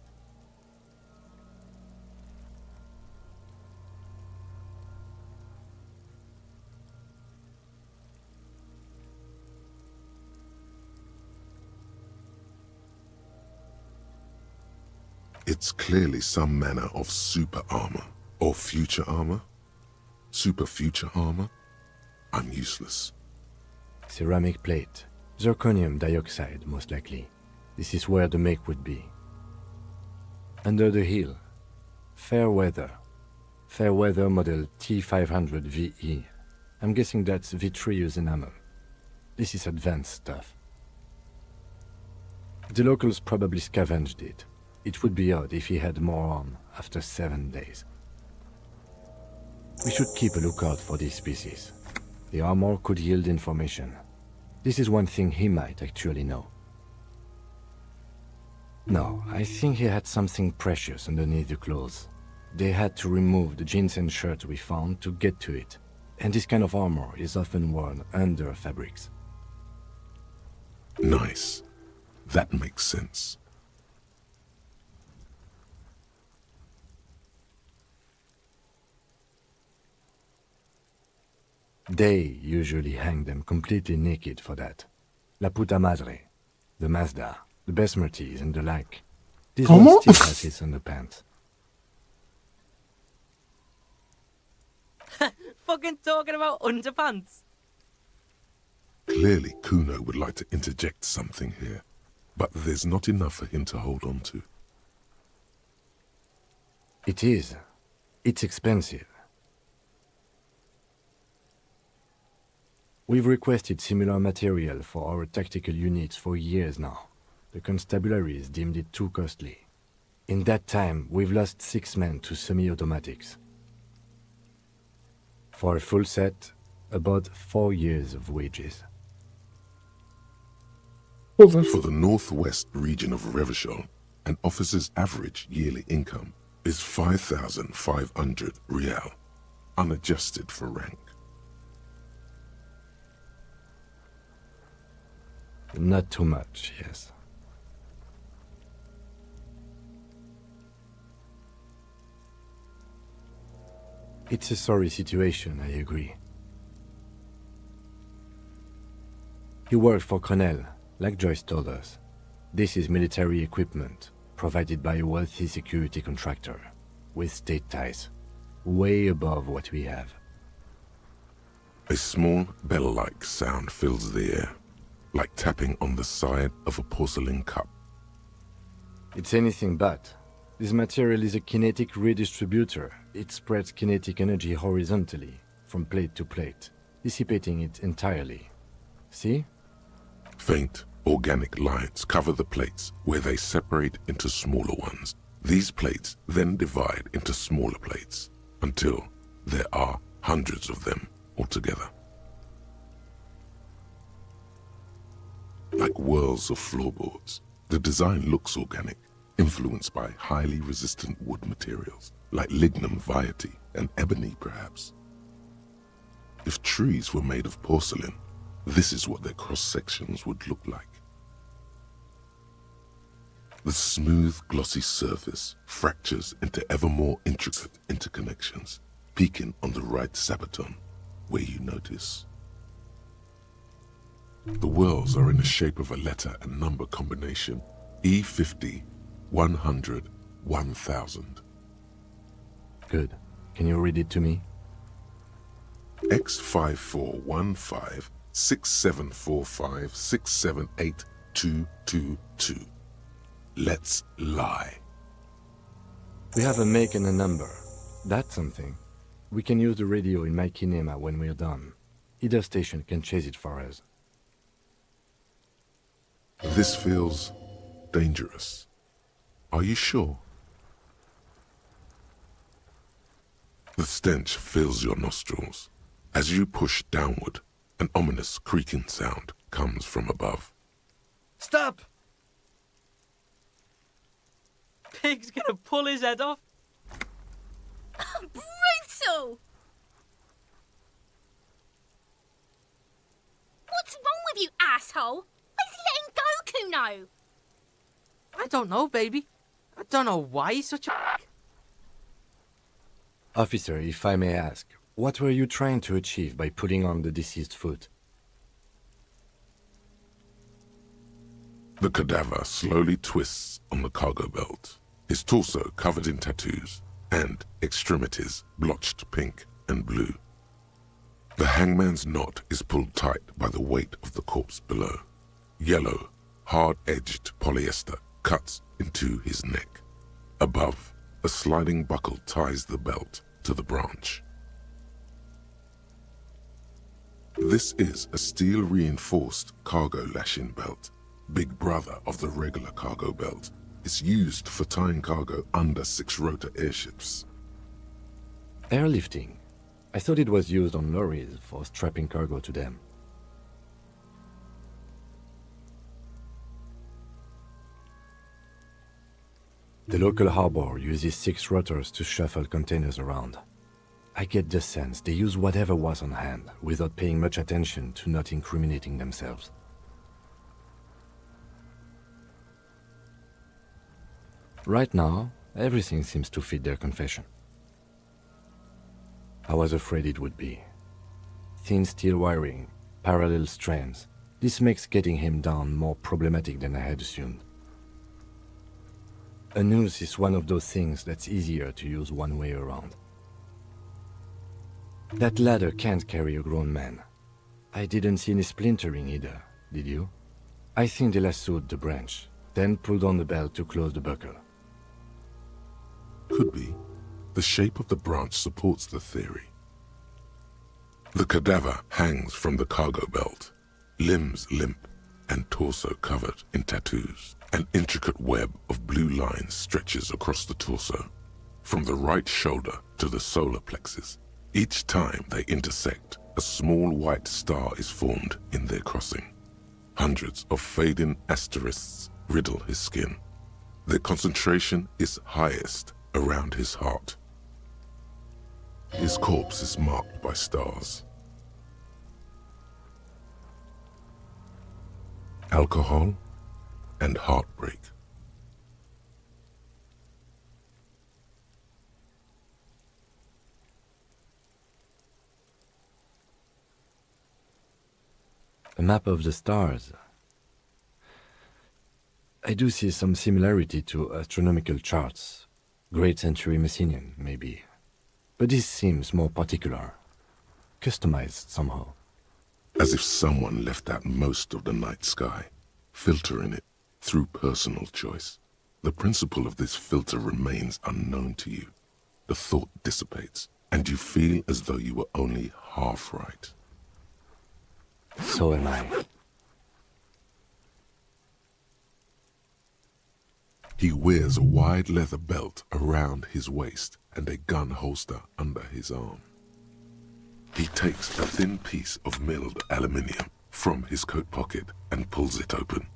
It's clearly some manner of super armor, or future armor. Super future armor? I'm useless. Ceramic plate. Zirconium dioxide, most likely. This is where the make would be. Under the hill. Fair weather. Fair weather model T500 VE. I'm guessing that's vitreous enamel. This is advanced stuff. The locals probably scavenged it. It would be odd if he had more on after 7 days. We should keep a lookout for these species. The armor could yield information. This is one thing he might actually know. No, I think he had something precious underneath the clothes. They had to remove the jeans and shirts we found to get to it. And this kind of armor is often worn under fabrics. Nice. That makes sense. They usually hang them completely naked for that. La puta madre, the Mazda, the Besmerties and the like. This one still has his underpants. Fucking talking about underpants. Clearly, Kuno would like to interject something here, but there's not enough for him to hold on to. It is. It's expensive. We've requested similar material for our tactical units for years now. The constabularies deemed it too costly. In that time, we've lost 6 men to semi-automatics. For a full set, about 4 years of wages. For the northwest region of Revachol, an officer's average yearly income is 5,500 real, unadjusted for rank. Not too much, yes. It's a sorry situation, I agree. He worked for Cronel, like Joyce told us. This is military equipment, provided by a wealthy security contractor, with state ties, way above what we have. A small bell-like sound fills the air, like tapping on the side of a porcelain cup. It's anything but. This material is a kinetic redistributor. It spreads kinetic energy horizontally, from plate to plate, dissipating it entirely. See? Faint, organic lines cover the plates where they separate into smaller ones. These plates then divide into smaller plates, until there are hundreds of them altogether. Like whirls of floorboards, the design looks organic, influenced by highly resistant wood materials, like lignum vitae and ebony perhaps. If trees were made of porcelain, This is what their cross-sections would look like. The smooth, glossy surface fractures into ever more intricate interconnections, peaking on the right sabaton, where you notice. The whorls are in the shape of a letter and number combination, E50, 100, 1000. Good. Can you read it to me? X5415 6745 678222. Let's lie. We have a make and a number. That's something. We can use the radio in my kinema when we're done. Either station can chase it for us. This feels dangerous. Are you sure? The stench fills your nostrils. As you push downward, an ominous creaking sound comes from above. Stop! Pig's gonna pull his head off. Brutal! What's wrong with you, asshole? Why is he letting Goku know? I don't know, baby. I don't know why he's such a... Officer, if I may ask, what were you trying to achieve by putting on the deceased foot? The cadaver slowly twists on the cargo belt, his torso covered in tattoos and extremities blotched pink and blue. The hangman's knot is pulled tight by the weight of the corpse below. Yellow, hard-edged polyester cuts into his neck. Above, a sliding buckle ties the belt to the branch. This is a steel-reinforced cargo lashing belt, big brother of the regular cargo belt. It's used for tying cargo under 6-rotor airships. Airlifting. I thought it was used on lorries for strapping cargo to them. The local harbor uses 6 rotors to shuffle containers around. I get the sense they use whatever was on hand without paying much attention to not incriminating themselves. Right now, everything seems to fit their confession. I was afraid it would be. Thin steel wiring, parallel strands. This makes getting him down more problematic than I had assumed. A noose is one of those things that's easier to use one way around. That ladder can't carry a grown man. I didn't see any splintering either, did you? I think they lassoed the branch, then pulled on the belt to close the buckle. Could be. The shape of the branch supports the theory. The cadaver hangs from the cargo belt, limbs limp and torso covered in tattoos. An intricate web of blue lines stretches across the torso, from the right shoulder to the solar plexus. Each time they intersect, a small white star is formed in their crossing. Hundreds of fading asterisks riddle his skin. Their concentration is highest around his heart. His corpse is marked by stars. Alcohol and heartbreak. A map of the stars. I do see some similarity to astronomical charts. Great century Messinian, maybe. But this seems more particular. Customized somehow. As if someone left out most of the night sky, filtering it through personal choice. The principle of this filter remains unknown to you. The thought dissipates, and you feel as though you were only half right. So am I. He wears a wide leather belt around his waist and a gun holster under his arm. He takes a thin piece of milled aluminium from his coat pocket and pulls it open.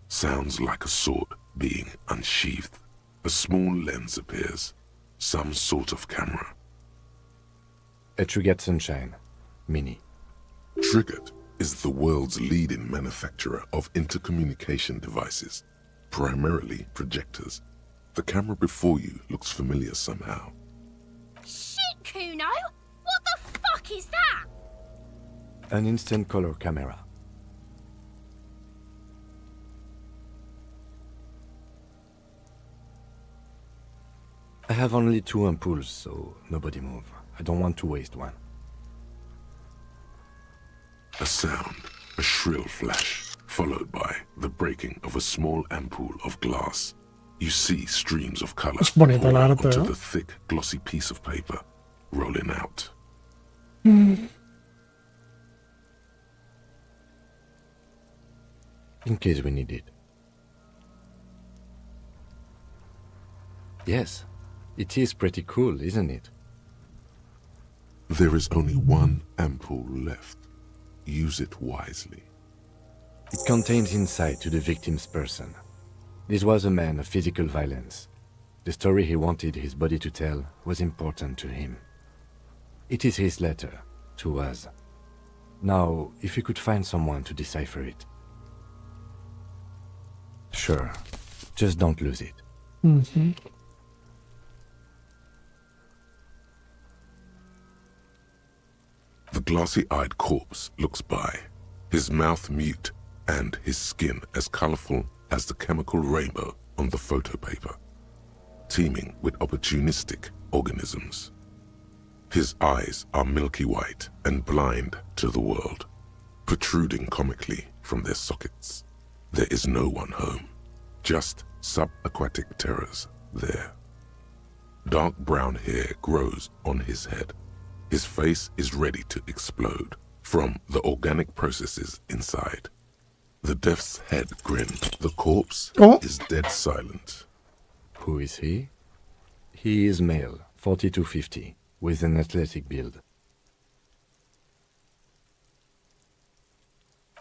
Sounds like a sword being unsheathed. A small lens appears, some sort of camera. A Trigger Sunshine, mini. Triggered is the world's leading manufacturer of intercommunication devices, primarily projectors. The camera before you looks familiar somehow. Shit, Kuno! What the fuck is that? An instant color camera. I have only 2 ampoules, so nobody move. I don't want to waste one. A sound, a shrill flash, followed by the breaking of a small ampoule of glass. You see streams of color Es bonita pour la arte, onto ¿eh? the thick, glossy piece of paper, rolling out. Mm. In case we need it. Yes, it is pretty cool, isn't it? There is only one ampoule left. Use it wisely. It contains insight to the victim's person. This was a man of physical violence. The story he wanted his body to tell was important to him. It is his letter to us. Now, if you could find someone to decipher it. Sure, just don't lose it. Mm-hmm. The glossy-eyed corpse looks by, his mouth mute and his skin as colorful as the chemical rainbow on the photo paper, teeming with opportunistic organisms. His eyes are milky white and blind to the world, protruding comically from their sockets. There is no one home, just subaquatic terrors there. Dark brown hair grows on his head. His face is ready to explode from the organic processes inside. The death's head grin. The corpse is dead silent. Who is he? He is male, 40-50, with an athletic build.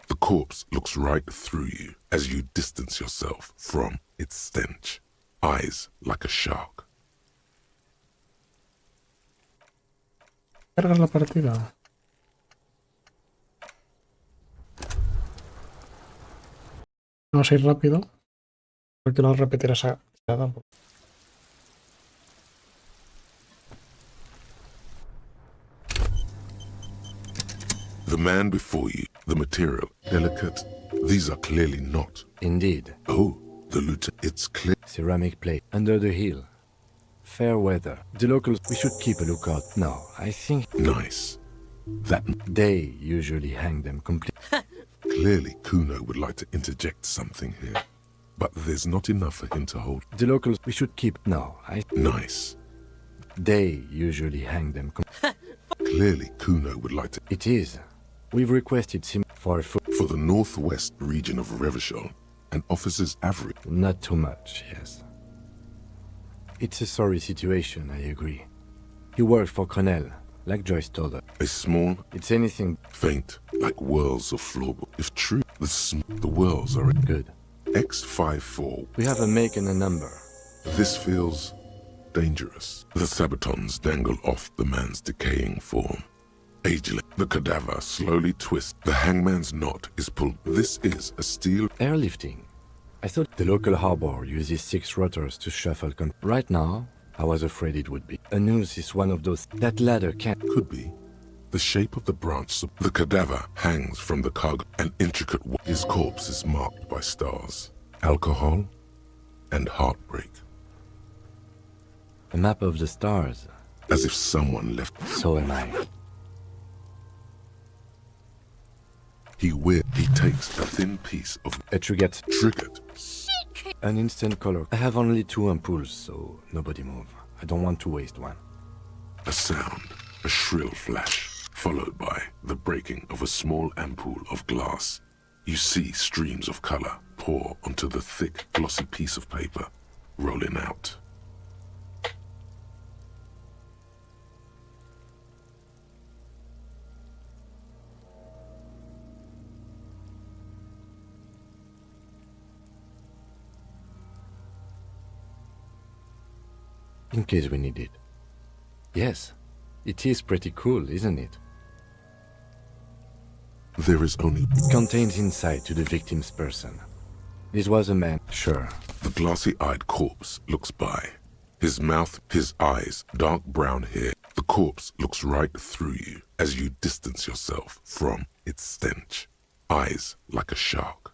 The corpse looks right through you as you distance yourself from its stench. Eyes like a shark. Cargas la partida. Vamos a ir rápido. Porque no repetir esa tirada. The man before you, the material, delicate. These are clearly not. Indeed. Oh, the loot, it's clear. Ceramic plate under the hill. Fair weather. The locals, we should keep a lookout. No, I think... Nice. That... They usually hang them completely. Clearly, Kuno would like to interject something here. But there's not enough for him to hold. The locals, we should keep... No, Nice. They usually hang them Clearly, Kuno would like to... It is. We've requested for the northwest region of Revachol, an officer's average... Not too much, yes. It's a sorry situation, I agree. He worked for Cornell, like Joyce told us. A small... It's anything... Faint, like whirls of floorboard. If true, the whirls are... Good. X54. We have a make and a number. This feels... dangerous. The sabatons dangle off the man's decaying form. Ageless. The cadaver slowly twists. The hangman's knot is pulled. This is a steel... Airlifting. I thought the local harbor uses 6 rotors to shuffle Right now, I was afraid it would be. A noose is one of those. That ladder can't... Could be. The shape of the branch... The cadaver hangs from the cargo. An intricate... His corpse is marked by stars. Alcohol and heartbreak. A map of the stars. As if someone left... So am I. He takes a thin piece of... A triggered. Shit! An instant color. I have only 2 ampoules, so nobody move. I don't want to waste one. A sound, a shrill flash, followed by the breaking of a small ampoule of glass. You see streams of color pour onto the thick, glossy piece of paper, rolling out. In case we need it. Yes, it is pretty cool, isn't it? There is only... Contains insight to the victim's person. This was a man, sure. The glassy-eyed corpse looks by. His mouth, his eyes, dark brown hair. The corpse looks right through you as you distance yourself from its stench. Eyes like a shark.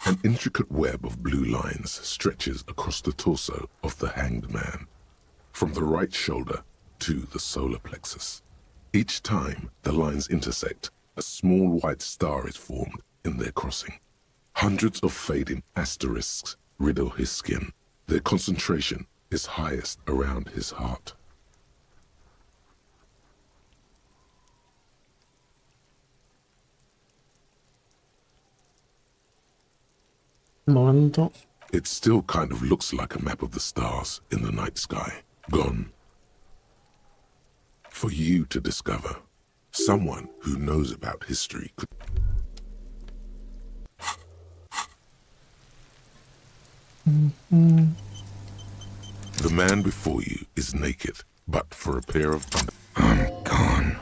An intricate web of blue lines stretches across the torso of the hanged man, from the right shoulder to the solar plexus. Each time the lines intersect, a small white star is formed in their crossing. Hundreds of fading asterisks riddle his skin. Their concentration is highest around his heart. Momento. It still kind of looks like a map of the stars in the night sky. Gone. For you to discover. Someone who knows about history could... The man before you is naked, but for a pair of... I'm gone.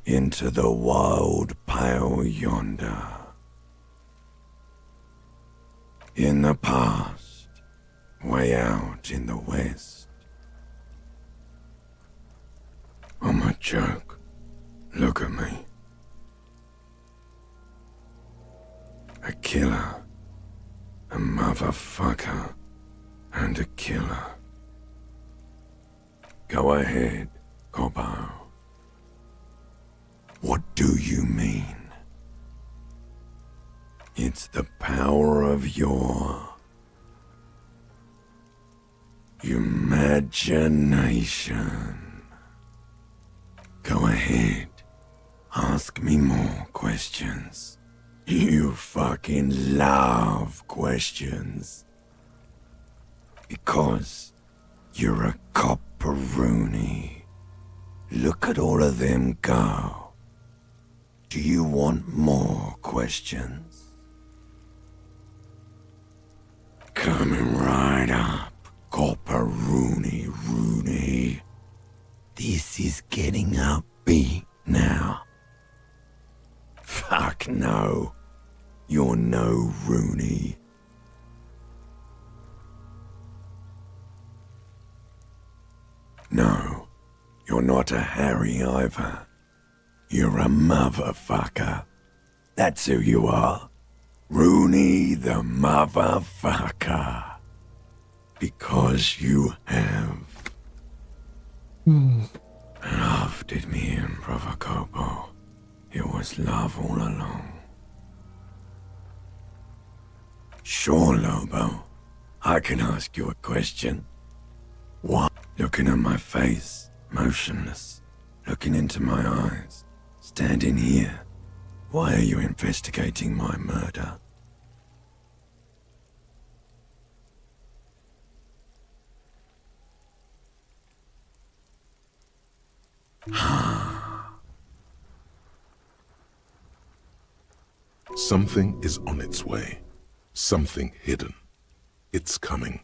Into the wild pale yonder. In the past, way out in the west. I'm a joke. Look at me. A killer. A motherfucker. And a killer. Go ahead, Cobbo. What do you mean? It's the power of your imagination. Go ahead. Ask me more questions. You fucking love questions. Because you're a copperoonie. Look at all of them go. Do you want more questions? Coming right up, Copperoonie. This is getting upbeat now. Fuck no. You're no Rooney. No, you're not a Harry either. You're a motherfucker. That's who you are. Rooney the motherfucker. Because you have loved it me in Brother Cobo. It was love all along. Sure, Lobo. I can ask you a question. What? Looking at my face, motionless, looking into my eyes. Standing here, why are you investigating my murder? Something is on its way. Something hidden. It's coming.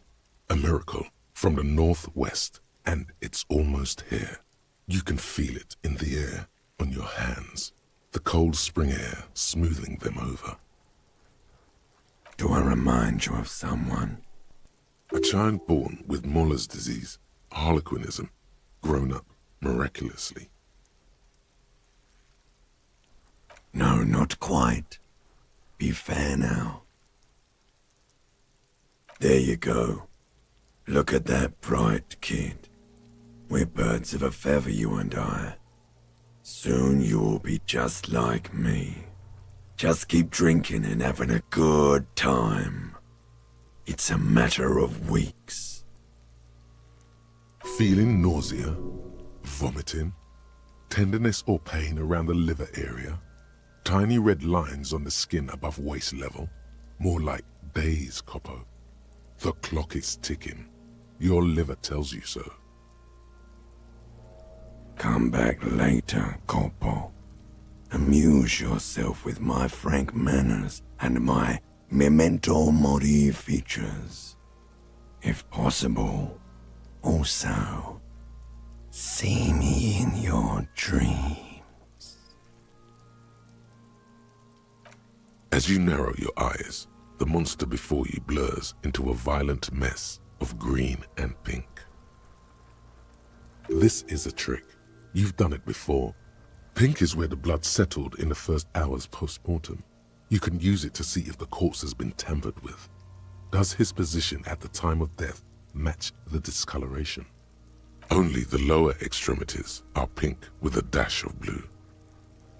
A miracle from the northwest, and it's almost here. You can feel it in the air, on your hands, the cold spring air smoothing them over. Do I remind you of someone? A child born with Muller's disease, harlequinism, grown up miraculously. No, not quite. Be fair now. There you go. Look at that bright kid. We're birds of a feather, you and I. Soon you will be just like me. Just keep drinking and having a good time. It's a matter of weeks. Feeling nausea, vomiting, tenderness or pain around the liver area, tiny red lines on the skin above waist level, more like days, Coppo. The clock is ticking. Your liver tells you so. Come back later, Corpo. Amuse yourself with my frank manners and my memento mori features. If possible, also, see me in your dreams. As you narrow your eyes, the monster before you blurs into a violent mess of green and pink. This is a trick. You've done it before. Pink is where the blood settled in the first hours post-mortem. You can use it to see if the corpse has been tampered with. Does his position at the time of death match the discoloration? Only the lower extremities are pink with a dash of blue.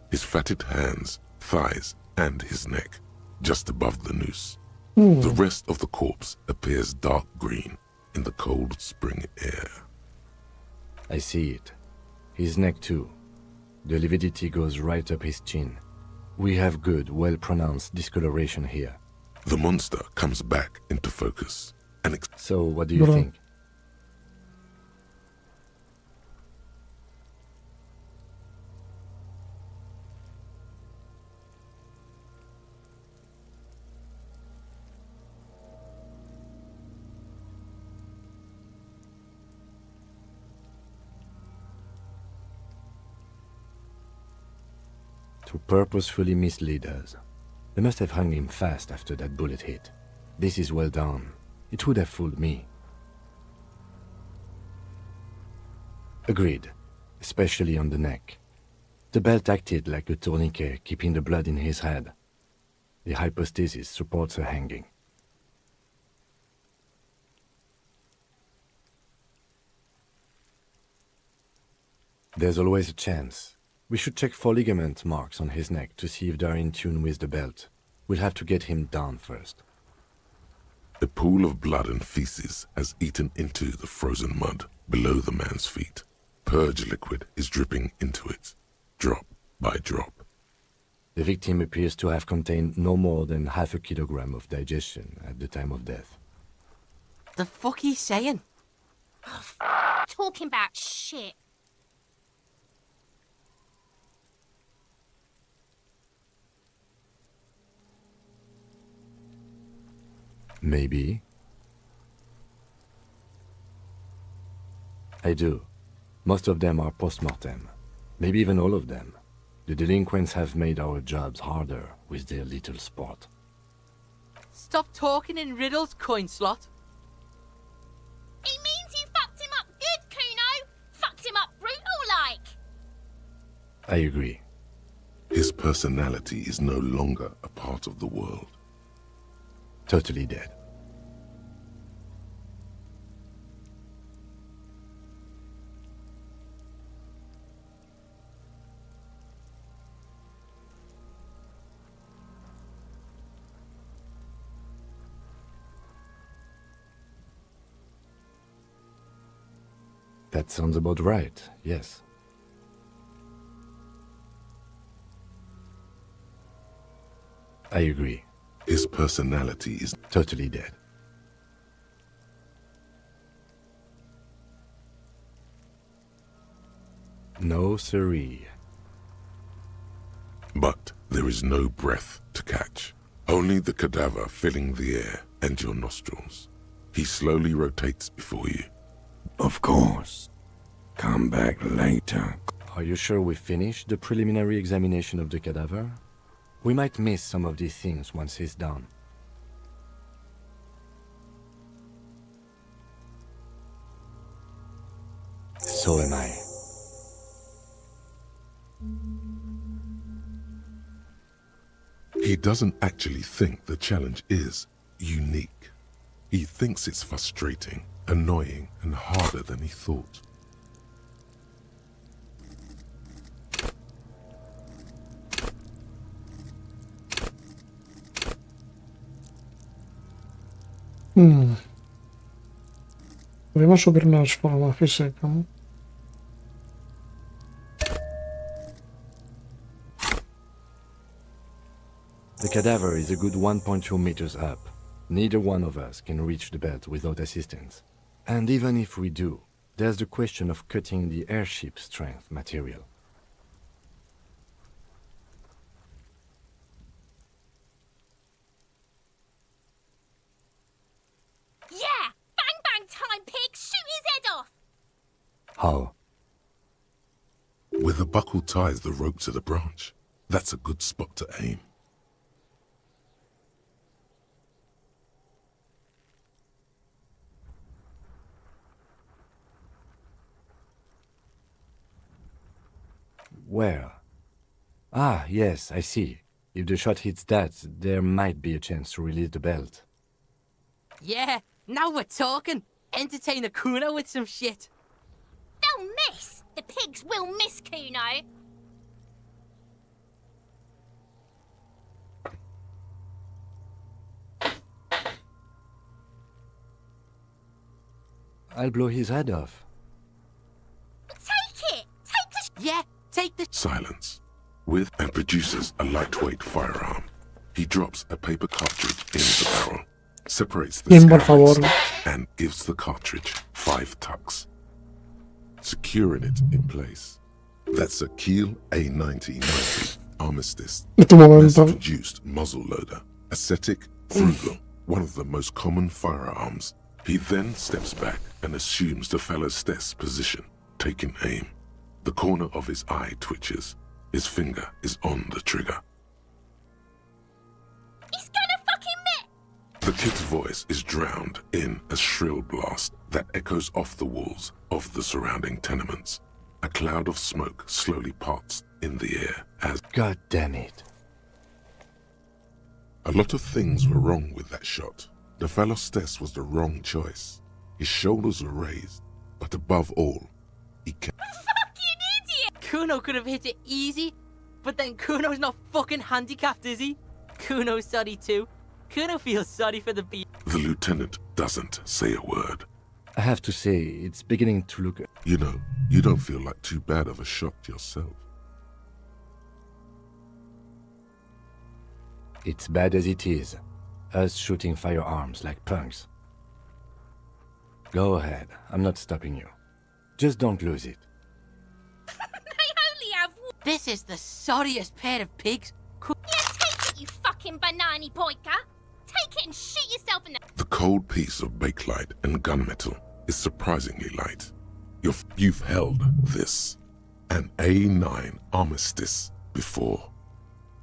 His fatted hands, thighs, and his neck, just above the noose. The rest of the corpse appears dark green in the cold spring air. I see it. His neck too. The lividity goes right up his chin. We have good, well-pronounced discoloration here. The monster comes back into focus. So, what do you think? To purposefully mislead us. They must have hung him fast after that bullet hit. This is well done. It would have fooled me. Agreed, especially on the neck. The belt acted like a tourniquet, keeping the blood in his head. The hypostasis supports a hanging. There's always a chance. We should check for ligament marks on his neck to see if they're in tune with the belt. We'll have to get him down first. A pool of blood and feces has eaten into the frozen mud below the man's feet. Purge liquid is dripping into it, drop by drop. The victim appears to have contained no more than half a kilogram of digestion at the time of death. The fuck he's saying? Talking about shit. Maybe. I do. Most of them are post-mortem. Maybe even all of them. The delinquents have made our jobs harder with their little sport. Stop talking in riddles, coin slot. He means you fucked him up good, Kuno. Fucked him up brutal-like. I agree. His personality is no longer a part of the world. Totally dead. That sounds about right, yes. I agree. His personality is totally dead. No siree. But there is no breath to catch. Only the cadaver filling the air and your nostrils. He slowly rotates before you. Of course. Come back later. Are you sure we finished the preliminary examination of the cadaver? We might miss some of these things once he's done. So am I. He doesn't actually think the challenge is unique. He thinks it's frustrating, annoying, and harder than he thought. Podemos subirnos forma física, ¿no? The cadaver is a good 1.2 meters up. Neither one of us can reach the belt without assistance. And even if we do, There's the question of cutting the airship strength material. Yeah! Bang bang time, pig! Shoot his head off! How? Where the buckle ties the rope to the branch, that's a good spot to aim. Where? Ah, yes, I see. If the shot hits that, there might be a chance to release the belt. Yeah, now we're talking. Entertain a Kuno with some shit. They'll miss! The pigs will miss Kuno! I'll blow his head off. Take it! Take the Yeah, take the Silence. With and produces a lightweight firearm. He drops a paper cartridge in the barrel, separates the Bien, por favor. scabbard, and gives the cartridge 5 tucks, securing it in place. That's a Kiel A9090 Armistice Tu momento. mass-produced muzzle loader, ascetic, frugal, one of the most common firearms. He then steps back and assumes the fellow's desk position, taking aim. The corner of his eye twitches. His finger is on the trigger. He's gonna fucking miss! The kid's voice is drowned in a shrill blast that echoes off the walls of the surrounding tenements. A cloud of smoke slowly parts in the air as... God damn it. A lot of things were wrong with that shot. The fellow's desk was the wrong choice. His shoulders were raised, but above all, he can't... Fucking idiot! Kuno could have hit it easy, but then Kuno's not fucking handicapped, is he? Kuno's sorry too. Kuno feels sorry for the beast. The lieutenant doesn't say a word. I have to say, it's beginning to look... You know, you don't feel like too bad of a shot yourself. It's bad as it is. Us shooting firearms like punks. Go ahead, I'm not stopping you. Just don't lose it. They only have one. This is the sorriest pair of pigs. Yeah, take it, you fucking banana boyka! Take it and shoot yourself in the... The cold piece of bakelite and gunmetal is surprisingly light. You've held this, an A9 Armistice, before.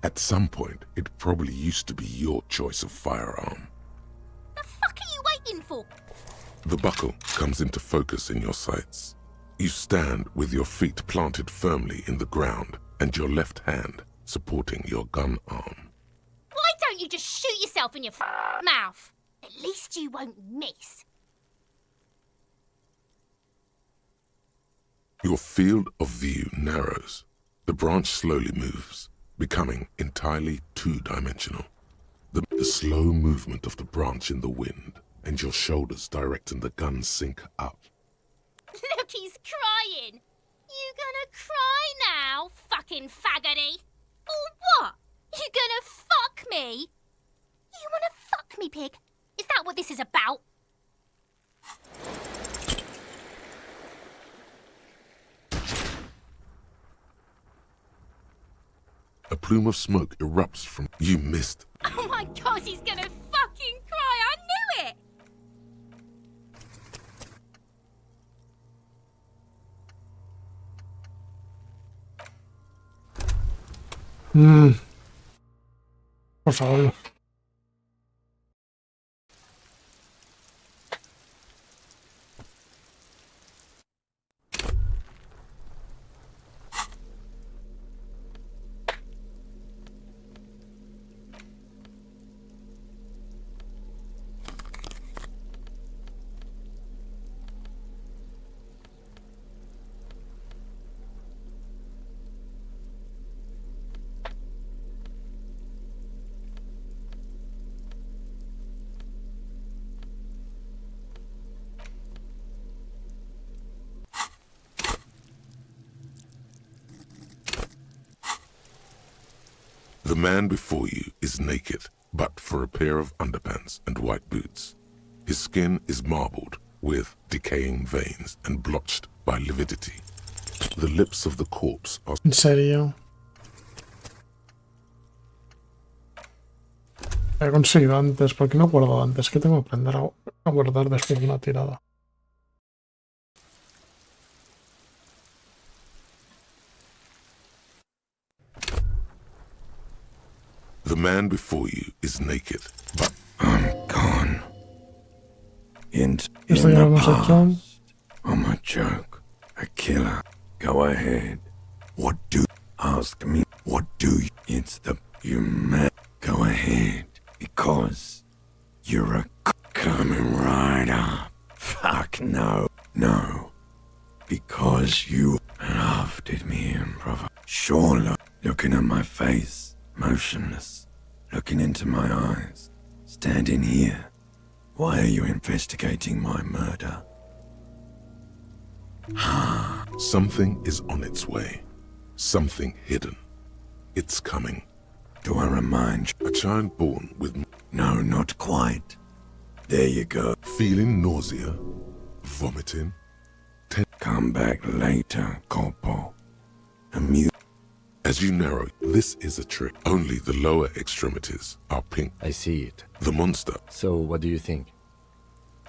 At some point, it probably used to be your choice of firearm. The fuck are you waiting for? The buckle comes into focus in your sights. You stand with your feet planted firmly in the ground and your left hand supporting your gun arm. Why don't you just shoot yourself in your mouth? At least you won't miss. Your field of view narrows. The branch slowly moves, becoming entirely two-dimensional. The slow movement of the branch in the wind and your shoulders directing the gun sync up. Look, he's crying. You gonna cry now, fucking faggoty? Or what? You gonna fuck me? You wanna fuck me, pig? Is that what this is about? A plume of smoke erupts from... You missed. Oh my god, he's gonna fucking cry. I knew it. Por favor. The man before you is naked, but for a pair of underpants and white boots. His skin is marbled with decaying veins and blotched by lividity. The lips of the corpse are... ¿En serio? He conseguido antes. ¿Por qué no guardo antes? Que tengo que aprender a guardar después de una tirada. The man before you is naked, but I'm gone. In Esto ya lo hemos hecho. I'm a joke. A killer. Go ahead. What do... Ask me. What do you... It's the... You man. Go ahead. Because... You're a... Coming right up. Fuck no. No. Because you... Loved it, me, brother. Sure, looking at my face. Motionless. Looking into my eyes. Standing here. Why are you investigating my murder? something is on its way. Something hidden. It's coming. Do I remind you? A child born with... No, not quite. There you go. Feeling nausea. Vomiting. Come back later, Corpo. As you narrow, this is a trick. Only the lower extremities are pink. I see it. The monster. So, what do you think?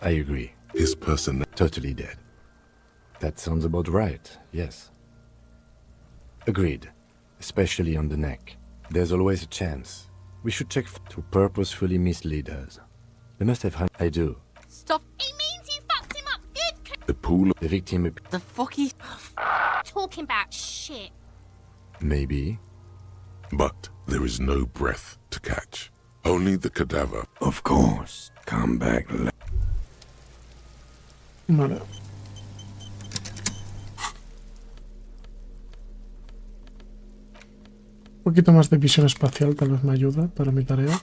I agree. His person... Totally dead. That sounds about right, yes. Agreed. Especially on the neck. There's always a chance. We should check to purposefully mislead us. They must have... I do. Stop. It means you fucked him up good. The pool... The victim... The fuck he... Talking about shit. Maybe. But there is no breath to catch. Only the cadaver. Of course. Come back later. Vale. Un poquito más de visión espacial tal vez me ayuda para mi tarea.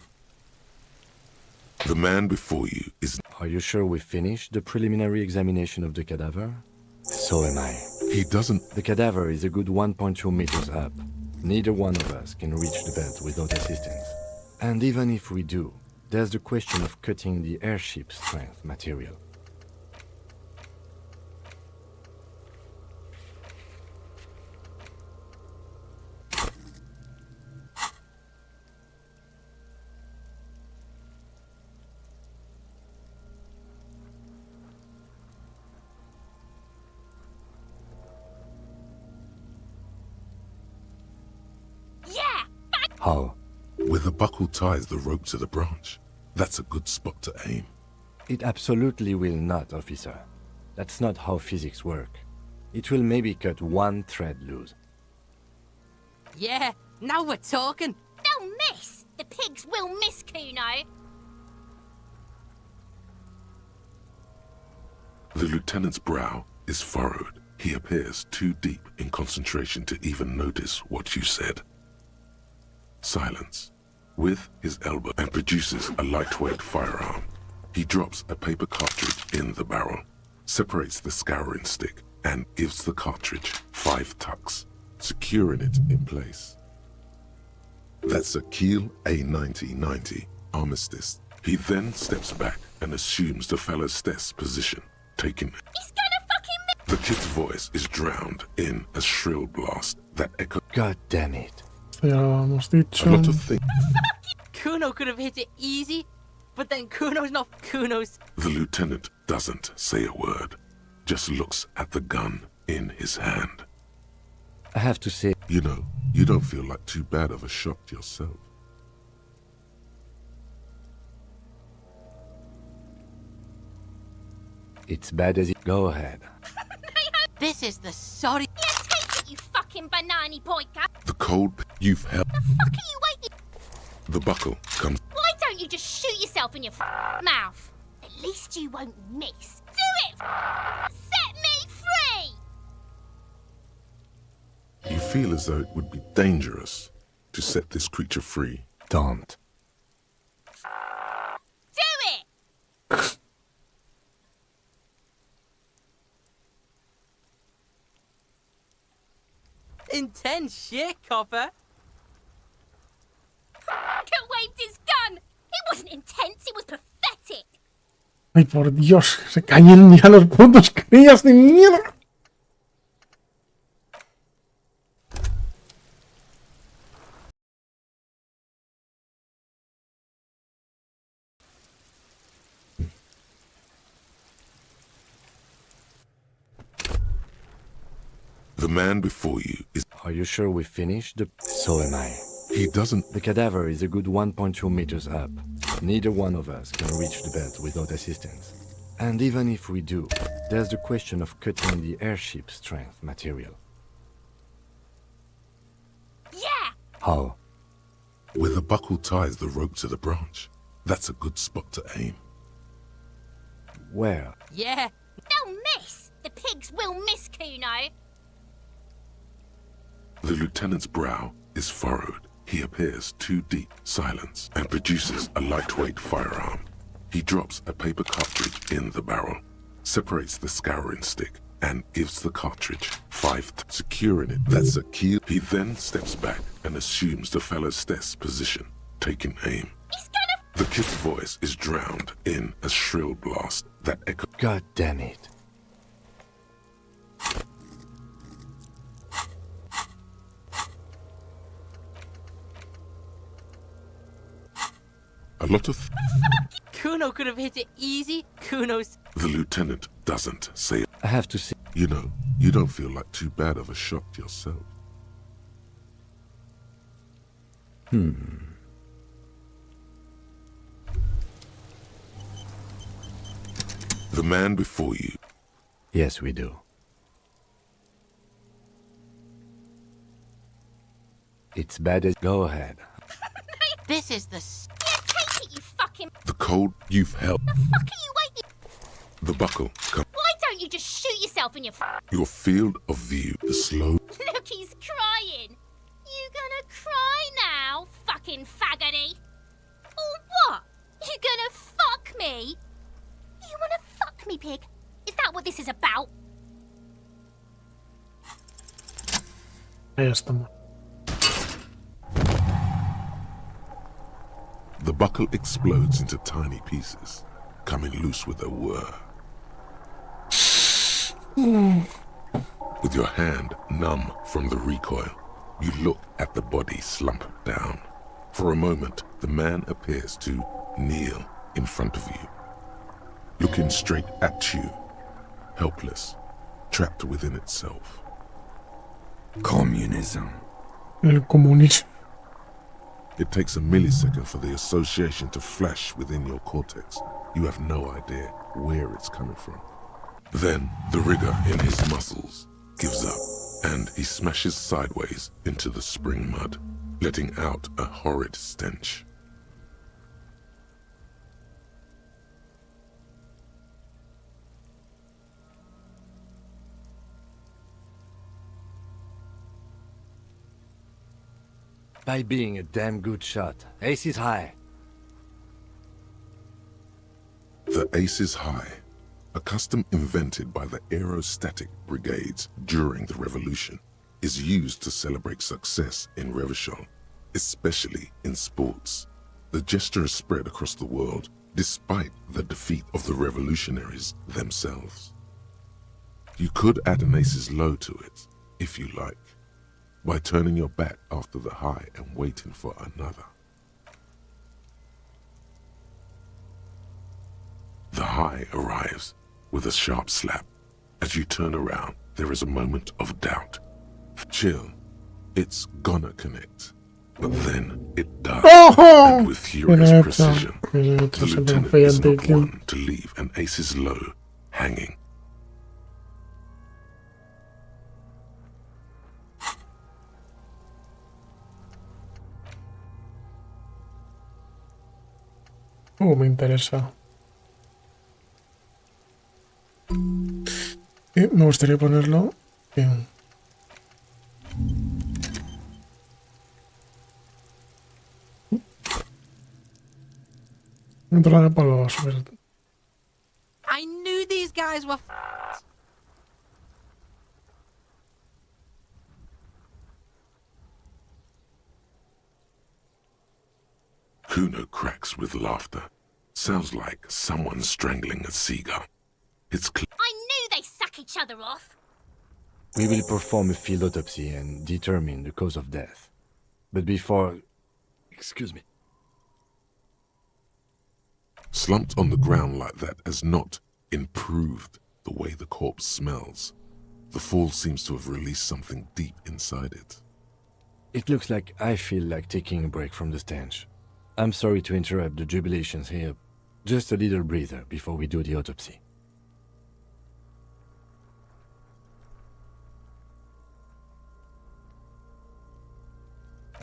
The man before you is... Are you sure we finished the preliminary examination of the cadaver? So am I. He doesn't... The cadaver is a good 1.2 meters up. Neither one of us can reach the belt without assistance. And even if we do, there's the question of cutting the airship strength material. How? With a buckle ties the rope to the branch. That's a good spot to aim. It absolutely will not, officer. That's not how physics work. It will maybe cut one thread loose. Yeah, now we're talking. They'll miss. The pigs will miss, Kuno. The lieutenant's brow is furrowed. He appears too deep in concentration to even notice what you said. Silence. With his elbow and produces a lightweight firearm. He drops a paper cartridge in the barrel, separates the scouring stick, and gives the cartridge 5 tucks, securing it in place. That's a Kiel A9090 armistice. He then steps back and assumes the fellow's stess position, taking it. He's gonna fucking miss. The kid's voice is drowned in a shrill blast that echoes. God damn it. Ya lo hemos dicho. A lot of things. Kuno could have hit it easy, but then Kuno's not Kuno's. The lieutenant doesn't say a word, just looks at the gun in his hand. I have to say... You know, you don't feel like too bad of a shot yourself. It's bad as it... Go ahead. This is the sorry... Yeah, take it, you fucking banana pointer. The cold you've held. The fuck are you waiting? The buckle comes. Why don't you just shoot yourself in your mouth? At least you won't miss. Do it! Set me free! You feel as though it would be dangerous to set this creature free. Don't. Do it! Intense shit, Copper. Kurt waved his gun! It wasn't intense, it was pathetic! Ay, por Dios, que se callen ya los putos crías de mierda. The man before you is... Are you sure we finished? So am I. He doesn't... The cadaver is a good 1.2 meters up. Neither one of us can reach the bed without assistance. And even if we do, there's the question of cutting the airship strength material. Yeah! How? Where the buckle ties the rope to the branch. That's a good spot to aim. Where? Yeah! They'll miss! The pigs will miss, Kuno! The lieutenant's brow is furrowed. He appears too deep, silence, and produces a lightweight firearm. He drops a paper cartridge in the barrel, separates the scouring stick, and gives the cartridge 5 securing it. That's a key. He then steps back and assumes the fellow's desk position, taking aim. The kid's voice is drowned in a shrill blast that echoes. God damn it. A lot of... Kuno could have hit it easy. Kuno's... The lieutenant doesn't say it. I have to see. You know, you don't feel like too bad of a shot yourself. The man before you. Yes, we do. It's bad as... Go ahead. This is the... Yeah, take it, you fucking... The cold you've held. The fuck are you waiting... The buckle. Why don't you just shoot yourself in your... Your field of view. The slow... Look, he's crying. You gonna cry now, fucking faggoty? Or what? You gonna fuck me? You wanna fuck me, pig? Is that what this is about? Ahí estamos. The buckle explodes into tiny pieces, coming loose with a whir. With your hand numb from the recoil, you look at the body slump down. For a moment, the man appears to kneel in front of you, looking straight at you, helpless, trapped within itself. Communism. El comunismo. It takes a millisecond for the association to flash within your cortex. You have no idea where it's coming from. Then the rigor in his muscles gives up, and he smashes sideways into the spring mud, letting out a horrid stench. By being a damn good shot. Ace is high. The ace is high, a custom invented by the aerostatic brigades during the revolution, is used to celebrate success in Revachol, especially in sports. The gesture is spread across the world, despite the defeat of the revolutionaries themselves. You could add an ace's low to it, if you like, by turning your back after the high and waiting for another. The high arrives with a sharp slap. As you turn around, there is a moment of doubt. Chill. It's gonna connect. But then it does. And with furious precision, the lieutenant is not one to leave an ace's low hanging. Me interesa. Y me gustaría ponerlo en... Entrada para los super... I knew these guys were Kuno cracks with laughter. Sounds like someone strangling a seagull. It's I knew they suck each other off. We will perform a field autopsy and determine the cause of death. But before... Excuse me. Slumped on the ground like that has not improved the way the corpse smells. The fall seems to have released something deep inside it. It looks like I feel like taking a break from the stench. I'm sorry to interrupt the jubilations here. Just a little breather before we do the autopsy.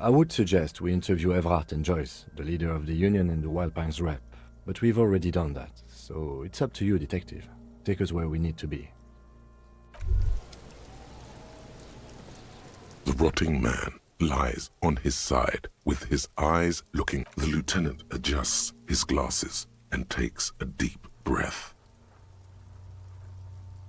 I would suggest we interview Everard and Joyce, the leader of the Union and the Wild Pines rep, but we've already done that, so it's up to you, Detective. Take us where we need to be. The rotting man lies on his side with his eyes looking. The lieutenant adjusts his glasses and takes a deep breath.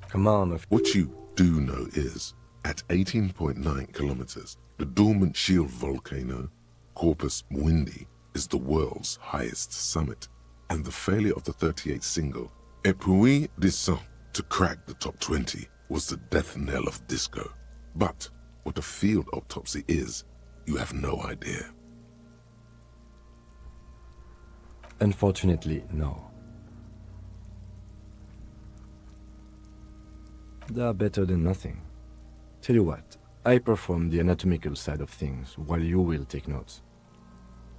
Come on. What you do know is, at 18.9 kilometers, the dormant shield volcano, Corpus Mundi, is the world's highest summit, and the failure of the 38 single, Episodio descent, to crack the top 20 was the death knell of disco. But what a field autopsy is, you have no idea. Unfortunately, no. They are better than nothing. Tell you what, I perform the anatomical side of things while you will take notes.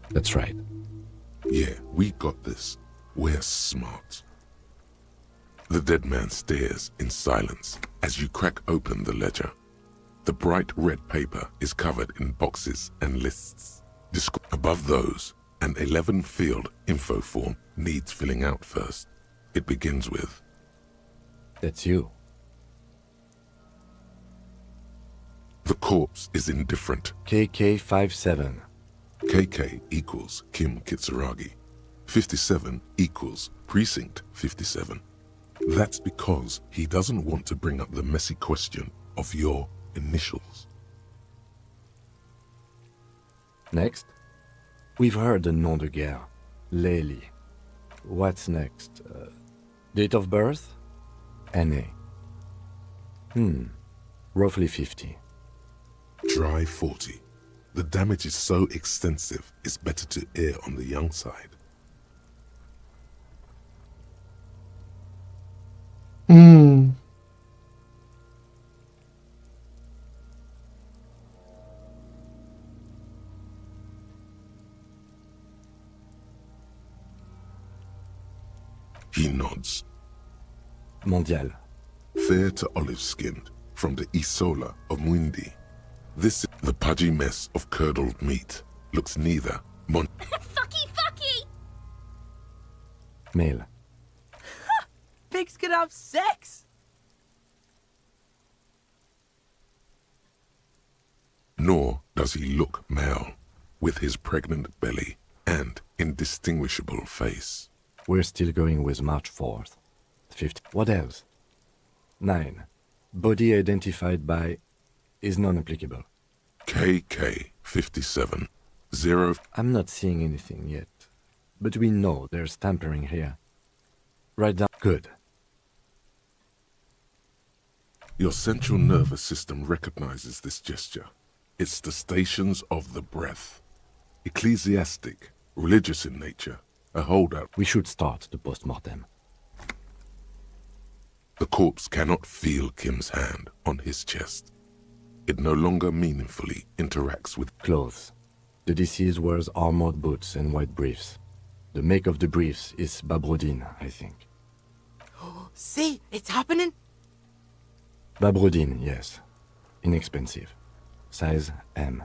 That's right. Yeah, we got this. We're smart. The dead man stares in silence as you crack open the ledger. The bright red paper is covered in boxes and lists. Above those, an 11-field info form needs filling out first. It begins with... That's you. The corpse is indifferent. KK-57. KK equals Kim Kitsuragi. 57 equals Precinct 57. That's because he doesn't want to bring up the messy question of your initials. Next. We've heard the nom de guerre. Lely. What's next? Date of birth? NA. Roughly 50. Dry 40. The damage is so extensive, it's better to err on the young side. He nods. Mondial. Fair to olive-skinned, from the Isola of Mundi. This, the pudgy mess of curdled meat, looks neither Fucky! Male. Pigs can have sex! nor does he look male, with his pregnant belly and indistinguishable face. We're still going with March 4th. 5th. What else? 9. Body identified by is non-applicable. KK-57. 0. I'm not seeing anything yet, but we know there's tampering here. Write down. Good. Your central nervous system recognizes this gesture. It's the stations of the breath. Ecclesiastic, religious in nature, a holdout. We should start the post-mortem. The corpse cannot feel Kim's hand on his chest. It no longer meaningfully interacts with clothes. The deceased wears armored boots and white briefs. The make of the briefs is Babrodine, I think. See, it's happening. Babrodine, yes. Inexpensive. Size M.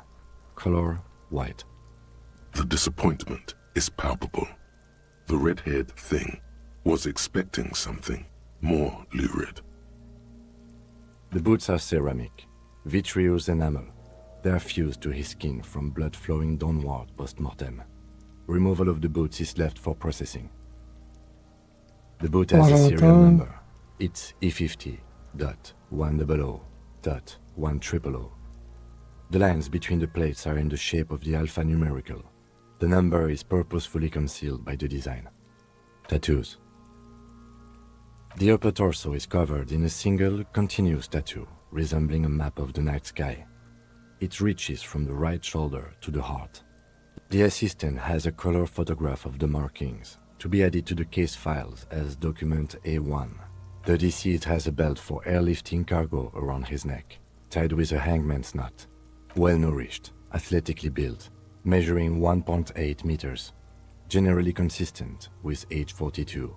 Color white. The disappointment is palpable. The red-haired thing was expecting something more lurid. The boots are ceramic, vitreous enamel. They are fused to his skin from blood flowing downward post-mortem. Removal of the boots is left for processing. The boot has a serial number. It's E50.100.100. The lines between the plates are in the shape of the alphanumerical. The number is purposefully concealed by the design. Tattoos. The upper torso is covered in a single, continuous tattoo, resembling a map of the night sky. It reaches from the right shoulder to the heart. The assistant has a color photograph of the markings, to be added to the case files as document A1. The deceased has a belt for airlifting cargo around his neck, tied with a hangman's knot. Well-nourished, athletically built, measuring 1.8 meters. Generally consistent with age 42.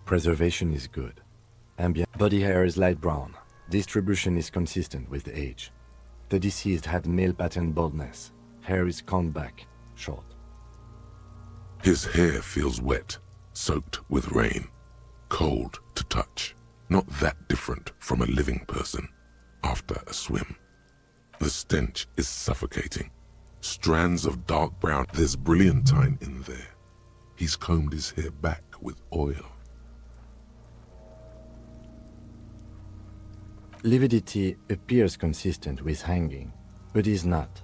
Preservation is good. Ambient body hair is light brown. Distribution is consistent with the age. The deceased had male pattern baldness. Hair is combed back, short. His hair feels wet, soaked with rain, cold to touch. Not that different from a living person after a swim. The stench is suffocating. Strands of dark brown. There's brilliantine in there. He's combed his hair back with oil. Lividity appears consistent with hanging, but is not.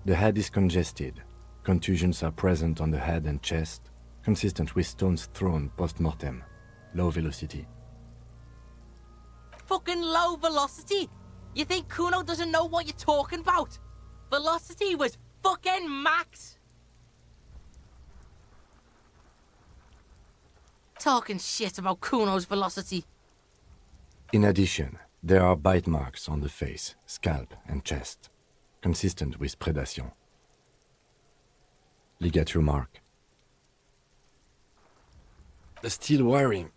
The head is congested. Contusions are present on the head and chest, consistent with stones thrown post-mortem. Low velocity. Fucking low velocity? You think Kuno doesn't know what you're talking about? Velocity was fucking max. Talking shit about Kuno's velocity. In addition, there are bite marks on the face, scalp, and chest, consistent with predation. Ligature mark. The steel wiring.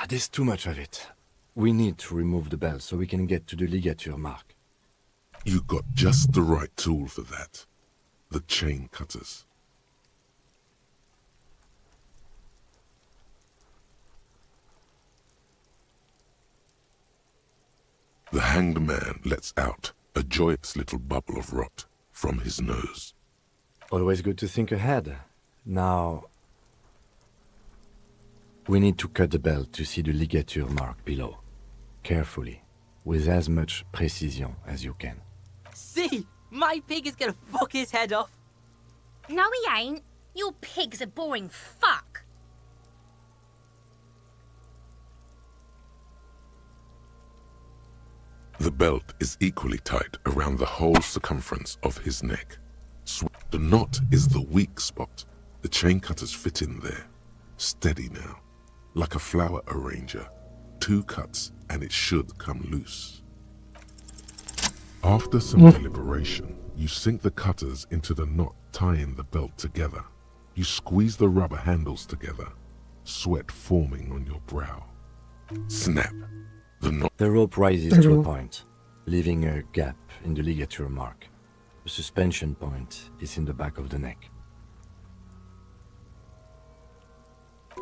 There's too much of it. We need to remove the belt so we can get to the ligature mark. You got just the right tool for that. The chain cutters. The hanged man lets out a joyous little bubble of rot from his nose. Always good to think ahead. Now, we need to cut the belt to see the ligature mark below. Carefully, with as much precision as you can. See, my pig is gonna fuck his head off. No, he ain't. Your pig's a boring fuck. The belt is equally tight around the whole circumference of his neck. The knot is the weak spot. The chain cutters fit in there. Steady now, like a flower arranger. 2 cuts and it should come loose. After some deliberation, you sink the cutters into the knot tying the belt together. You squeeze the rubber handles together, sweat forming on your brow. Snap. The rope rises to a point, leaving a gap in the ligature mark. The suspension point is in the back of the neck.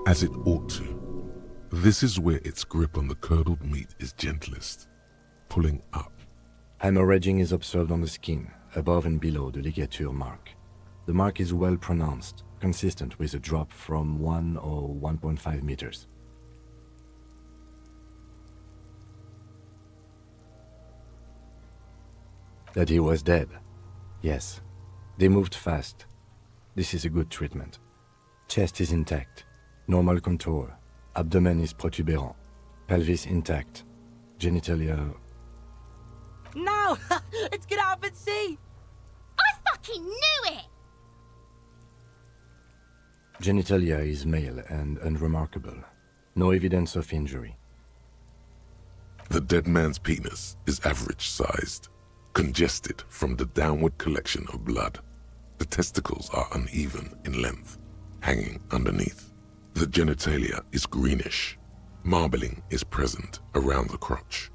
As it ought to. This is where its grip on the curdled meat is gentlest, pulling up. Hemorrhaging is observed on the skin, above and below the ligature mark. The mark is well pronounced, consistent with a drop from 1 or 1.5 meters. That he was dead. Yes. They moved fast. This is a good treatment. Chest is intact. Normal contour. Abdomen is protuberant. Pelvis intact. Genitalia... No! Let's get up and see! I fucking knew it! Genitalia is male and unremarkable. No evidence of injury. The dead man's penis is average-sized, congested from the downward collection of blood. The testicles are uneven in length, hanging underneath. The genitalia is greenish. Marbling is present around the crotch.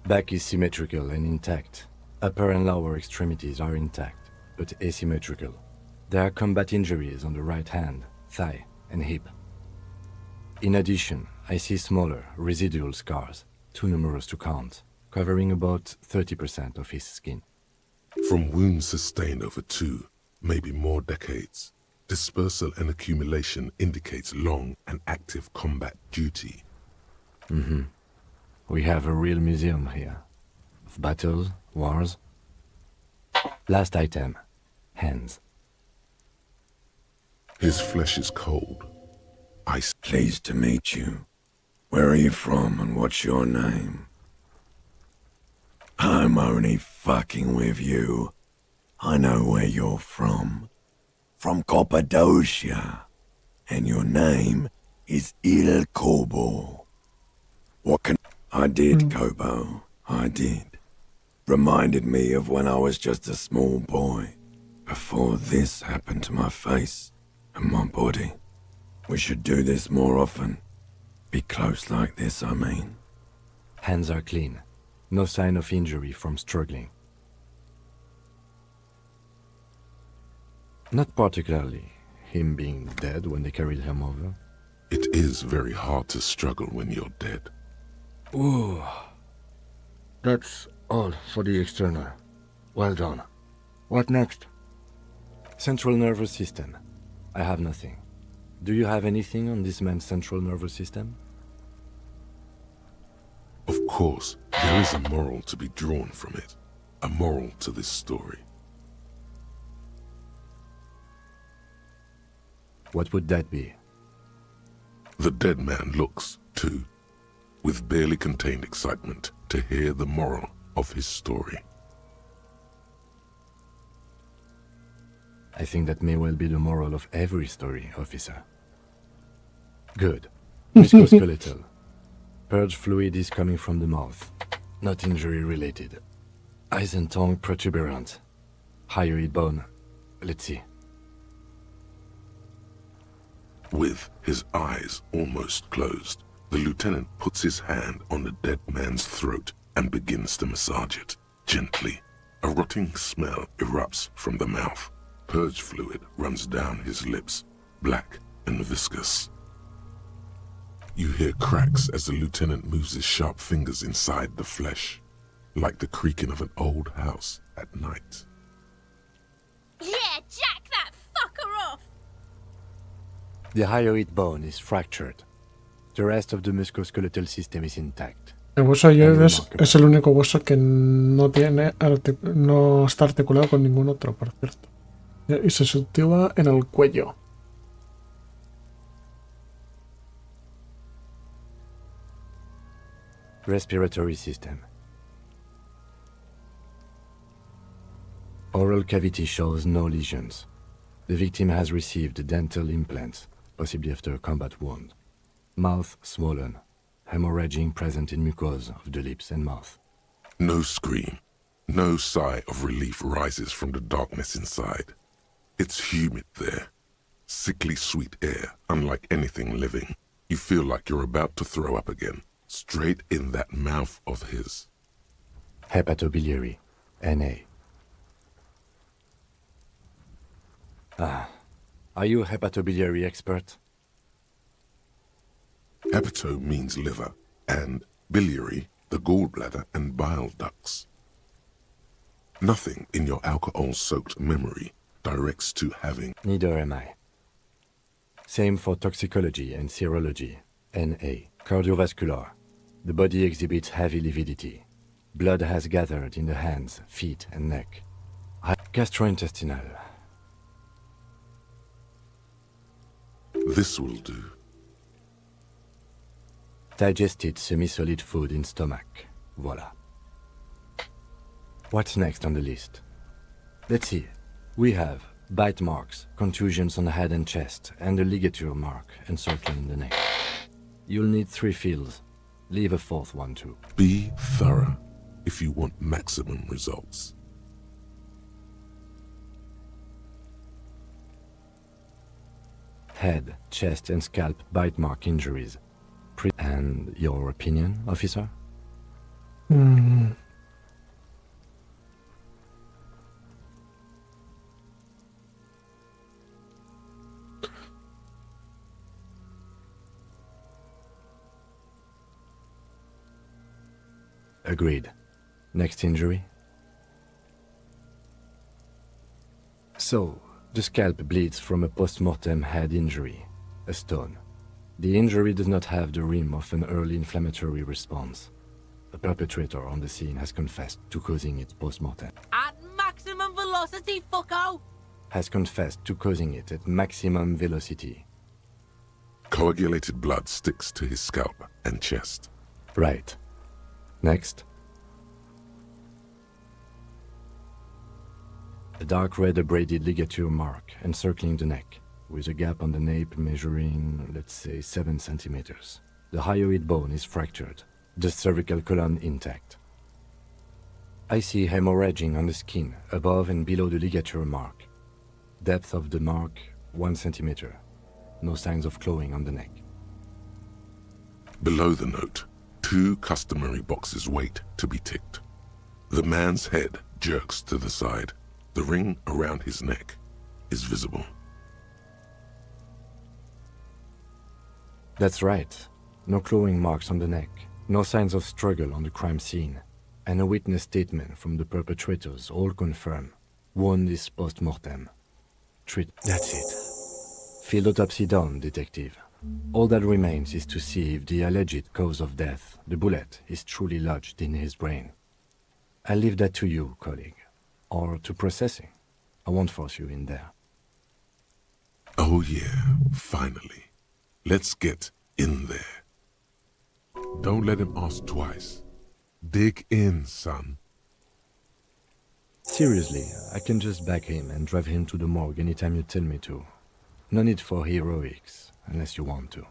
Back is symmetrical and intact. Upper and lower extremities are intact, but asymmetrical. There are combat injuries on the right hand, thigh, and hip. In addition, I see smaller, residual scars, too numerous to count, covering about 30% of his skin. From wounds sustained over 2, maybe more decades, dispersal and accumulation indicates long and active combat duty. We have a real museum here. Of battles, wars. Last item. Hands. His flesh is cold. Ice. Pleased to meet you. Where are you from and what's your name? I'm only fucking with you. I know where you're from. From Cappadocia. And your name is Il Corbo. What can... I did, Kobo. I did. Reminded me of when I was just a small boy. Before this happened to my face and my body. We should do this more often. Be close like this, I mean. Hands are clean. No sign of injury from struggling. Not particularly. Him being dead when they carried him over. It is very hard to struggle when you're dead. Ooh. That's all for the external. Well done. What next? Central nervous system. I have nothing. Do you have anything on this man's central nervous system? Of course, there is a moral to be drawn from it. A moral to this story. What would that be? The dead man looks, too, with barely contained excitement to hear the moral of his story. I think that may well be the moral of every story, officer. Good. Musculoskeletal. Purge fluid is coming from the mouth. Not injury related. Eyes and tongue protuberant. Hyoid bone. Let's see. With his eyes almost closed, the lieutenant puts his hand on the dead man's throat and begins to massage it, gently. A rotting smell erupts from the mouth. Purge fluid runs down his lips, black and viscous. You hear cracks as the lieutenant moves his sharp fingers inside the flesh, like the creaking of an old house at night. Yeah, jack that fucker off! The hyoid bone is fractured. The rest of the musculoskeletal system is intact. El hueso hyoides es el único hueso que no tiene no está articulado con ningún otro, por cierto. Y se sitúa en el cuello. Respiratory system. Oral cavity shows no lesions. The victim has received dental implants, possibly after a combat wound. Mouth swollen, hemorrhaging present in mucosa of the lips and mouth. No scream, no sigh of relief rises from the darkness inside. It's humid there. Sickly sweet air, unlike anything living. You feel like you're about to throw up again, straight in that mouth of his. Hepatobiliary, NA. Are you a hepatobiliary expert? Hepato means liver, and biliary, the gallbladder and bile ducts. Nothing in your alcohol-soaked memory directs to having... Neither am I. Same for toxicology and serology, NA. Cardiovascular. The body exhibits heavy lividity. Blood has gathered in the hands, feet and neck. Gastrointestinal. This will do. Digested semi-solid food in stomach. Voila. What's next on the list? Let's see. We have bite marks, contusions on the head and chest, and a ligature mark encircling the neck. You'll need 3 fields. Leave a 4th one too. Be thorough if you want maximum results. Head, chest and scalp bite mark injuries. And your opinion, officer? Agreed. Next injury? So, the scalp bleeds from a post-mortem head injury, a stone. The injury does not have the rim of an early inflammatory response. The perpetrator on the scene has confessed to causing it post-mortem. At maximum velocity, fucko! Has confessed to causing it at maximum velocity. Coagulated blood sticks to his scalp and chest. Right. Next. A dark red abraded ligature mark encircling the neck, with a gap on the nape measuring, let's say, 7 centimeters. The hyoid bone is fractured, the cervical column intact. I see hemorrhaging on the skin, above and below the ligature mark. Depth of the mark, 1 centimeter. No signs of clawing on the neck. Below the note, 2 customary boxes wait to be ticked. The man's head jerks to the side. The ring around his neck is visible. That's right. No clawing marks on the neck, no signs of struggle on the crime scene, and a witness statement from the perpetrators all confirm. Wound is post-mortem. That's it. Field autopsy done, detective. All that remains is to see if the alleged cause of death, the bullet, is truly lodged in his brain. I'll leave that to you, colleague. Or to processing. I won't force you in there. Oh yeah, finally. Let's get in there. Don't let him ask twice. Dig in, son. Seriously, I can just back him and drive him to the morgue anytime you tell me to. No need for heroics, unless you want to.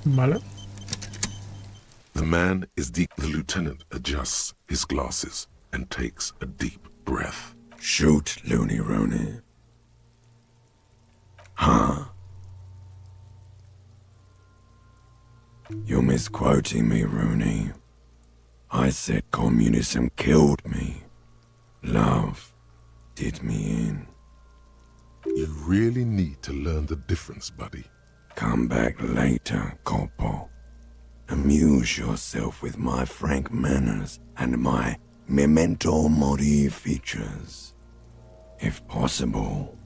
Vale. The man is deep. The lieutenant adjusts his glasses and takes a deep breath. Shoot, Looney Rooney. Huh? You're misquoting me, Rooney. I said communism killed me. Love did me in. You really need to learn the difference, buddy. Come back later, Corpo. Amuse yourself with my frank manners and my memento mori features. If possible,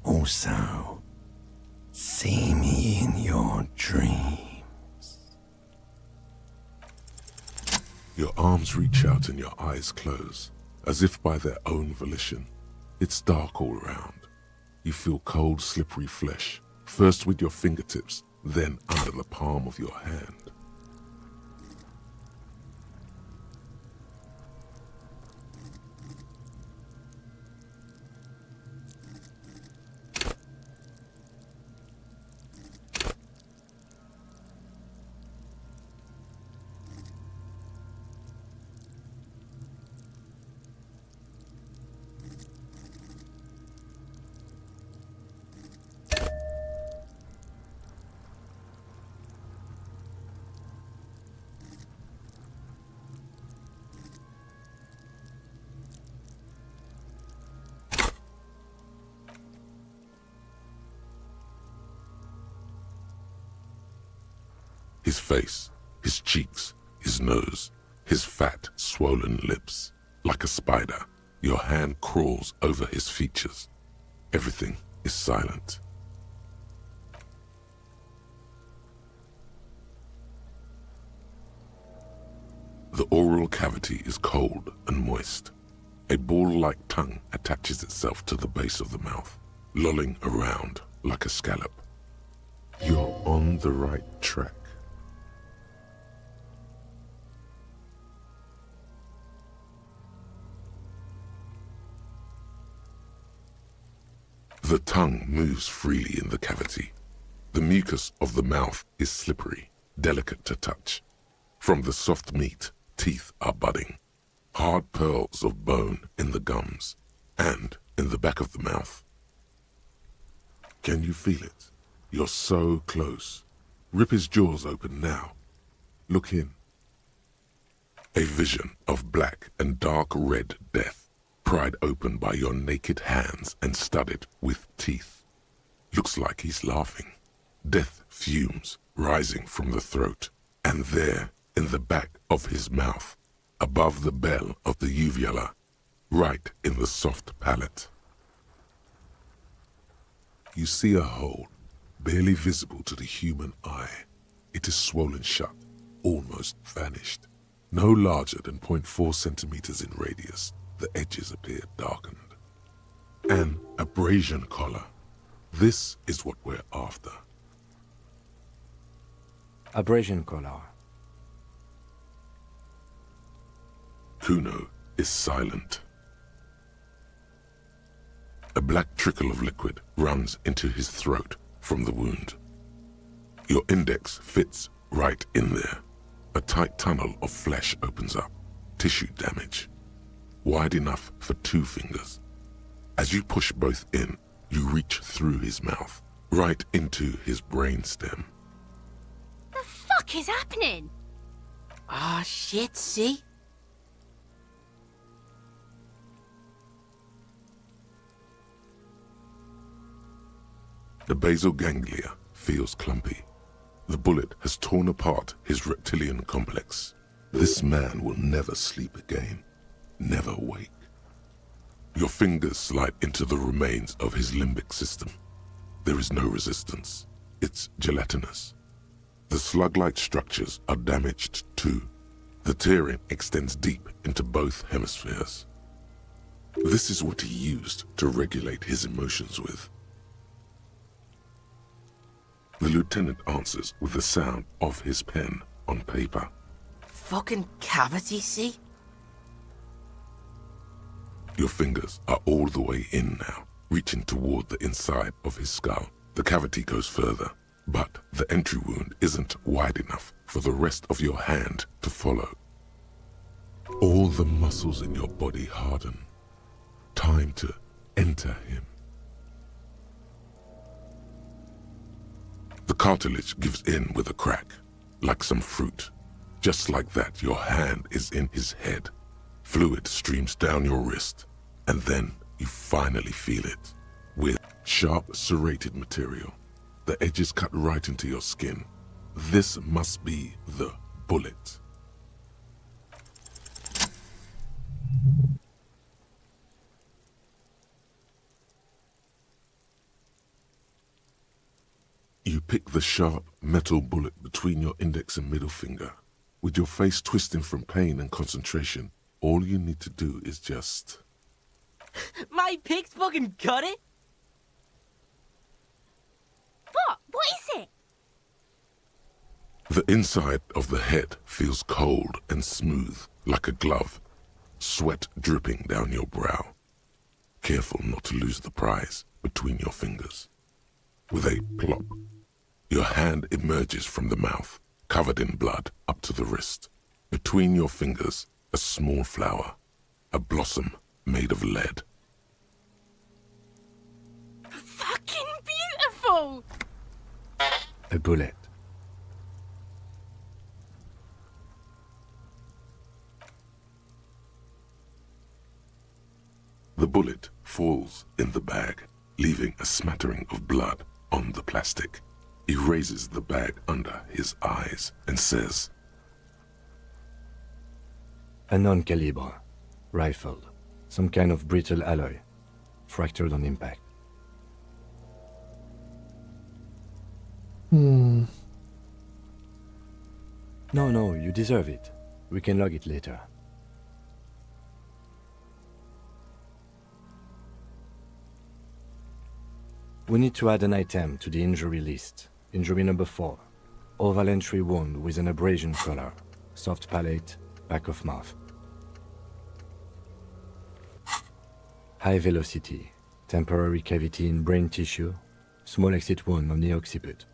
also, see me in your dreams. Your arms reach out and your eyes close, as if by their own volition. It's dark all around. You feel cold, slippery flesh, first with your fingertips, then under the palm of your hand. His face, his cheeks, his nose, his fat, swollen lips. Like a spider, your hand crawls over his features. Everything is silent. The oral cavity is cold and moist. A ball-like tongue attaches itself to the base of the mouth, lolling around like a scallop. You're on the right track. The tongue moves freely in the cavity. The mucus of the mouth is slippery, delicate to touch. From the soft meat, teeth are budding. Hard pearls of bone in the gums and in the back of the mouth. Can you feel it? You're so close. Rip his jaws open now. Look in. A vision of black and dark red death, pried open by your naked hands and studded with teeth. Looks like he's laughing. Death fumes rising from the throat, and there, in the back of his mouth, above the bell of the uvula, right in the soft palate. You see a hole, barely visible to the human eye. It is swollen shut, almost vanished. No larger than 0.4 centimeters in radius, the edges appear darkened. An abrasion collar. This is what we're after. Abrasion collar. Kuno is silent. A black trickle of liquid runs into his throat from the wound. Your index fits right in there. A tight tunnel of flesh opens up. Tissue damage. Wide enough for 2 fingers. As you push both in, you reach through his mouth, right into his brainstem. The fuck is happening? Ah, shit, see? The basal ganglia feels clumpy. The bullet has torn apart his reptilian complex. This man will never sleep again, never wake. Your fingers slide into the remains of his limbic system. There is no resistance. It's gelatinous. The slug-like structures are damaged too. The tearing extends deep into both hemispheres. This is what he used to regulate his emotions with. The lieutenant answers with the sound of his pen on paper. Fucking cavity, see? Your fingers are all the way in now, reaching toward the inside of his skull. The cavity goes further, but the entry wound isn't wide enough for the rest of your hand to follow. All the muscles in your body harden. Time to enter him. The cartilage gives in with a crack, like some fruit. Just like that, your hand is in his head. Fluid streams down your wrist, and then you finally feel it. With sharp, serrated material, the edges cut right into your skin. This must be the bullet. You pick the sharp metal bullet between your index and middle finger. With your face twisting from pain and concentration, all you need to do is just... My pig's fucking got it? What? What is it? The inside of the head feels cold and smooth, like a glove. Sweat dripping down your brow. Careful not to lose the prize between your fingers. With a plop, your hand emerges from the mouth, covered in blood up to the wrist. Between your fingers, a small flower, a blossom made of lead. Fucking beautiful! A bullet. The bullet falls in the bag, leaving a smattering of blood on the plastic. He raises the bag under his eyes and says, A non-caliber. Rifled. Some kind of brittle alloy. Fractured on impact. No, you deserve it. We can log it later. We need to add an item to the injury list. Injury number 4. Oval entry wound with an abrasion collar. Soft palate, back of mouth. High velocity. Temporary cavity in brain tissue. Small exit wound on the occiput.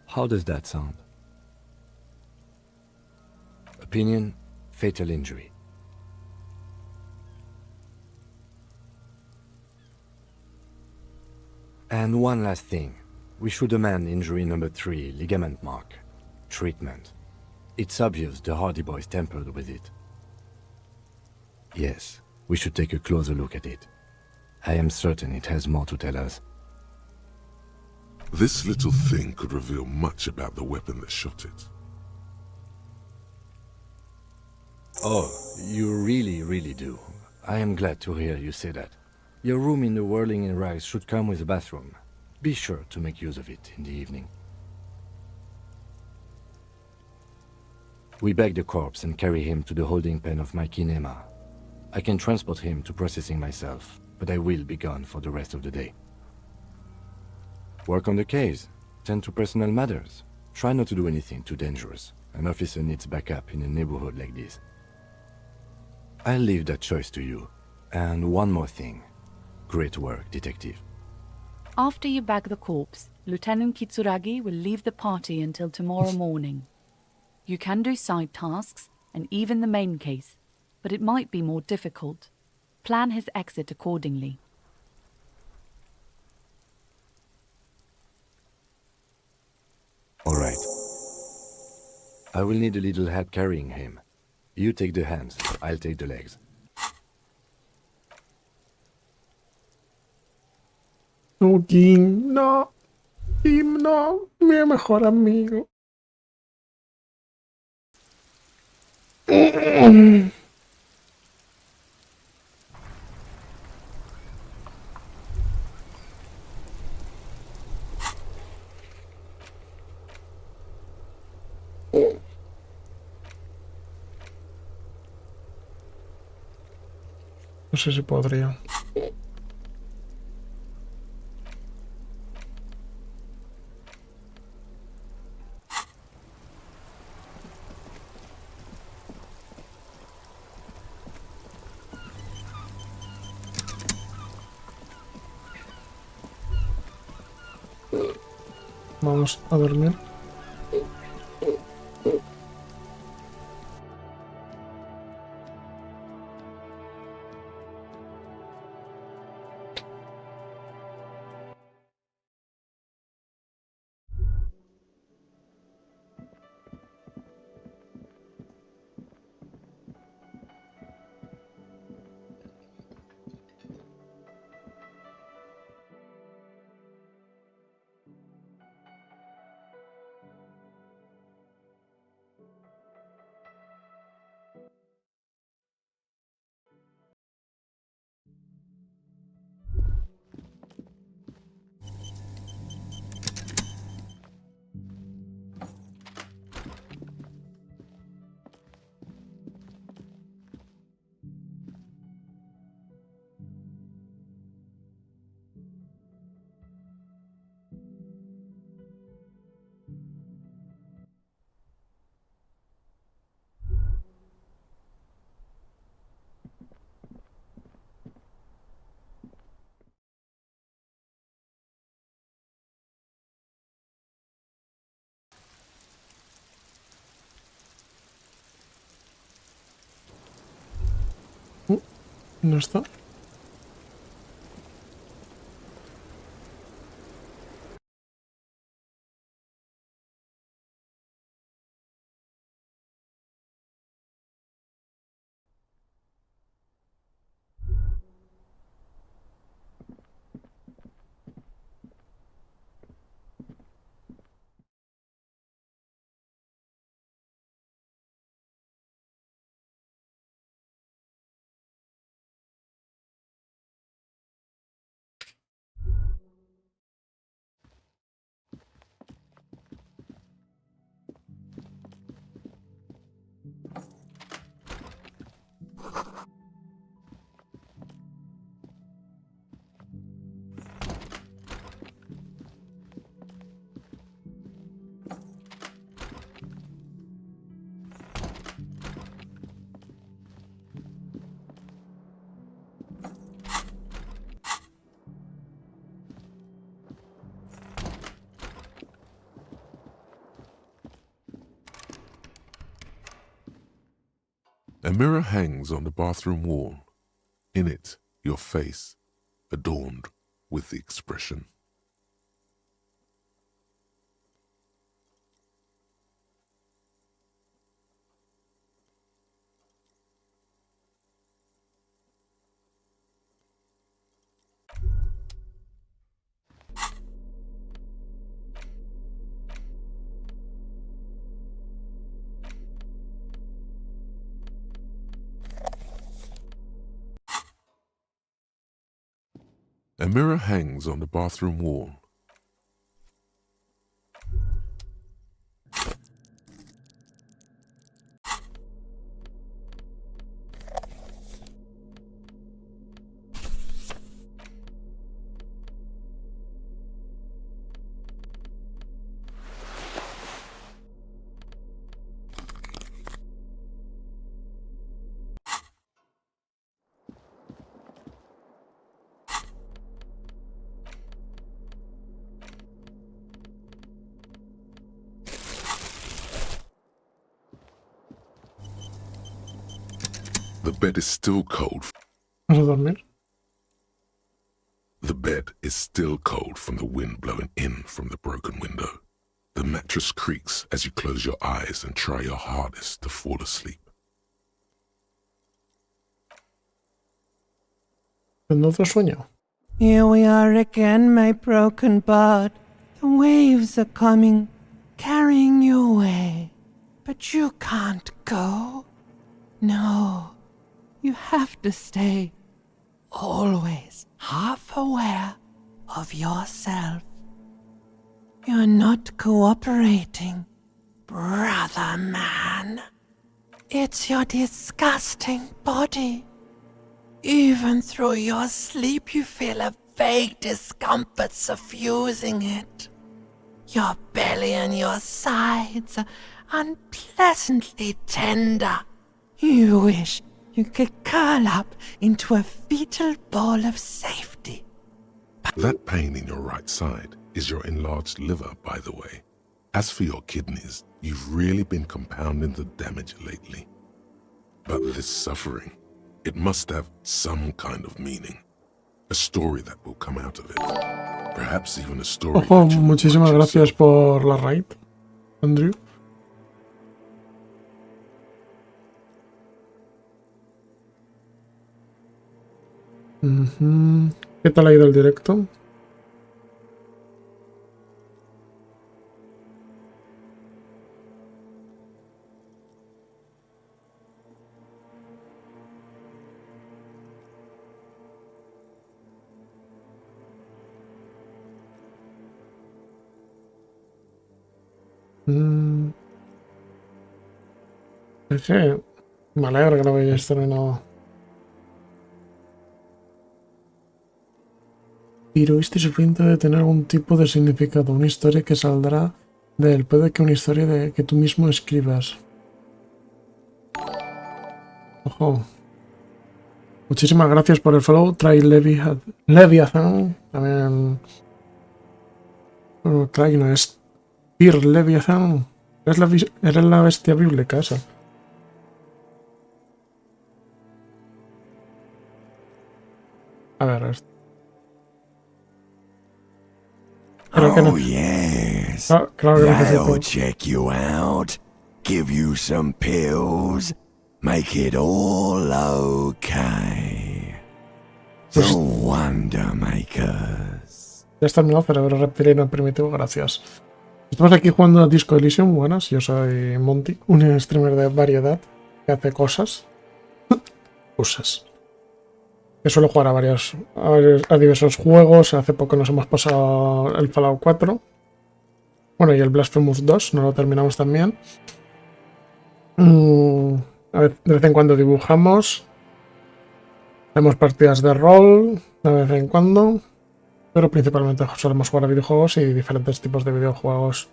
How does that sound? Opinion, fatal injury. And one last thing. We should amend injury number 3, ligament mark. Treatment. It's obvious the Hardy Boys tampered with it. Yes, we should take a closer look at it. I am certain it has more to tell us. This little thing could reveal much about the weapon that shot it. Oh, you really do. I am glad to hear you say that. Your room in the Whirling in Rags should come with a bathroom. Be sure to make use of it in the evening. We bag the corpse and carry him to the holding pen of my kinema. I can transport him to processing myself, but I will be gone for the rest of the day. Work on the case. Tend to personal matters. Try not to do anything too dangerous. An officer needs backup in a neighborhood like this. I'll leave that choice to you. And one more thing. Great work, detective. After you bag the corpse, Lieutenant Kitsuragi will leave the party until tomorrow morning. You can do side tasks, and even the main case, but it might be more difficult. Plan his exit accordingly. All right. I will need a little help carrying him. You take the hands, I'll take the legs. No, Jim, no. Jim, no. Mi mejor amigo. No sé si podría. Vamos a dormir. No está. A mirror hangs on the bathroom wall. In it, your face, adorned with the expression. A mirror hangs on the bathroom wall. The bed is still cold. ¿Vas a dormir? The bed is still cold from the wind blowing in from the broken window. The mattress creaks as you close your eyes and try your hardest to fall asleep. ¿Teniendo otro sueño? Here we are again, my broken bud. The waves are coming, carrying you away. But you can't go. No, you have to stay. Always half aware of yourself. You're not cooperating, brother man. It's your disgusting body. Even through your sleep you feel a vague discomfort suffusing it. Your belly and your sides are unpleasantly tender. You wish you could curl up into a fetal ball of safety. That pain in your right side is your enlarged liver, by the way. As for your kidneys, you've really been compounding the damage lately. But this suffering, it must have some kind of meaning. A story that will come out of it. Perhaps even a story. Ojo, muchísimas gracias por la raid, Andrew. ¿Qué tal ha ido el directo? Es que me alegra que lo hayáis terminado. Tiro, este sufriente de tener algún tipo de significado, una historia que saldrá de él. Puede que una historia de que tú mismo escribas. Ojo. Muchísimas gracias por el follow. Try Leviathan. También. Bueno, Try no es. Tyr Leviathan. Eres la bestia bíblica esa. A ver, esto. Oh, yes. Claro que They'll check you out, give you some pills, make it all okay. The Wonder Makers. Ya has terminado Cerebro Reptiliano Primitivo, gracias. Estamos aquí jugando a Disco Elysium. Buenas, yo soy Monty, un streamer de variedad que hace cosas. Que suelo jugar a diversos juegos. Hace poco nos hemos pasado el Fallout 4. Bueno, y el Blasphemous 2, no lo terminamos también. A ver, de vez en cuando dibujamos. Hacemos partidas de rol, de vez en cuando. Pero principalmente solemos jugar a videojuegos y diferentes tipos de videojuegos.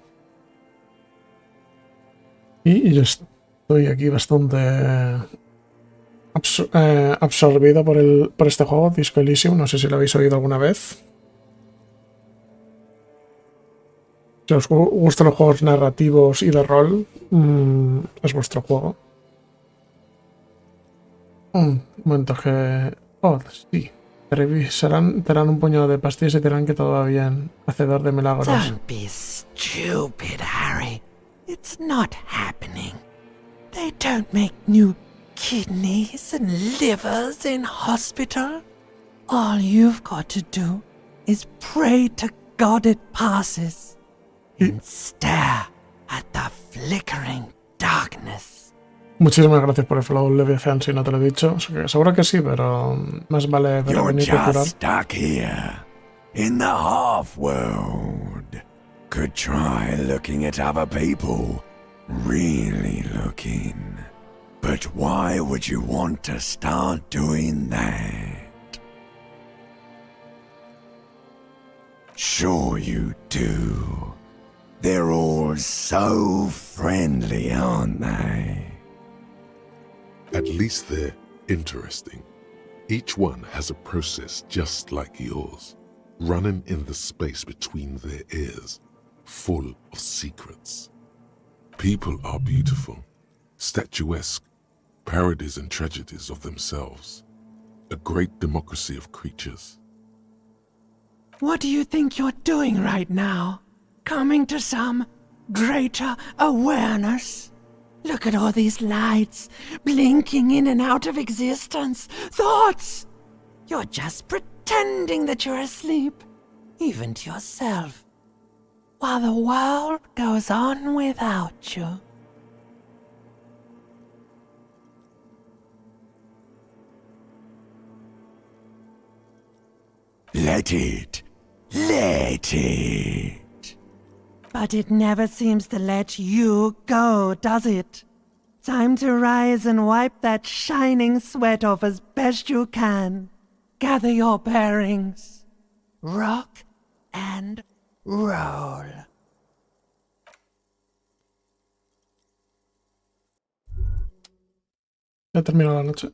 Y yo estoy aquí bastante absorbido por este juego, Disco Elysium. No sé si lo habéis oído alguna vez. Si os gustan los juegos narrativos y de rol, es vuestro juego. Un momento que... Oh, sí. Te darán un puñado de pastillas y te dirán que todo va bien. Hacedor de milagros. Don't be stupid, Harry. It's not happening. They don't make new kidneys and livers in hospital. All you've got to do is pray to God it passes and stare at the flickering darkness. Muchísimas gracias por el follow, Leviathan, si no te lo he dicho. Seguro que sí, pero más vale venir que curar. Stuck here in the half world. Could try looking at other people. Really looking. But why would you want to start doing that? Sure you do. They're all so friendly, aren't they? At least they're interesting. Each one has a process just like yours, running in the space between their ears, full of secrets. People are beautiful, statuesque, parodies and tragedies of themselves, a great democracy of creatures. What do you think you're doing right now? Coming to some greater awareness? Look at all these lights, blinking in and out of existence. Thoughts! You're just pretending that you're asleep, even to yourself, while the world goes on without you. Let it. Let it. But it never seems to let you go, does it? Time to rise and wipe that shining sweat off as best you can. Gather your bearings. Rock and roll. Ya terminó la noche.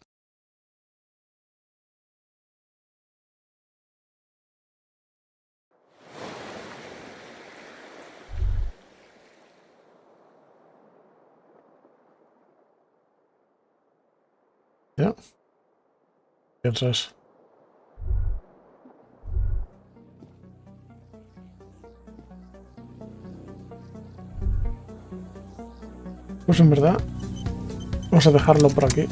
¿Ya? ¿Piensas? Pues en verdad, vamos a dejarlo por aquí.